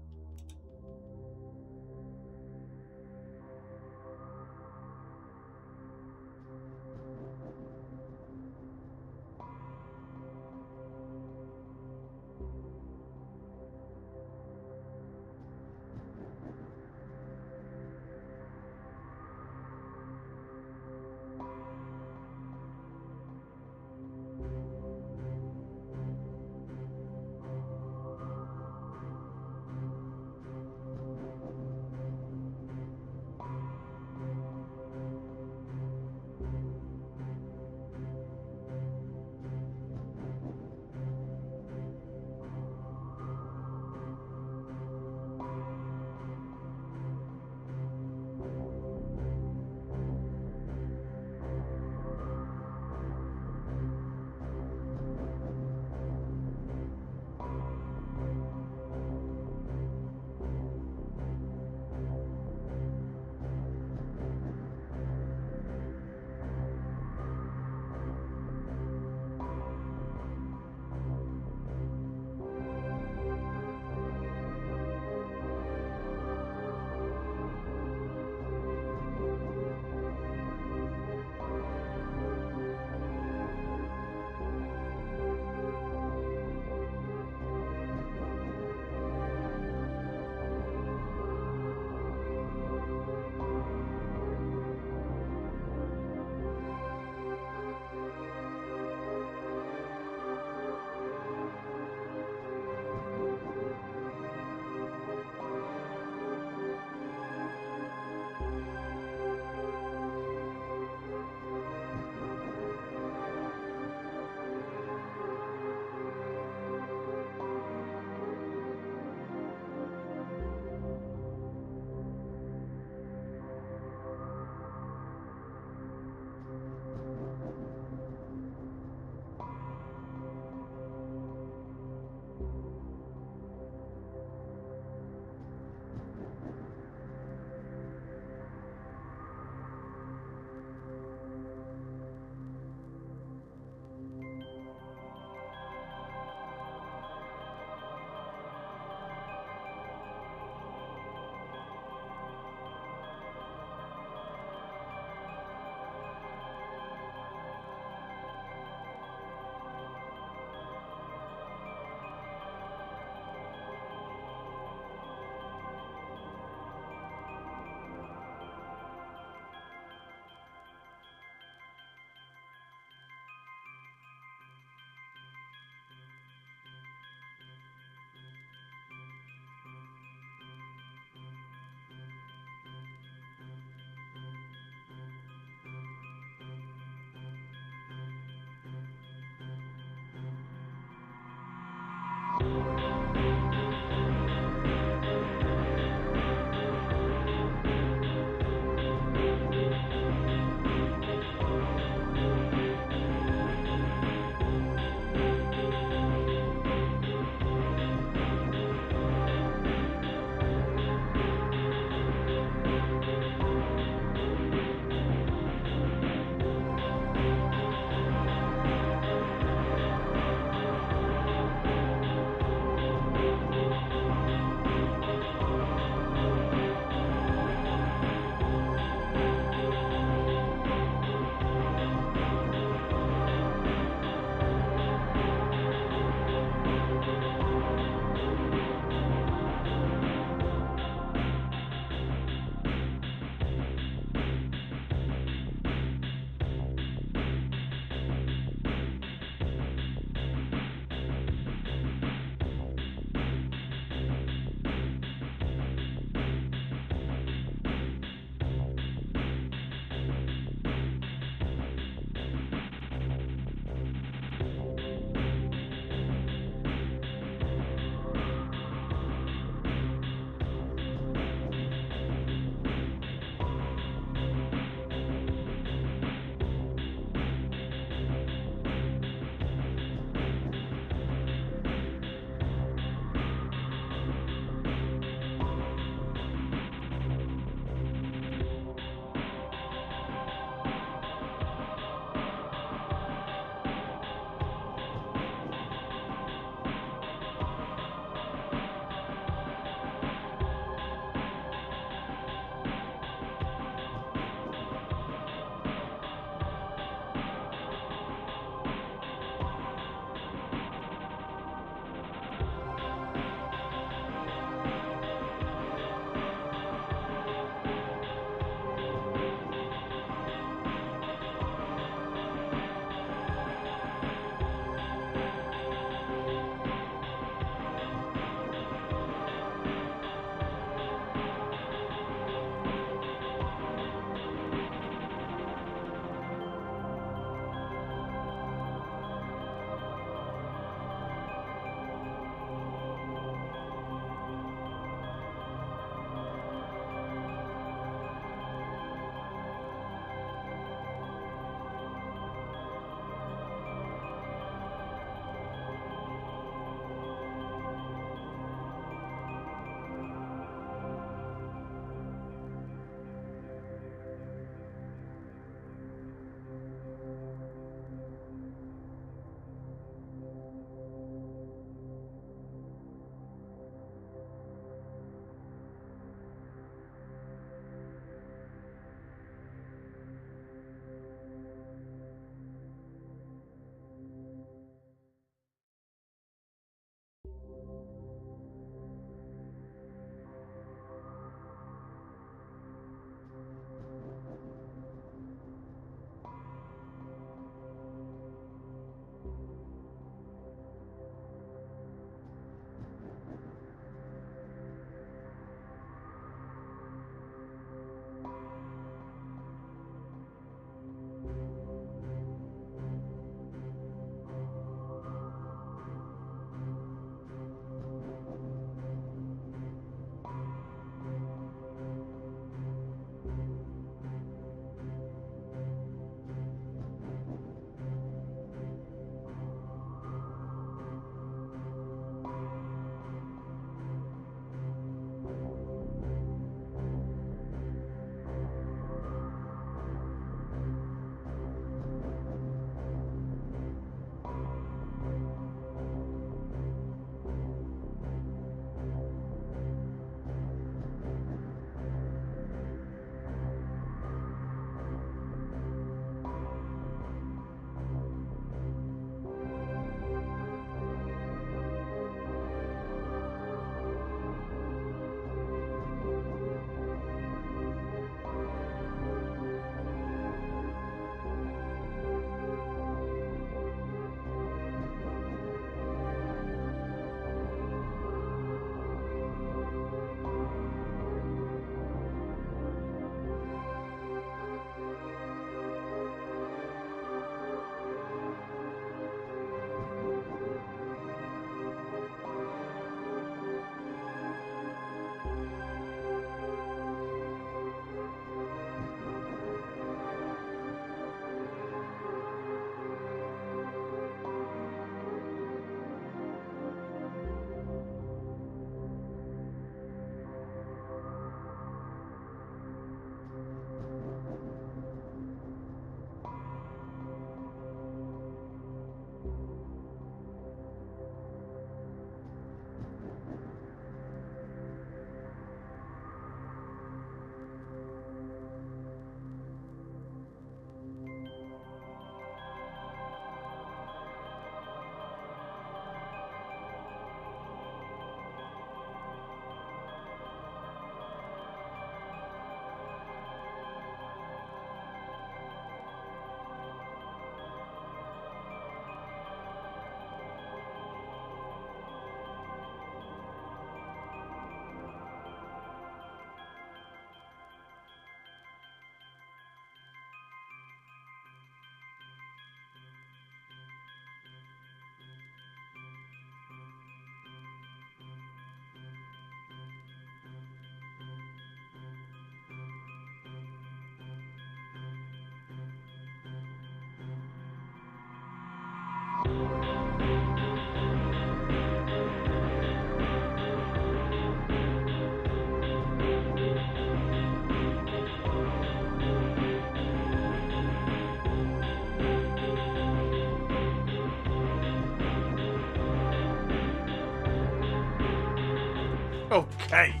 Okay.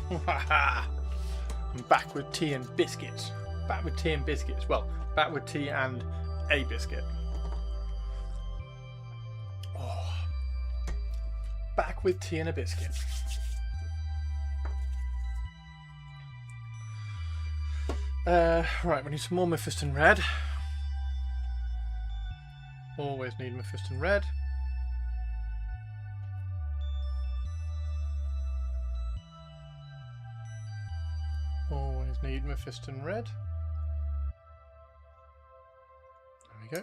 I'm back with tea and biscuits. Back with tea and biscuits. Well, back with tea and a biscuit. Oh. Back with tea and a biscuit. Right, we need some more Mephiston Red. Always need Mephiston Red. Always need Mephiston Red. There we go.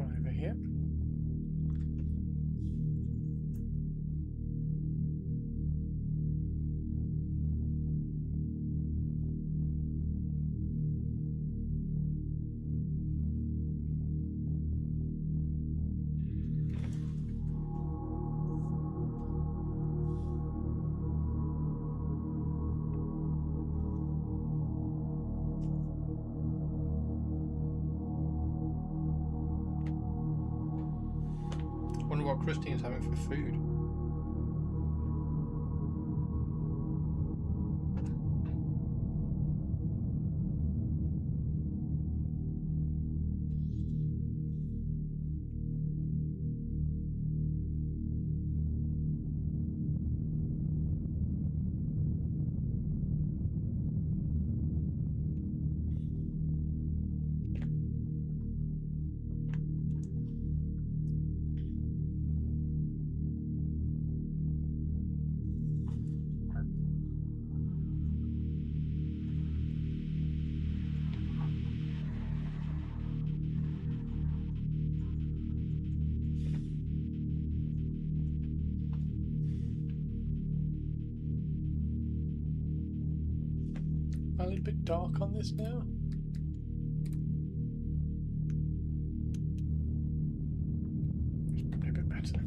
Over here. Wonder what Christine's having for food. A little bit dark on this now. It's probably a bit better.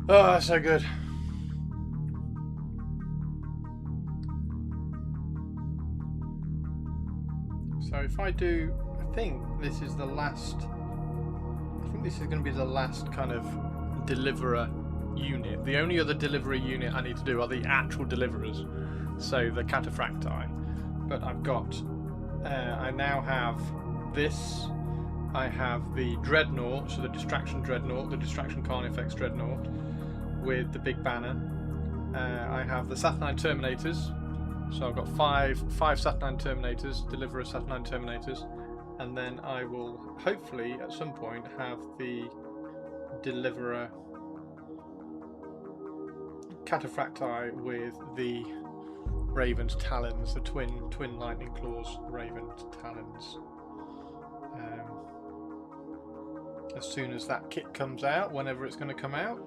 Oh, that's so good. So if I do, I think this is the last, I think this is going to be the last kind of deliverer unit. The only other delivery unit I need to do are the actual deliverers, so the cataphracti. But I've got, I now have this, I have the dreadnought, so the distraction dreadnought, the distraction carnifex dreadnought with the big banner. I have the Saturnine Terminators, so I've got five Saturnine Terminators, deliverer Saturnine Terminators, and then I will hopefully at some point have the deliverer cataphracti with the Raven's talons, the twin lightning claws Raven's talons. As soon as that kit comes out, whenever it's going to come out.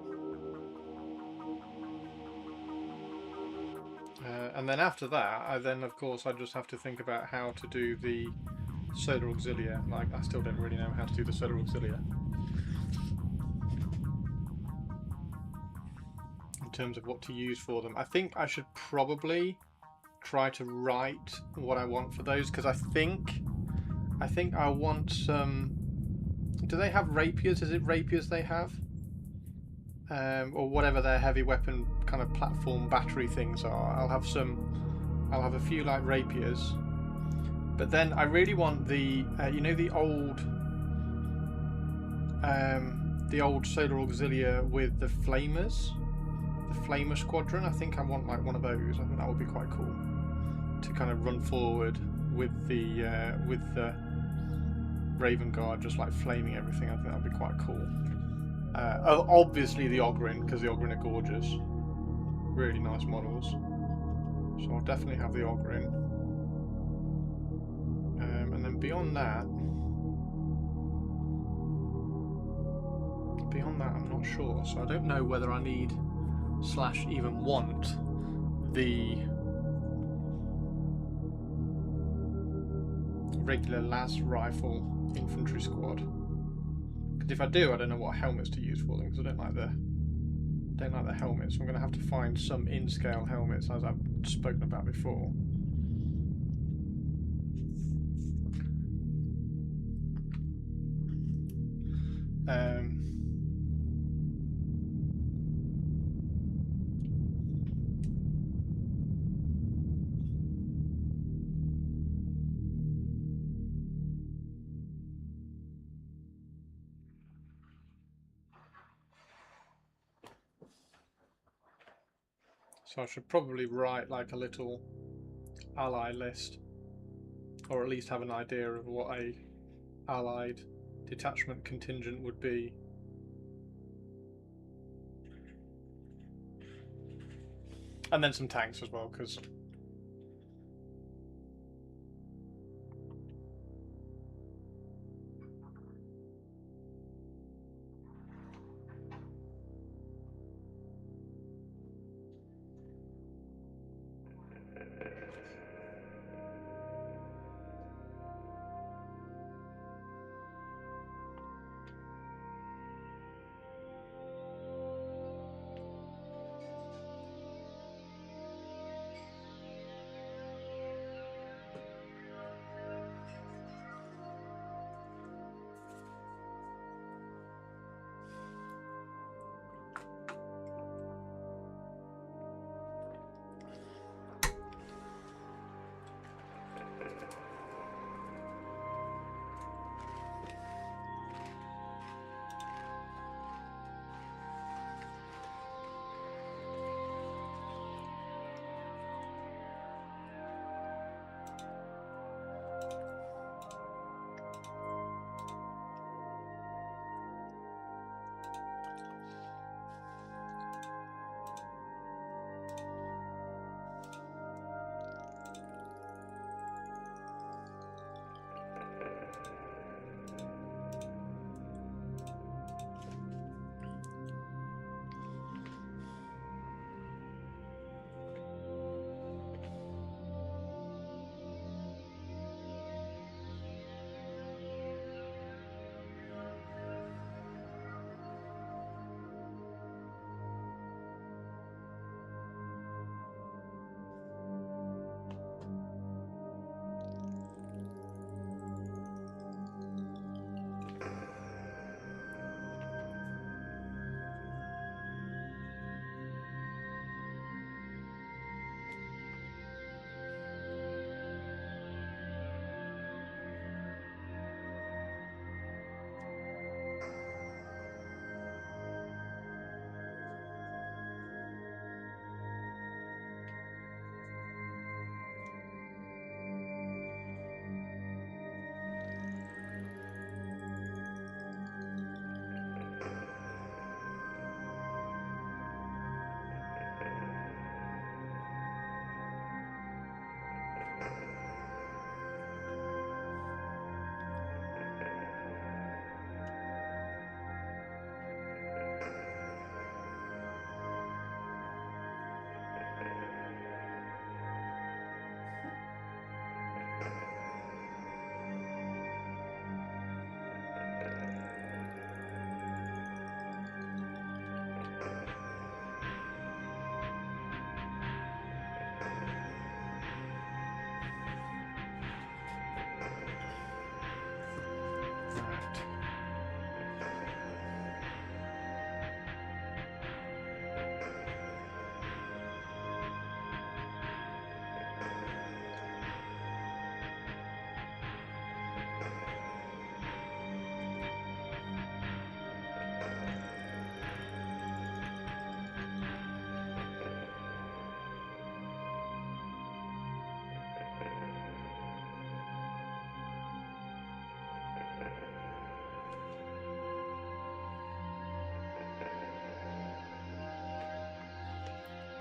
And then after that, I just have to think about how to do the Solar Auxilia. Like, I still don't really know how to do the Solar Auxilia. In terms of what to use for them. I think I should probably try to write what I want for those, because I think I want some... Do they have rapiers? Is it rapiers they have? Or whatever their heavy weapon kind of platform battery things are. I'll have a few like rapiers, but then I really want the you know, the old Solar Auxilia with the flamers, the flamer squadron. I think I want like one of those. I think that would be quite cool to kind of run forward with the Raven Guard just like flaming everything. I think that would be quite cool. Obviously the Ogryn, because the Ogryn are gorgeous. Really nice models. So I'll definitely have the Ogryn. And then beyond that I'm not sure. So I don't know whether I need / even want the regular las rifle infantry squad. If I do, I don't know what helmets to use for them, because I don't like the helmets. So I'm going to have to find some in-scale helmets, as I've spoken about before. So I should probably write like a little ally list, or at least have an idea of what a allied detachment contingent would be. And then some tanks as well, because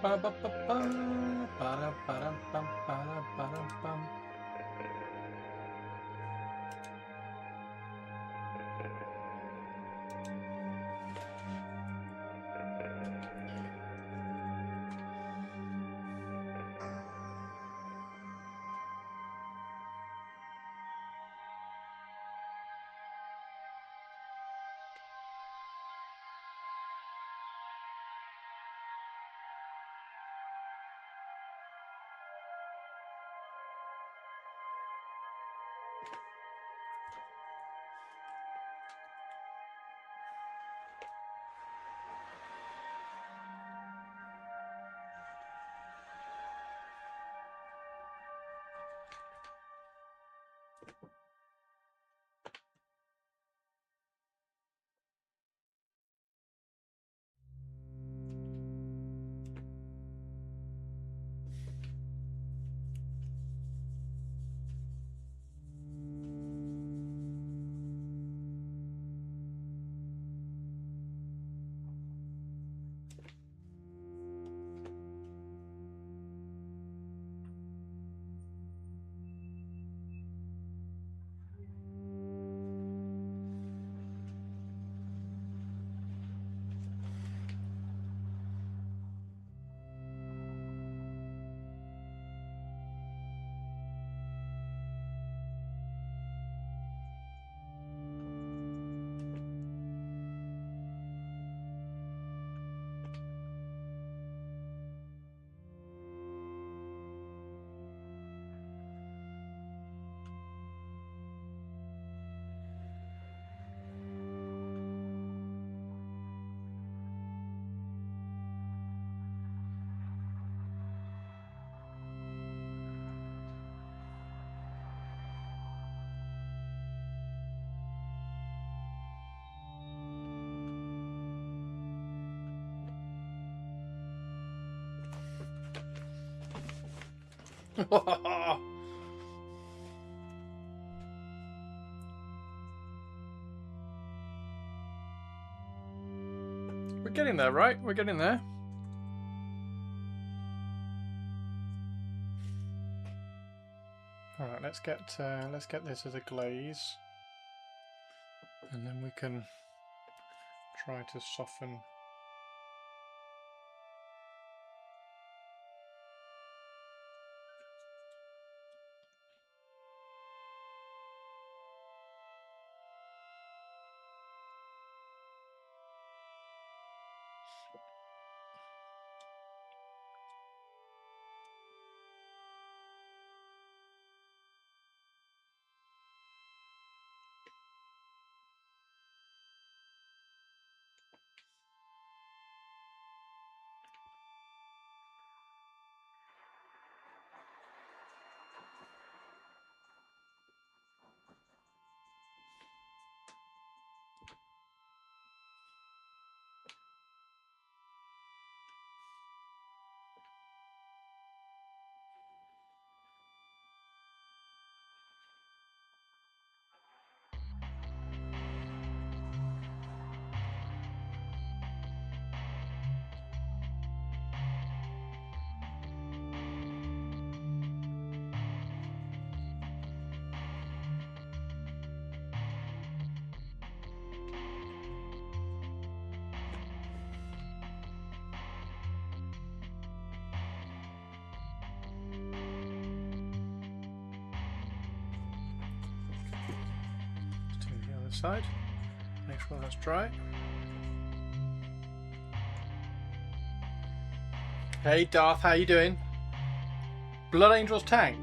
Ba ba ba ba ba da ba da bum ba da ba da bum. We're getting there, right? We're getting there. All right, let's get this as a glaze, and then we can try to soften. Side. Make sure that's dry. Hey Darth, how you doing? Blood Angel's tank.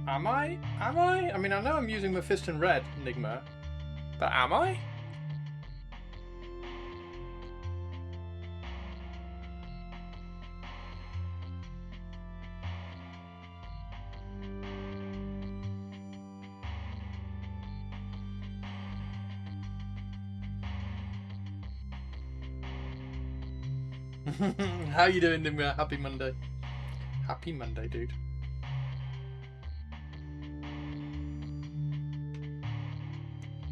Am I? Am I? I mean, I know I'm using Mephiston Red, Enigma, but am I? How you doing, Nimra? Happy Monday. Happy Monday, dude.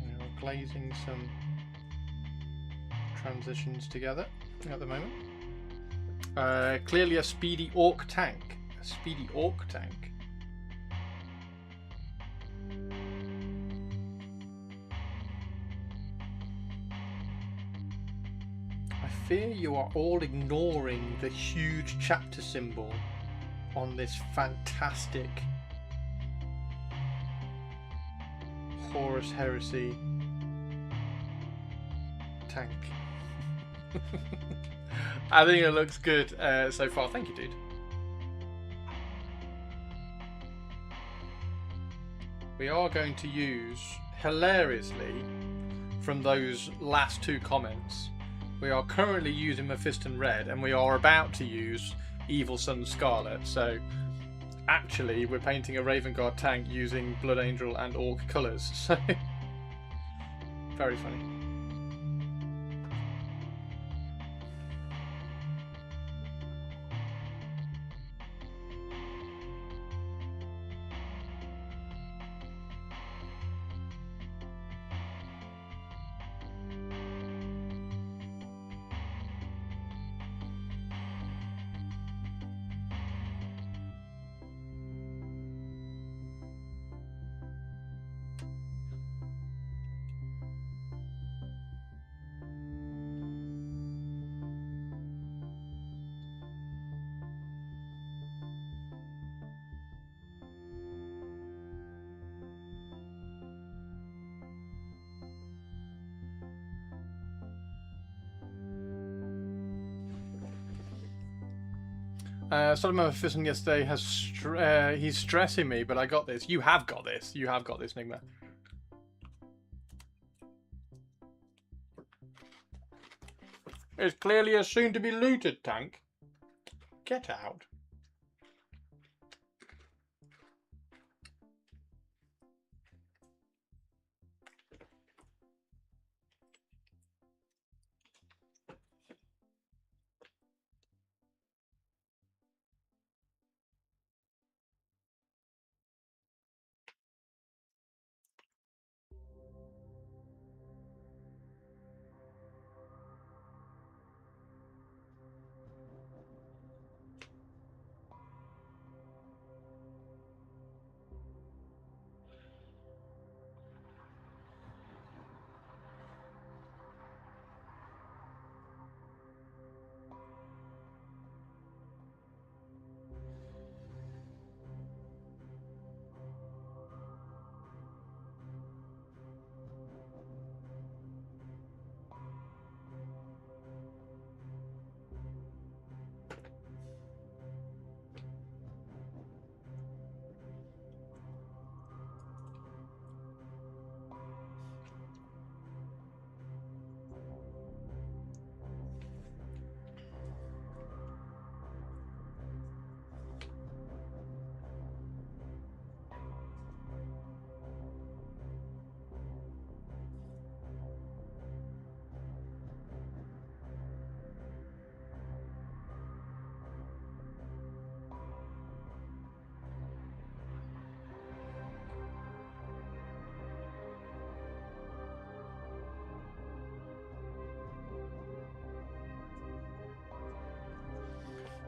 We're glazing some transitions together at the moment. Clearly a speedy orc tank. A speedy orc tank. I fear you are all ignoring the huge chapter symbol on this fantastic Horus Heresy tank. I think it looks good so far. Thank you, dude. We are going to use, hilariously, from those last two comments, we are currently using Mephiston Red, and we are about to use Evil Sun Scarlet. So, actually, we're painting a Raven Guard tank using Blood Angel and Orc colours. So, very funny. Solomon Mephiston yesterday has he's stressing me, but I got this. You have got this. You have got this, Nigma. It's clearly a soon-to-be looted tank. Get out.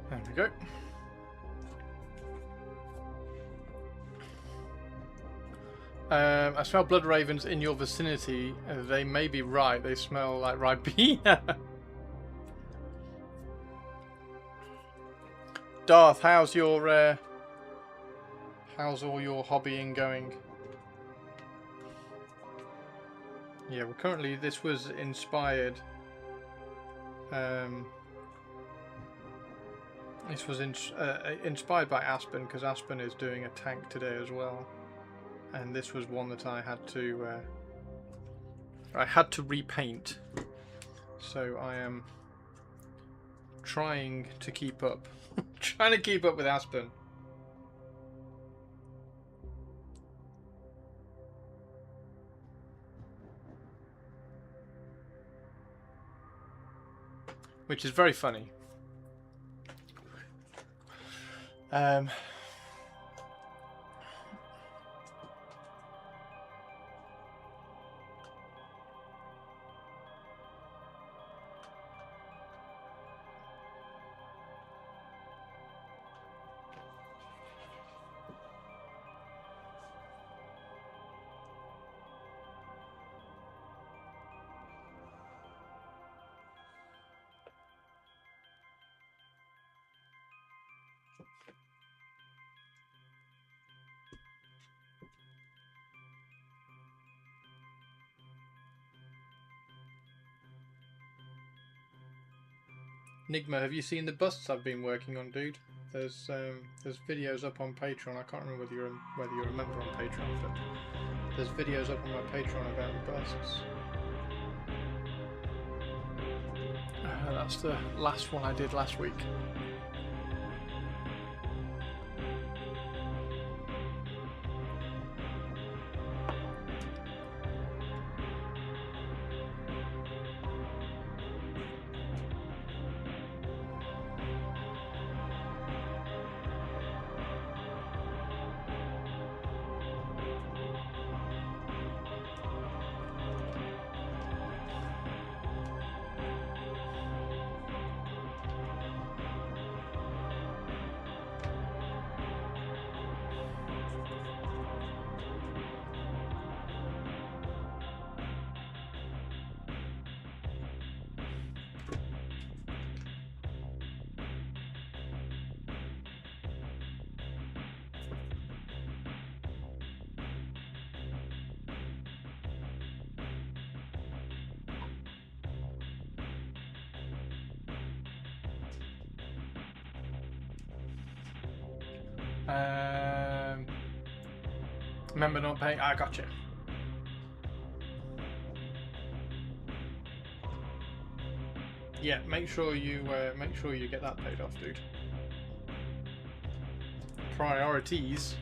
There we go. I smell blood ravens in your vicinity. They may be right. They smell like Ribena. Darth, how's all your hobbying going? Yeah, well, currently this was inspired. This was inspired by Aspen, because Aspen is doing a tank today as well, and this was one that I had to repaint. So I am trying to keep up, trying to keep up with Aspen. Which is very funny. Nigma, have you seen the busts I've been working on, dude? There's videos up on Patreon. I can't remember whether you're a member on Patreon, but there's videos up on my Patreon about the busts. That's the last one I did last week. Remember not paying. I gotcha. Yeah, make sure you get that paid off, dude. Priorities.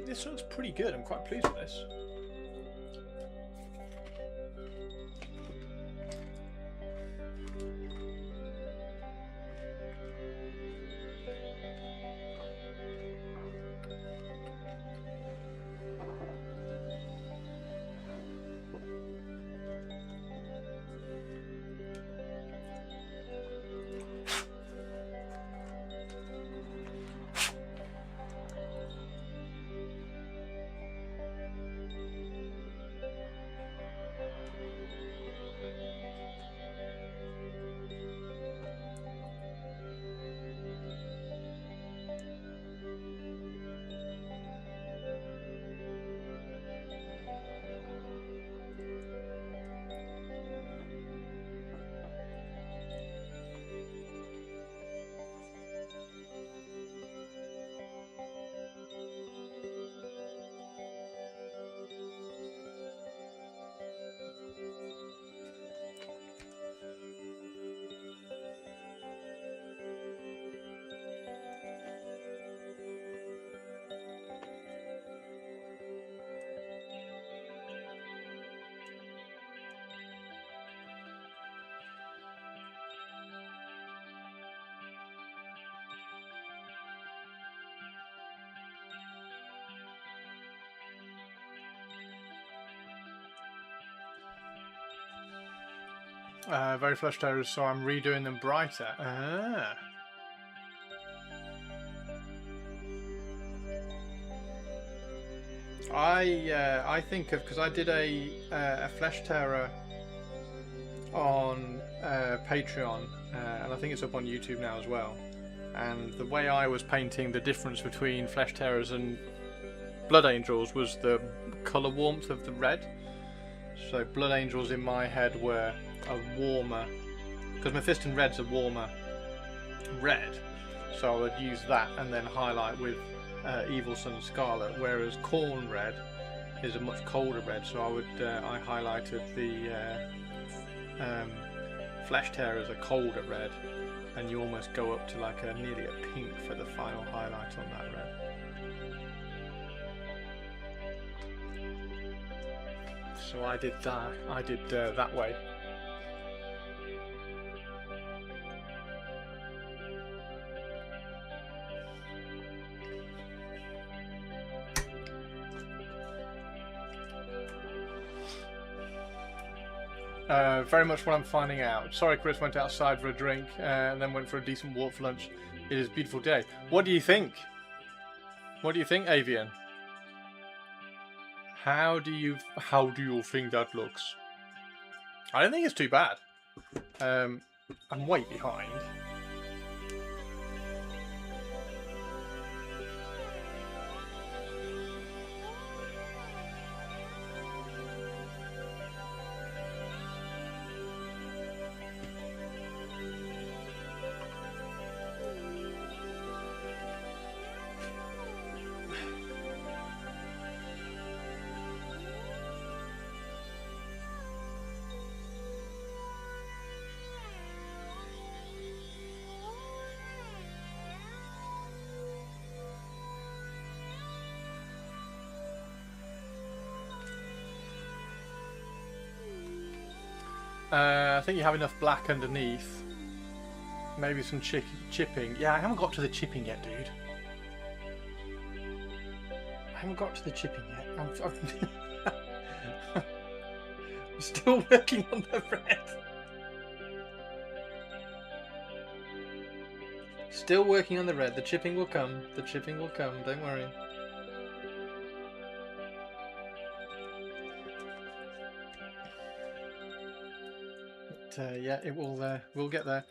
This looks pretty good. I'm quite pleased with this. Very flush toes, so I'm redoing them brighter. Ah. I think of, because I did a flesh terror on Patreon, and I think it's up on YouTube now as well. And the way I was painting the difference between flesh terrors and blood angels was the colour warmth of the red. So blood angels in my head were a warmer, because Mephiston red's a warmer red, so I would use that and then highlight with Evil Sun Scarlet, whereas Corn red is a much colder red, so I highlighted the Flesh Tear as a colder red, and you almost go up to like nearly a pink for the final highlight on that red. So I did that way. Very much what I'm finding out. Sorry, Chris went outside for a drink and then went for a decent walk for lunch. It is a beautiful day. What do you think? What do you think, Avian? How do you think that looks? I don't think it's too bad. I'm way behind. I think you have enough black underneath. Maybe some chipping. Yeah, I haven't got to the chipping yet, dude. I haven't got to the chipping yet. I'm still working on the red. Still working on the red. The chipping will come. The chipping will come. Don't worry. Yeah, it will. We'll get there.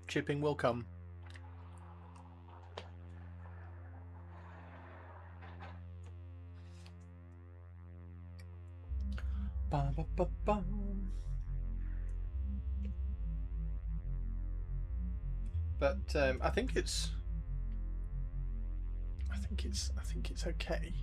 Chipping will come. Ba, ba, ba, ba. But I think it's okay.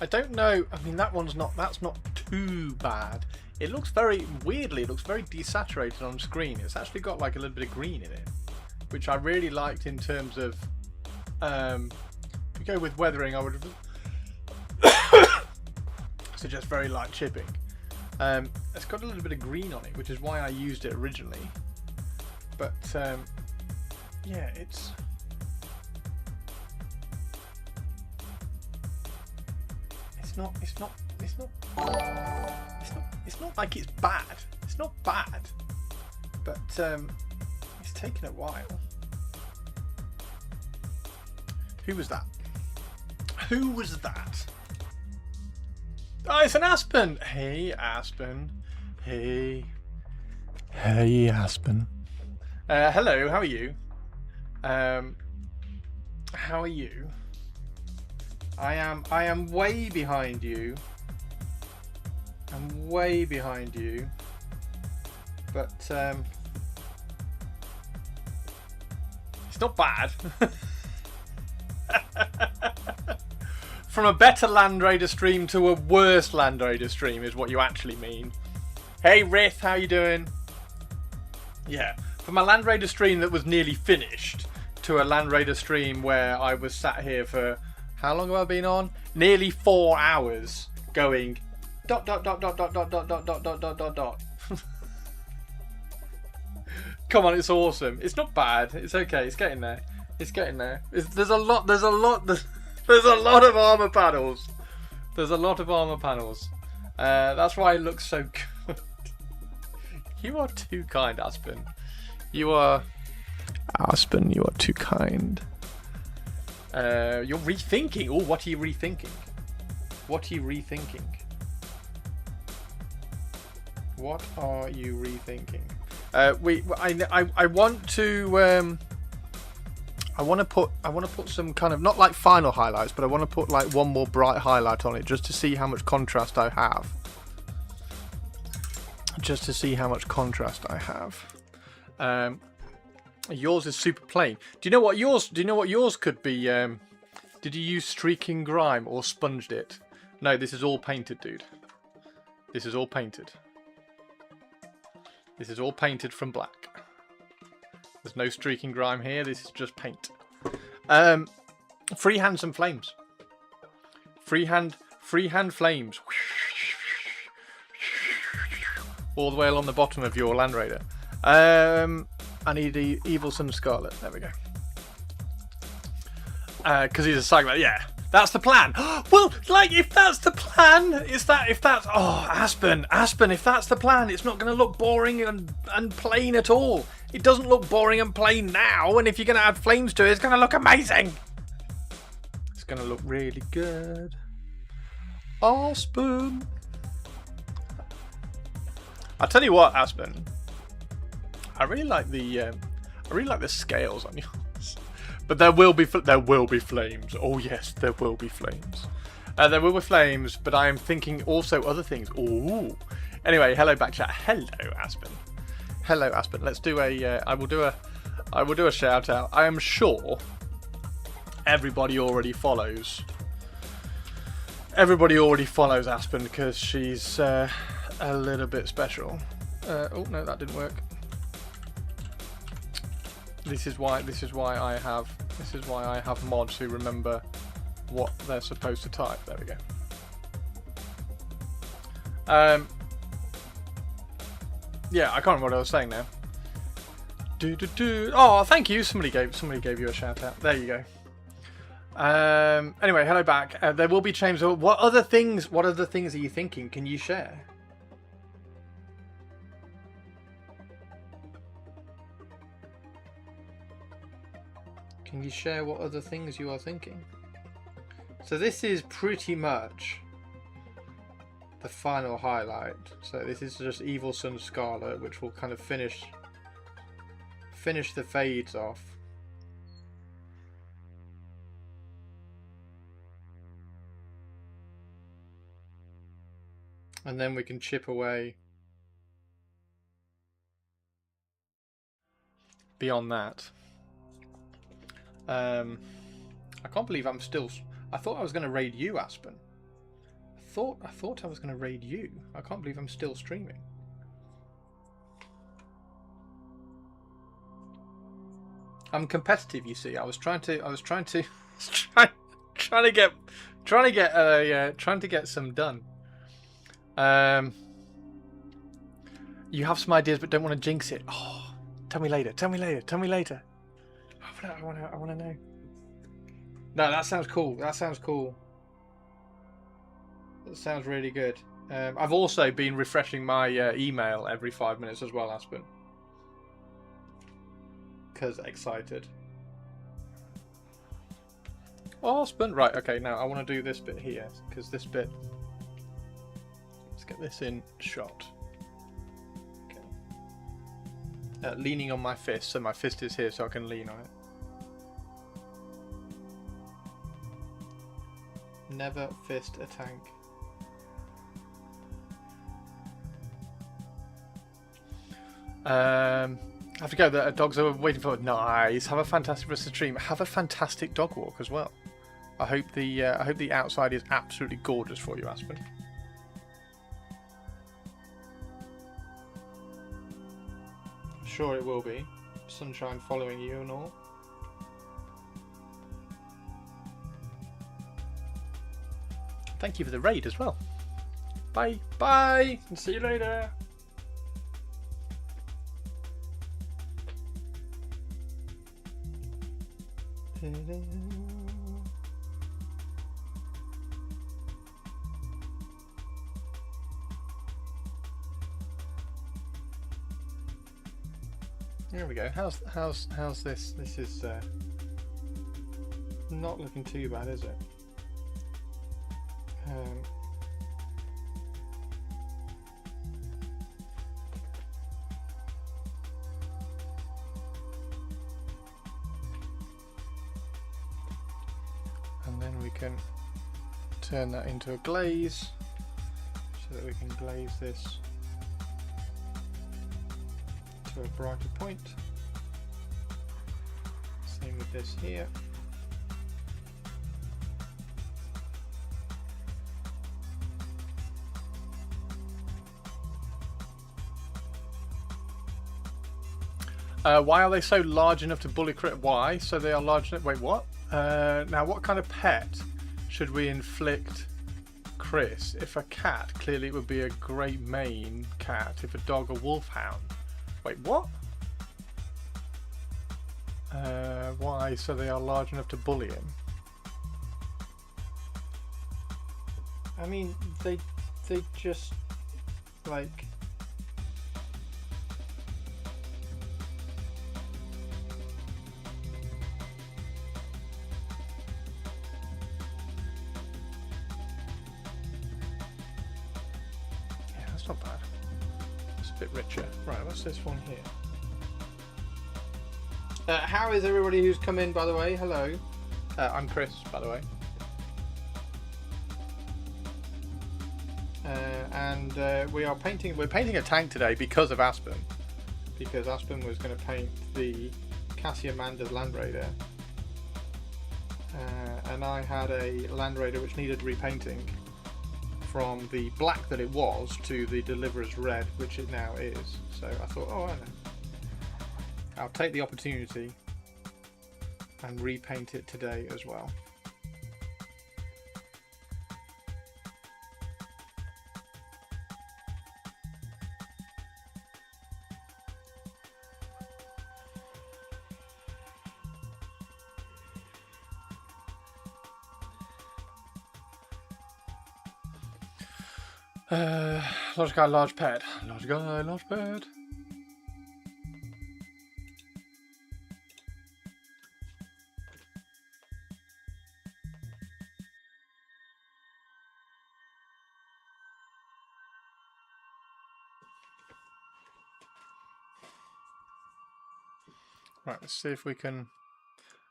I don't know. I mean, that's not too bad. It looks very weirdly. It looks very desaturated on screen. It's actually got like a little bit of green in it, which I really liked in terms of. If you go with weathering, I would suggest very light chipping. It's got a little bit of green on it, which is why I used it originally. But yeah, it's not like it's bad. It's not bad, but it's taken a while. Who was that? Who was that? Oh, it's an Aspen. Hey, Aspen. Hey, Aspen. Hello. How are you? How are you? I am way behind you. I'm way behind you. But it's not bad. From a better Land Raider stream to a worse Land Raider stream is what you actually mean. Hey Rith, how you doing? Yeah, from a Land Raider stream that was nearly finished to a Land Raider stream where I was sat here for, how long have I been on? nearly 4 hours going dot dot dot dot dot dot dot dot dot dot dot dot dot. Come on, it's awesome. It's not bad. It's okay. It's getting there. It's getting there. There's a lot of armor panels. There's a lot of armor panels. That's why it looks so good. You are too kind, Aspen. You are too kind. You're rethinking. Oh, what are you rethinking? What are you rethinking? What are you rethinking? I want to I want to put some kind of, not like final highlights, but I want to put like one more bright highlight on it just to see how much contrast I have. Just to see how much contrast I have. Yours is super plain. Do you know what yours could be? Did you use streaking grime or sponged it? No, this is all painted, dude. This is all painted. This is all painted from black. There's no streaking grime here. This is just paint. Freehand some flames. Freehand flames. All the way along the bottom of your Land Raider. I need the Evil Son of Scarlet. There we go. Because he's a psycho. Yeah, that's the plan. Well, like, if that's the plan, if that's Aspen, if that's the plan, it's not going to look boring and plain at all. It doesn't look boring and plain now, and if you're going to add flames to it, it's going to look amazing. It's going to look really good. Aspen. I'll tell you what, Aspen. I really like the scales on yours. But there will be flames. Oh yes, there will be flames. There will be flames, but I am thinking also other things. Ooh. Anyway, hello back chat. Hello, Aspen. Hello, Aspen. Let's do a. I will do a shout out. I am sure everybody already follows. Everybody already follows Aspen because she's a little bit special. Oh no, that didn't work. This is why I have mods who remember what they're supposed to type. There we go. Yeah, I can't remember what I was saying now. Oh, thank you. Somebody gave you a shout out. There you go. Anyway, hello back. There will be changes. What other things are you thinking? Can you share? Can you share what other things you are thinking? So this is pretty much the final highlight. So this is just Evil Son Scarlet, which will kind of finish the fades off. And then we can chip away beyond that. I can't believe I'm still. I thought I was going to raid you, Aspen. I thought I was going to raid you. I can't believe I'm still streaming. I'm competitive, you see. I was trying to get some done. You have some ideas, but don't want to jinx it. Oh, tell me later. I want to know. No, that sounds cool. That sounds really good. I've also been refreshing my email every 5 minutes as well, Aspen. Because excited. Aspen. Right, okay, now I want to do this bit here. Because this bit... Let's get this in shot. Okay. Leaning on my fist. So my fist is here so I can lean on it. Never fist a tank. I have to go. The dogs are waiting for. Nice. Have a fantastic rest of the stream. Have a fantastic dog walk as well. I hope the outside is absolutely gorgeous for you, Aspen. I'm sure it will be. Sunshine following you and all. thank you for the raid as well. Bye, bye, and see you later. There we go. How's this? This is not looking too bad, is it? And then we can turn that into a glaze so that we can glaze this to a brighter point. Same with this here. Why are they so large enough to bully crit? Why? So they are large enough. Wait, what? Now, what kind of pet should we inflict Chris? If a cat, clearly it would be a Great Maine cat. If a dog, a wolfhound. Wait, what? Why? So they are large enough to bully him. I mean, they just like. Not bad. It's a bit richer. Right, what's this one here? How is everybody who's come in, by the way? Hello. I'm Chris, by the way. And we're painting a tank today because of Aspen. Because Aspen was going to paint the Cassiamanda's Land Raider. And I had a Land Raider which needed repainting. From the black that it was to the Deliverer's red, which it now is. So I thought, oh, I know. I'll take the opportunity and repaint it today as well. Large guy, large pet. Large guy, large pet. Right, let's see if we can.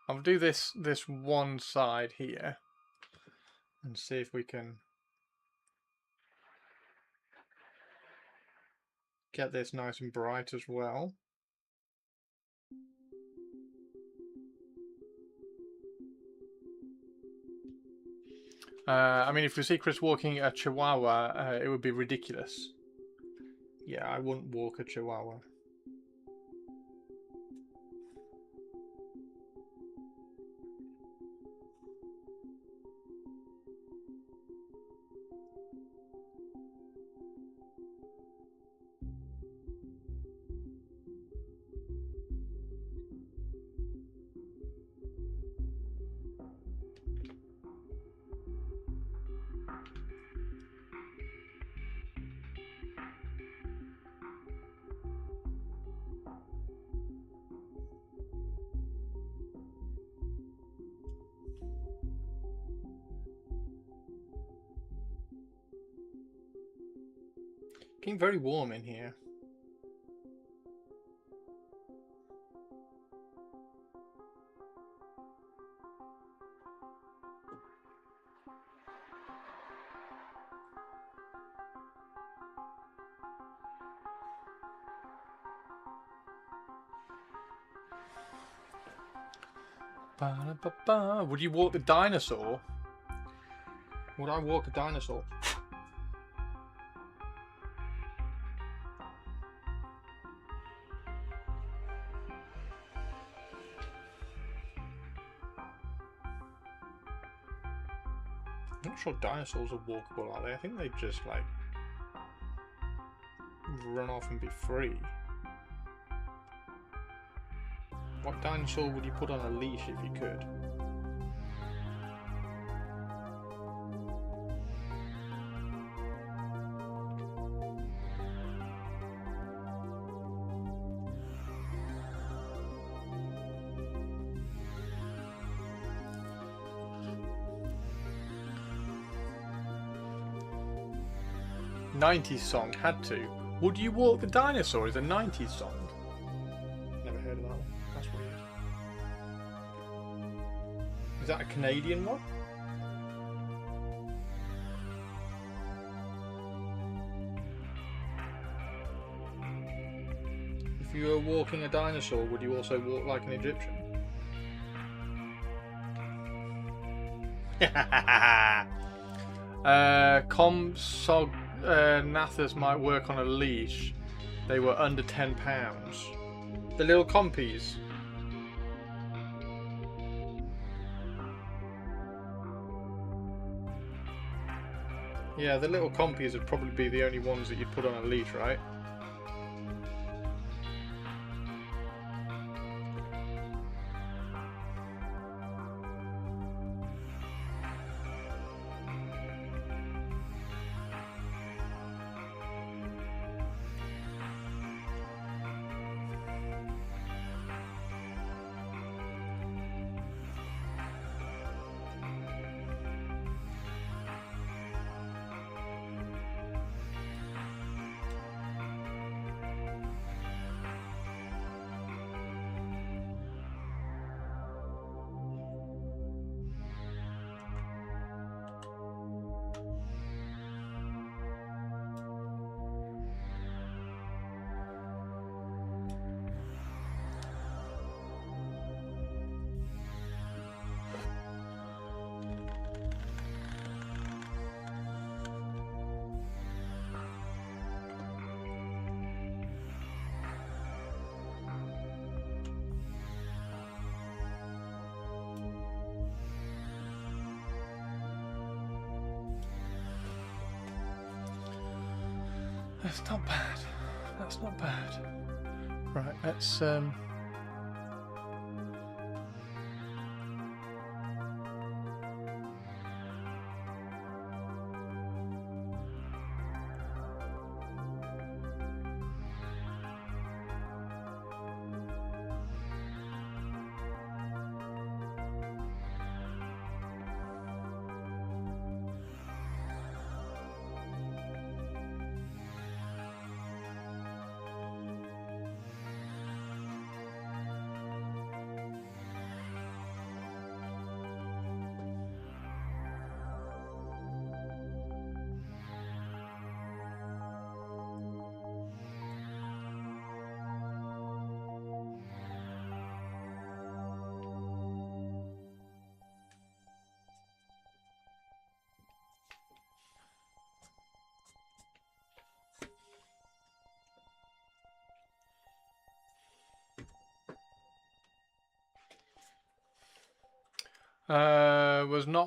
I'll do this one side here and see if we can get this nice and bright as well. I mean, if we see Chris walking a Chihuahua, it would be ridiculous. Yeah, I wouldn't walk a Chihuahua. Getting very warm in here. Ba-da-ba-ba. Would you walk the dinosaur? Would I walk a dinosaur? sure dinosaurs are walkable, are they? I think they just like run off and be free. What dinosaur would you put on a leash if you could? '90s song, had to. Would You Walk the Dinosaur is a '90s song. Never heard of that one. That's weird. Is that a Canadian one? If you were walking a dinosaur, would you also walk like an Egyptian? Nathas might work on a leash. They were under £10. The little compies. Yeah, the little compies would probably be the only ones that you'd put on a leash, right? That's not bad. That's not bad. Right, let's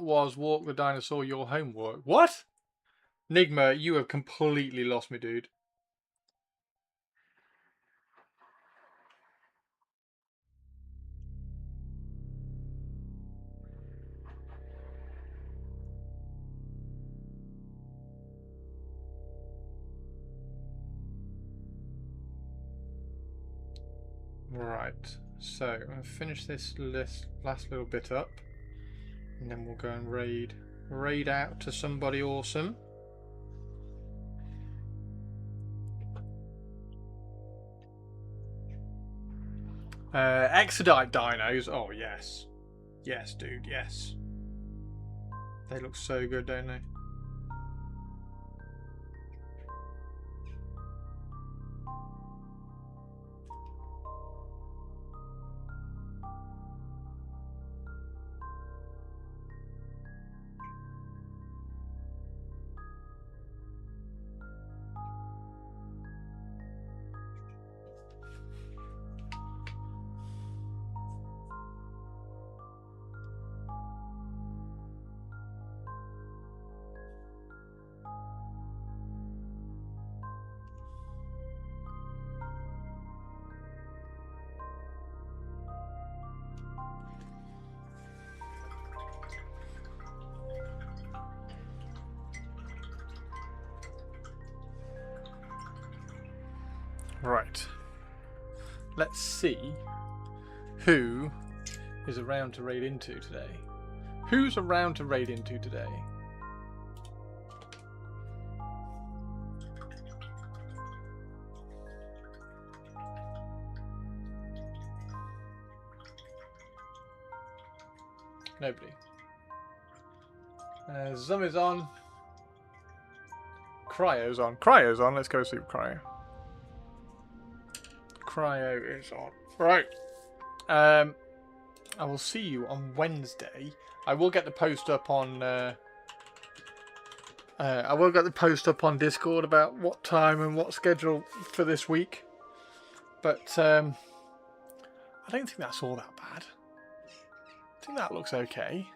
was walk the dinosaur your homework. What? Nigma, you have completely lost me, dude. Right, so I'm going to finish this last little bit up, and then we'll go and raid out to somebody awesome. Exodite dinos. Oh yes, yes, dude, yes. They look so good, don't they? Right. Let's see who is around to raid into today. Who's around to raid into today? Nobody. Zum is on. Cryo's on. Cryo's on. Let's go see Cryo. Cryo is on. Right. I will see you on Wednesday. I will get the post up on. I will get the post up on Discord about what time and what schedule for this week. But I don't think that's all that bad. I think that looks okay.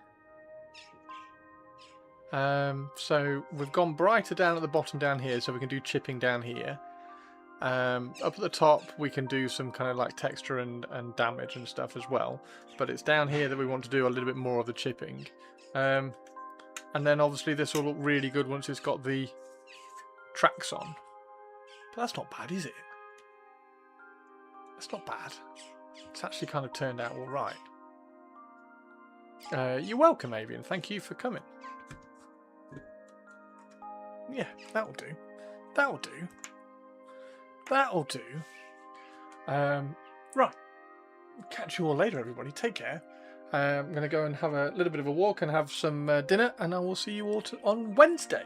So we've gone brighter down at the bottom down here, so we can do chipping down here. Up at the top we can do some kind of like texture and damage and stuff as well, but it's down here that we want to do a little bit more of the chipping. And then obviously this will look really good once it's got the tracks on. But that's not bad, is it? That's not bad. It's actually kind of turned out alright. You're welcome, Avian. Thank you for coming. Yeah, that'll do. That'll do. That'll do. Right. Catch you all later, everybody. Take care. I'm going to go and have a little bit of a walk and have some dinner, and I will see you all on Wednesday.